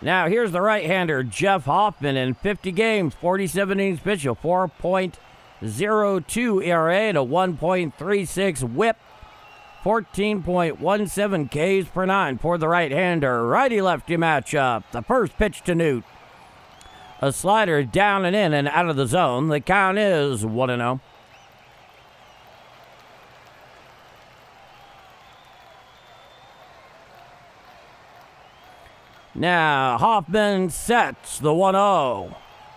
Now, here's the right-hander, Jeff Hoffman, in 50 games, 47 innings pitched, a 4.02 ERA and a 1.36 whip, 14.17 Ks per 9 for the right-hander. Righty-lefty matchup. The first pitch to Newt. A slider down and in and out of the zone. The count is 1-0. Now, Hoffman sets the 1-0.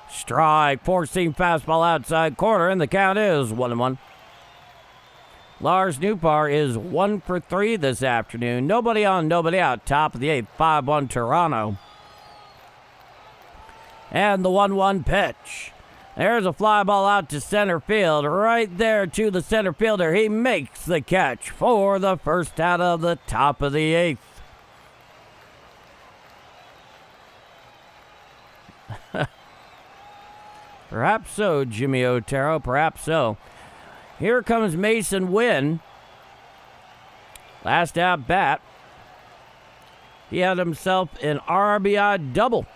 Strike, 4-seam fastball outside corner, and the count is 1-1. Lars Newpar is 1 for 3 this afternoon. Nobody on, nobody out. Top of the 8th, 5-1 Toronto. And the 1-1 pitch. There's a fly ball out to center field. Right there to the center fielder. He makes the catch for the first out of the top of the 8th. Perhaps so, Jimmy Otero. Perhaps so. Here comes Mason Wynn. Last at bat. He had himself an RBI double.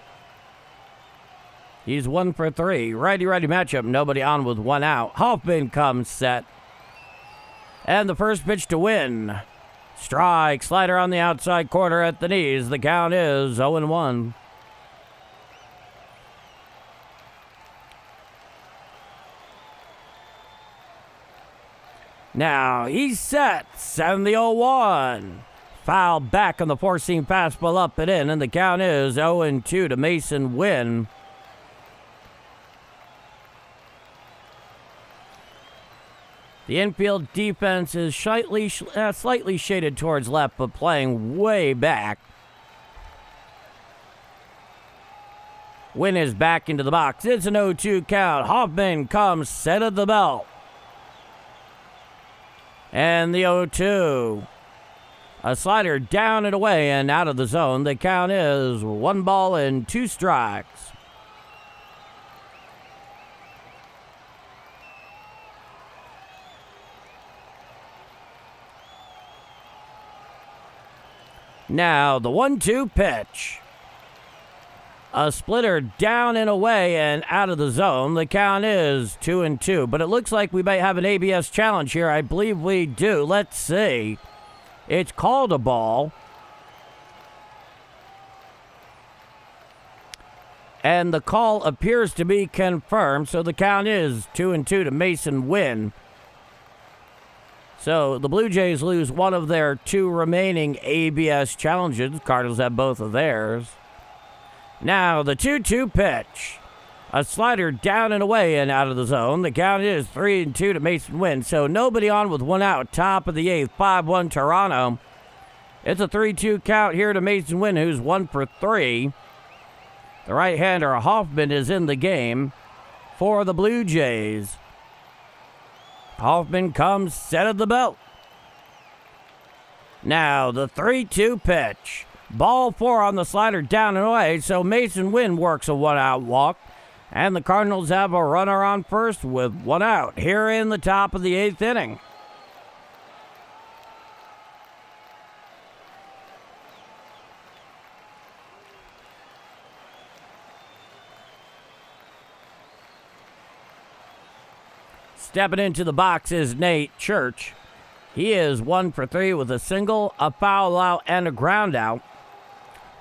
He's 1 for 3. Righty-righty matchup. Nobody on with 1 out. Hoffman comes set. And the first pitch to Wynn. Strike. Slider on the outside corner at the knees. The count is 0-1. Now he's set. And the 0-1. Foul back on the four-seam fastball up and in. And the count is 0-2 to Mason Wynn. The infield defense is slightly shaded towards left, but playing way back. Wynn is back into the box. It's an 0-2 count. Hoffman comes set of the belt. And the 0-2. A slider down and away and out of the zone. The count is 1 ball and 2 strikes. Now the 1-2 pitch. A splitter down and away and out of the zone. The count is 2-2. But it looks like we might have an ABS challenge here. I believe we do. Let's see. It's called a ball. And the call appears to be confirmed. So the count is 2-2 to Mason Wynn. So the Blue Jays lose one of their 2 remaining ABS challenges. Cardinals have both of theirs. Now the 2-2 pitch. A slider down and away and out of the zone. The count is 3-2 to Mason Wynn. So nobody on with 1 out. Top of the 8th. 5-1 Toronto. It's a 3-2 count here to Mason Wynn, who's 1 for 3. The right-hander Hoffman is in the game for the Blue Jays. Hoffman comes set of the belt. Now the 3-2 pitch. Ball 4 on the slider down and away, so Mason Wynn works a 1-out walk. And the Cardinals have a runner on first with 1 out here in the top of the 8th inning. Stepping into the box is Nate Church. He is 1 for 3 with a single, a foul out, and a ground out.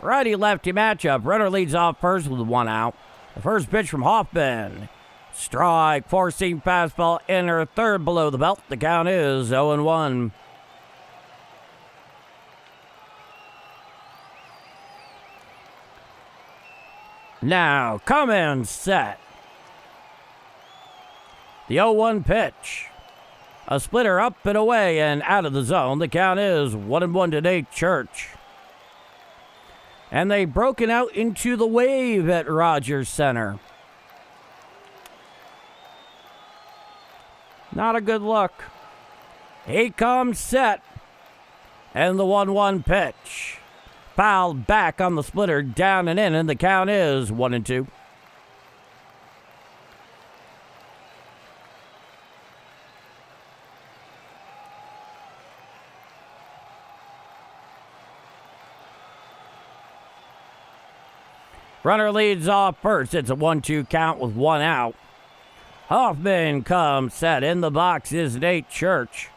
Righty-lefty matchup. Runner leads off first with 1 out. The first pitch from Hoffman. Strike, four-seam fastball, inner third below the belt. The count is 0-1. Now, come in set. The 0-1 pitch. A splitter up and away and out of the zone. The count is 1-1 to Nate Church. And they've broken out into the wave at Rogers Center. Not a good look. He comes set. And the 1-1 pitch. Fouled back on the splitter, down and in, and the count is 1-2. Runner leads off first. It's a 1-2 count with 1 out. Hoffman comes set. In the box is Nate Church.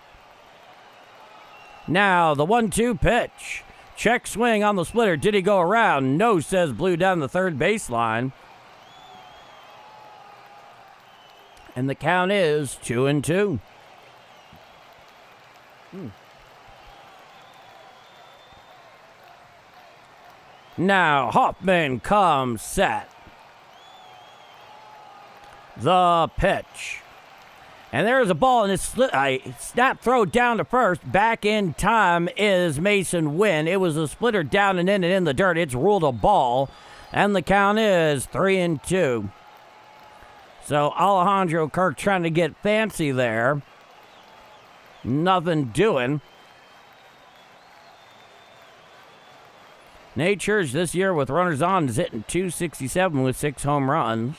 Now the 1-2 pitch. Check swing on the splitter. Did he go around? No, says Blue down the third baseline. And the count is 2-2. Now Hoffman comes set. The pitch. And there's a ball in his snap throw down to first. Back in time is Mason Wynn. It was a splitter down and in the dirt. It's ruled a ball. And the count is 3-2. So Alejandro Kirk trying to get fancy there. Nothing doing. Nate Church this year with runners on is hitting .267 with 6 home runs.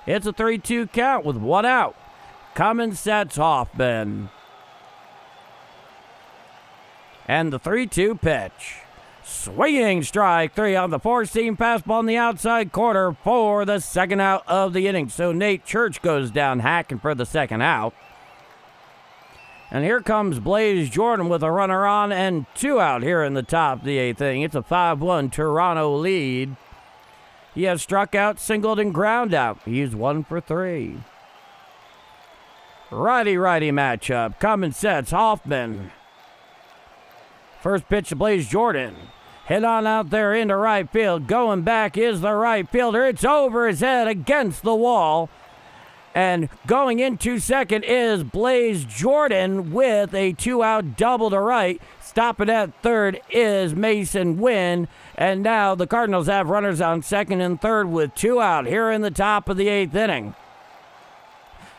It's a 3-2 count with 1 out. Coming sets Hoffman. And the 3-2 pitch. Swinging strike 3 on the 4-seam fastball in the outside corner for the second out of the inning. So Nate Church goes down hacking for the second out. And here comes Blaze Jordan with a runner on and 2 out here in the top of the 8th inning. It's a 5-1 Toronto lead. He has struck out, singled, and ground out. He's 1 for 3. Righty-righty matchup. Coming sets Hoffman. First pitch to Blaze Jordan. Hit on out there into right field. Going back is the right fielder. It's over his head against the wall. And going into second is Blaze Jordan with a 2-out double to right. Stopping at third is Mason Wynn. And now the Cardinals have runners on second and third with 2 out here in the top of the 8th inning.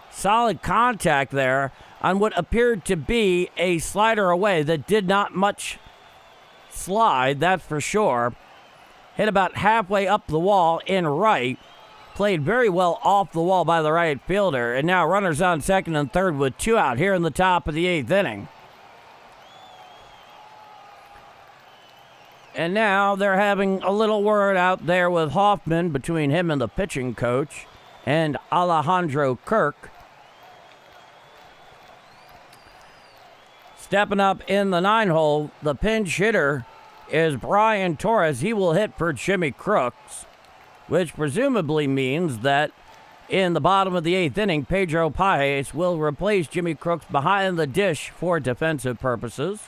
Solid contact there on what appeared to be a slider away that did not much slide, that's for sure. Hit about halfway up the wall in right. Played very well off the wall by the right fielder. And now runners on second and third with 2 out here in the top of the 8th inning. And now they're having a little word out there with Hoffman between him and the pitching coach and Alejandro Kirk. Stepping up in the 9-hole, the pinch hitter is Brian Torres. He will hit for Jimmy Crooks, which presumably means that in the bottom of the 8th inning, Pedro Pajes will replace Jimmy Crooks behind the dish for defensive purposes.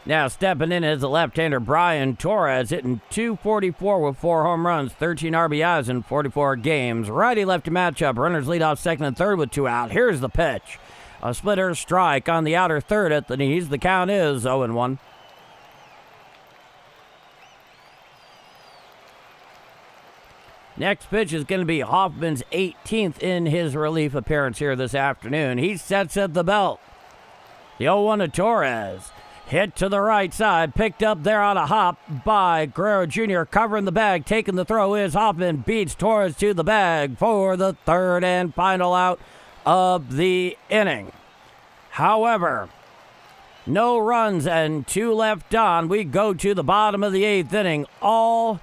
Now stepping in is the left-hander Brian Torres, hitting .244 with 4 home runs, 13 RBIs in 44 games. Righty-lefty matchup. Runners lead off second and third with 2 out. Here's the pitch. A splitter strike on the outer third at the knees. The count is 0-1. Next pitch is going to be Hoffman's 18th in his relief appearance here this afternoon. He sets at the belt. The 0-1 to Torres. Hit to the right side, picked up there on a hop by Guerrero Jr. Covering the bag, taking the throw is Hoffman, beats Torres to the bag for the third and final out of the inning. However, no runs and 2 left on. We go to the bottom of the 8th inning. All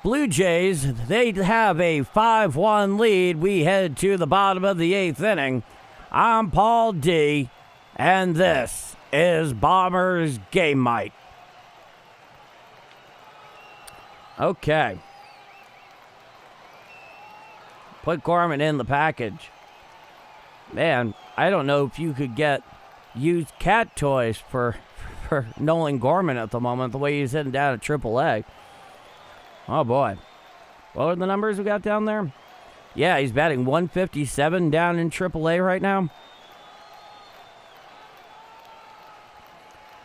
Blue Jays, they have a 5-1 lead. We head to the bottom of the 8th inning. I'm Paul D, and this is Bombers Game Night. Okay. Put Gorman in the package. Man, I don't know if you could get used cat toys for Nolan Gorman at the moment, the way he's heading down at AAA. Oh, boy. What are the numbers we got down there? Yeah, he's batting .157 down in AAA right now.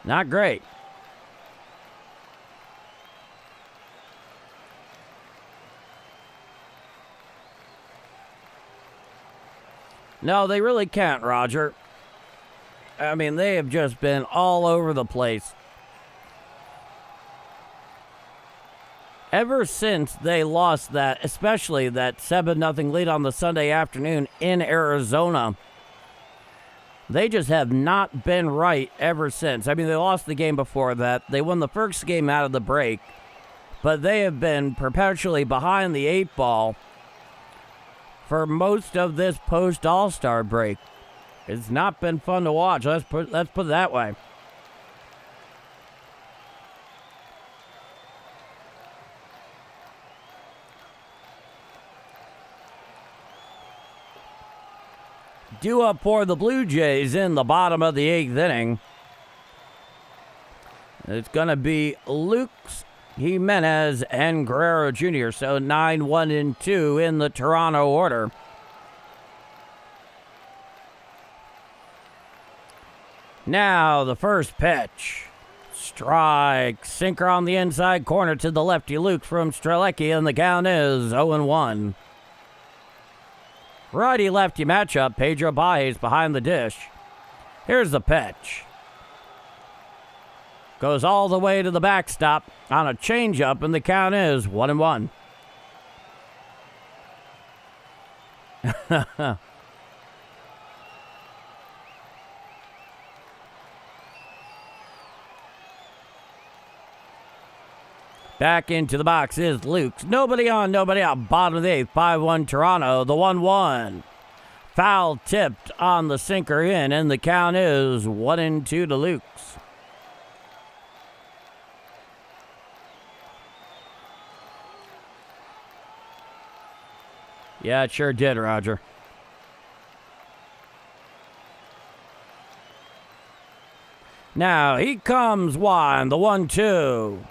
Not great. No, they really can't, Roger. I mean, they have just been all over the place. Ever since they lost that, especially that 7-0 lead on the Sunday afternoon in Arizona, they just have not been right ever since. I mean, they lost the game before that. They won the first game out of the break. But they have been perpetually behind the 8 ball for most of this post-All-Star break. It's not been fun to watch. Let's put it that way. Due up for the Blue Jays in the bottom of the 8th inning. It's going to be Luke Jimenez, and Guerrero Jr. So 9, 1, and 2 in the Toronto order. Now the first pitch. Strike. Sinker on the inside corner to the lefty Luke from Strelecki, and the count is 0-1. Righty-lefty matchup. Pedro Baez behind the dish. Here's the pitch. Goes all the way to the backstop on a changeup, and the count is 1-1. Back into the box is Luke. Nobody on, nobody out. Bottom of the eighth, 5-1 Toronto. The 1-1. Foul tipped on the sinker in, and the count is 1-2 to Luke's. Yeah, it sure did, Roger. Now, he comes one, the 1-2.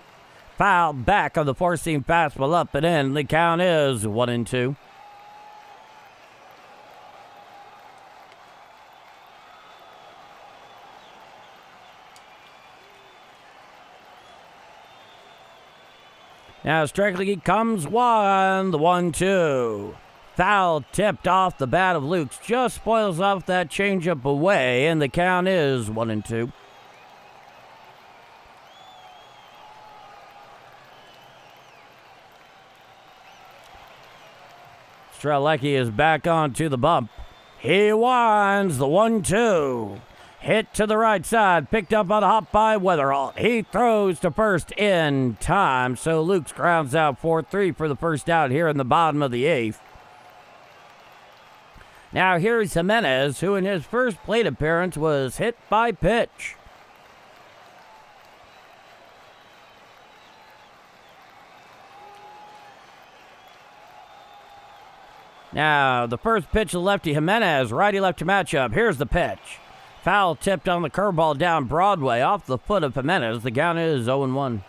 Foul back of the four-seam fastball up and in. The count is 1-2. Now, Strelecki comes one, the 1-2. Foul tipped off the bat of Luke's. Just spoils off that changeup away, and the count is 1-2. Strelecki is back onto the bump. He winds the 1-2. Hit to the right side, picked up on a hop by Weatherall. He throws to first in time, so Luke's grounds out 4-3 for the first out here in the bottom of the eighth. Now here's Jimenez, who in his first plate appearance was hit by pitch. Now, the first pitch to lefty Jimenez, righty-lefty matchup. Here's the pitch. Foul tipped on the curveball down Broadway off the foot of Jimenez. The count is 0-1.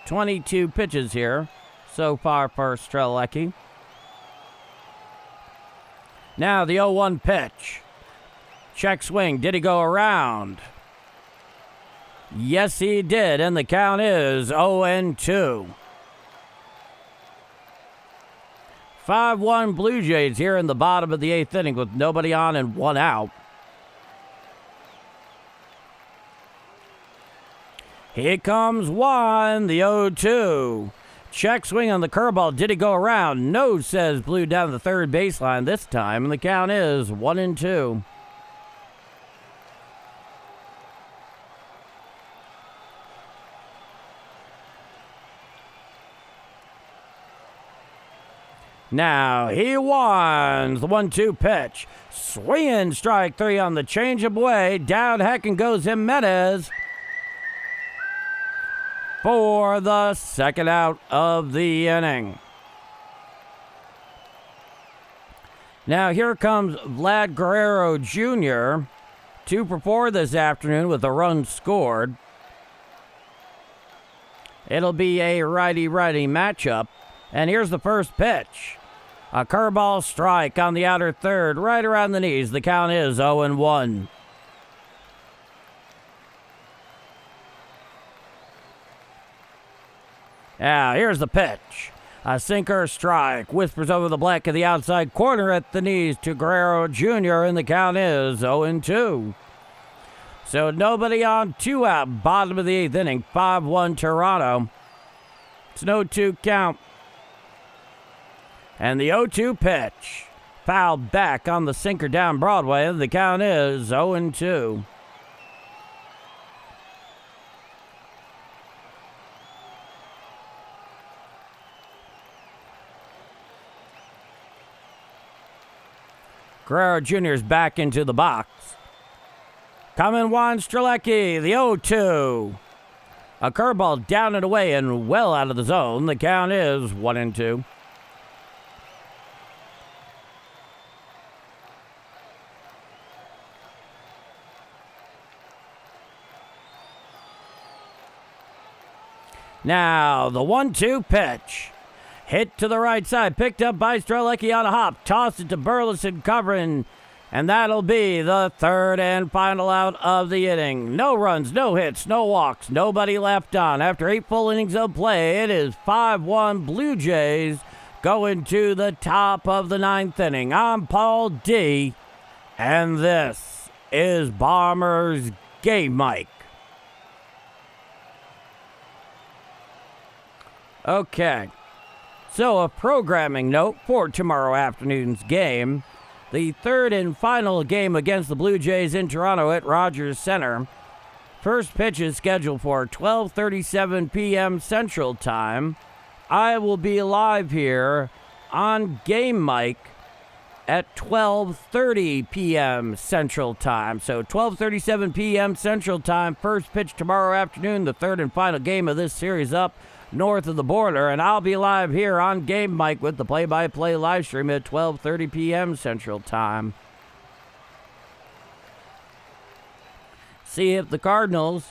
"22 pitches here so far for Strelecki. Now the 0-1 pitch. Check swing. Did he go around? Yes, he did, and the count is 0-2. 5-1 Blue Jays here in the bottom of the eighth inning with nobody on and one out. Here comes one, the 0-2. Check swing on the curveball. Did he go around? No, says Blue down the third baseline this time, and the count is 1-2. Now he winds the 1-2 pitch. Swinging strike three on the changeup away. Down heckin' goes Jimenez for the second out of the inning. Now here comes Vlad Guerrero Jr. 2 for 4 this afternoon with a run scored. It'll be a righty-righty matchup. And here's the first pitch. A curveball strike on the outer third, right around the knees. The count is 0-1. Now, here's the pitch. A sinker strike. Whispers over the black of the outside corner at the knees to Guerrero Jr., and the count is 0-2. So nobody on, 2 out. Bottom of the eighth inning, 5-1 Toronto. It's an 0-2 count. And the 0-2 pitch. Fouled back on the sinker down Broadway. The count is 0-2. Guerrero Jr. is back into the box. Coming one, Strelecki, the 0-2. A curveball down and away and well out of the zone. The count is 1-2. Now, the 1-2 pitch. Hit to the right side, picked up by Strelecki on a hop. Tossed it to Burleson covering, and that'll be the third and final out of the inning. No runs, no hits, no walks, nobody left on. After 8 full innings of play, it is 5-1 Blue Jays going to the top of the 9th inning. I'm Paul D., and this is Bombers Game Mike. Okay. So, a programming note for tomorrow afternoon's game. The third and final game against the Blue Jays in Toronto at Rogers Center. First pitch is scheduled for 12:37 p.m. Central Time. I will be live here on Game Mike at 12:30 p.m. Central Time. So, 12:37 p.m. Central Time. First pitch tomorrow afternoon, the third and final game of this series up north of the border, and I'll be live here on Game Mike with the play-by-play live stream at 12:30 p.m. Central Time. See if the Cardinals,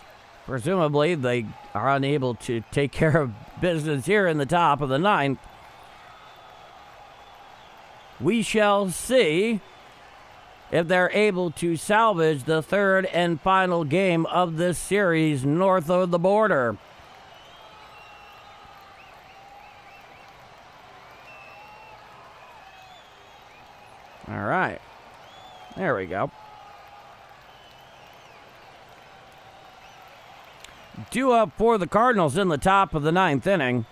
presumably they are unable to take care of business here in the top of the 9th. We shall see if they're able to salvage the third and final game of this series north of the border. All right. There we go. Due up for the Cardinals in the top of the 9th inning.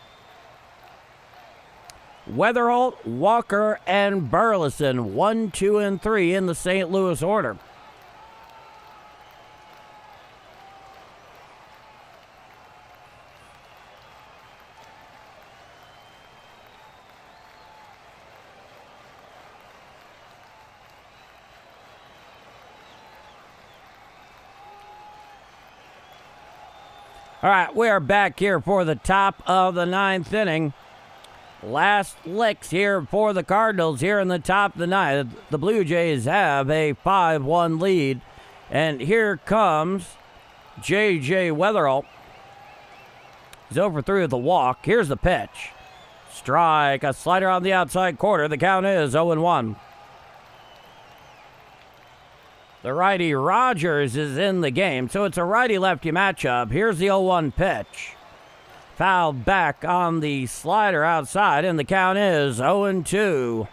Weatherholt, Walker, and Burleson, 1, 2, and 3 in the St. Louis order. All right, we are back here for the top of the 9th inning. Last licks here for the Cardinals here in the top of the 9th. The Blue Jays have a 5-1 lead. And here comes J.J. Weatherall. He's over 3 with the walk. Here's the pitch. Strike, a slider on the outside corner. The count is 0-1. The righty Rogers is in the game, so it's a righty-lefty matchup. Here's the 0-1 pitch. Fouled back on the slider outside, and the count is 0-2.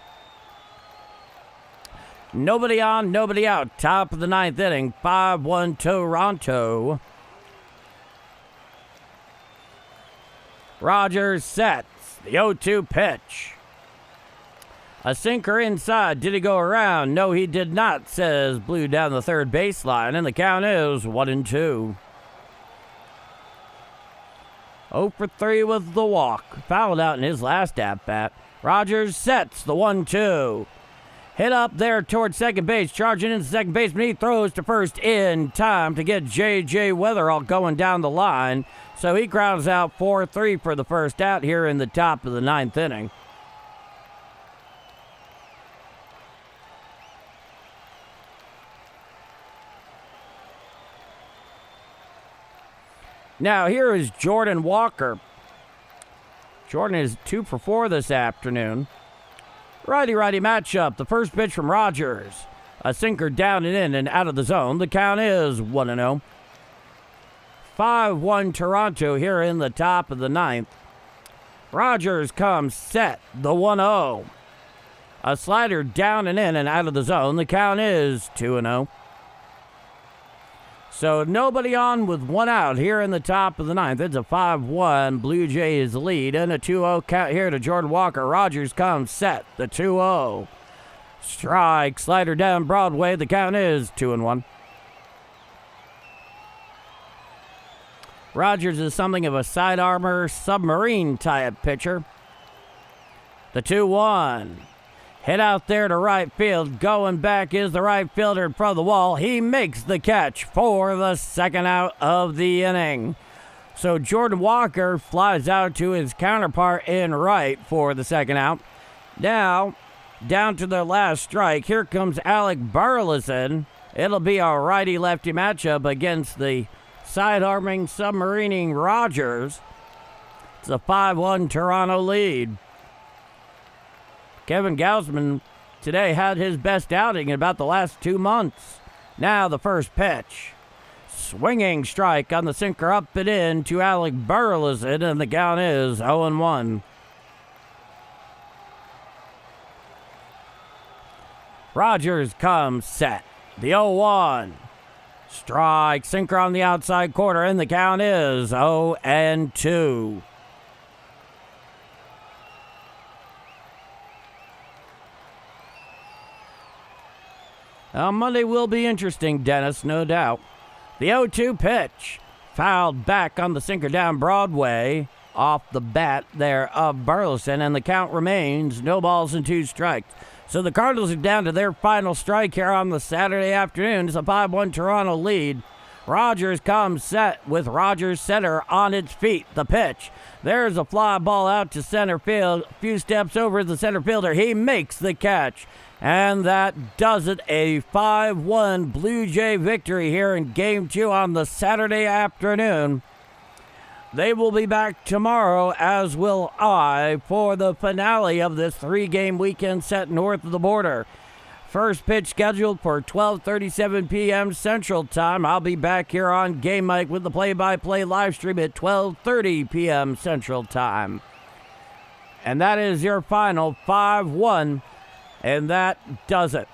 Nobody on, nobody out. Top of the 9th inning, 5-1 Toronto. Rogers sets the 0-2 pitch. A sinker inside. Did he go around? No, he did not, says Blue down the third baseline, and the count is 1-2. 0 for 3 with the walk. Fouled out in his last at-bat. Rogers sets the 1-2. Hit up there towards second base. Charging into second baseman. He throws to first in time to get J.J. Weatherall going down the line. So he grounds out 4-3 for the first out here in the top of the 9th inning. Now, here is Jordan Walker. Jordan is 2 for 4 this afternoon. Righty-righty matchup. The first pitch from Rogers. A sinker down and in and out of the zone. The count is 1-0. 5-1 Toronto here in the top of the 9th. Rogers comes set. The 1-0. A slider down and in and out of the zone. The count is 2-0. So nobody on with 1 out here in the top of the 9th. It's a 5-1 Blue Jays lead and a 2-0 count here to Jordan Walker. Rogers comes set, the 2-0. Strike, slider down Broadway. The count is 2-1. Rogers is something of a side armor submarine type pitcher. The 2-1. Hit out there to right field. Going back is the right fielder in front of the wall. He makes the catch for the second out of the inning. So Jordan Walker flies out to his counterpart in right for the second out. Now, down to their last strike. Here comes Alec Burleson. It'll be a righty-lefty matchup against the side-arming, submarining Rogers. It's a 5-1 Toronto lead. Kevin Gausman today had his best outing in about the last 2 months. Now the first pitch. Swinging strike on the sinker up and in to Alec Burleson, and the count is 0-1. Rogers comes set. The 0-1. Strike, sinker on the outside corner, and the count is 0-2. Monday will be interesting, Dennis, no doubt. The 0-2 pitch, fouled back on the sinker down Broadway, off the bat there of Burleson, and the count remains no balls and 2 strikes. So the Cardinals are down to their final strike here on the Saturday afternoon. It's a 5-1 Toronto lead. Rogers comes set with Rogers center on its feet. The pitch. There's a fly ball out to center field. A few steps over the center fielder. He makes the catch. And that does it. A 5-1 Blue Jay victory here in Game 2 on the Saturday afternoon. They will be back tomorrow, as will I, for the finale of this 3-game weekend set north of the border. First pitch scheduled for 12:37 p.m. Central Time. I'll be back here on Game Mike with the play-by-play live stream at 12:30 p.m. Central Time. And that is your final 5-1, and that does it.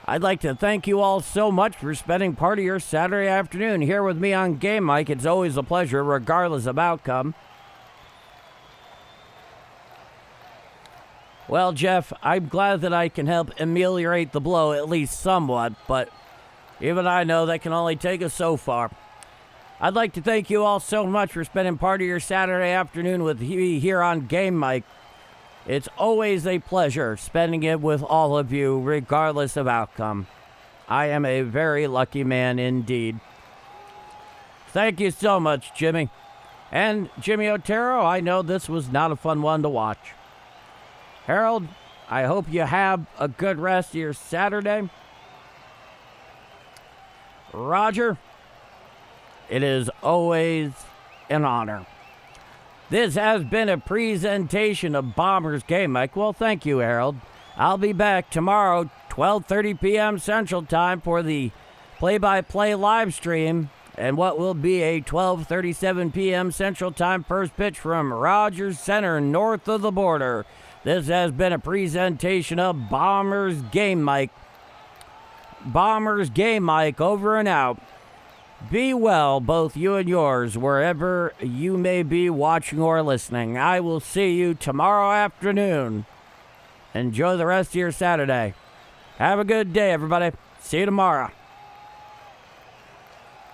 I'd like to thank you all so much for spending part of your Saturday afternoon here with me on Game Mike. It's always a pleasure, regardless of outcome. Well, Jeff, I'm glad that I can help ameliorate the blow, at least somewhat, but even I know that can only take us so far. I'd like to thank you all so much for spending part of your Saturday afternoon with me here on Game Mike. It's always a pleasure spending it with all of you, regardless of outcome. I am a very lucky man indeed. Thank you so much, Jimmy. And Jimmy Otero, I know this was not a fun one to watch. Harold, I hope you have a good rest of your Saturday. Roger, it is always an honor. This has been a presentation of Bombers Game Mike. Well, thank you, Harold. I'll be back tomorrow, 12:30 p.m. Central Time, for the play-by-play live stream, and what will be a 12:37 p.m. Central Time first pitch from Rogers Center, north of the border. This has been a presentation of Bombers Game Mike. Bombers Game Mike, over and out. Be well, both you and yours, wherever you may be watching or listening. I will see you tomorrow afternoon. Enjoy the rest of your Saturday. Have a good day, everybody. See you tomorrow.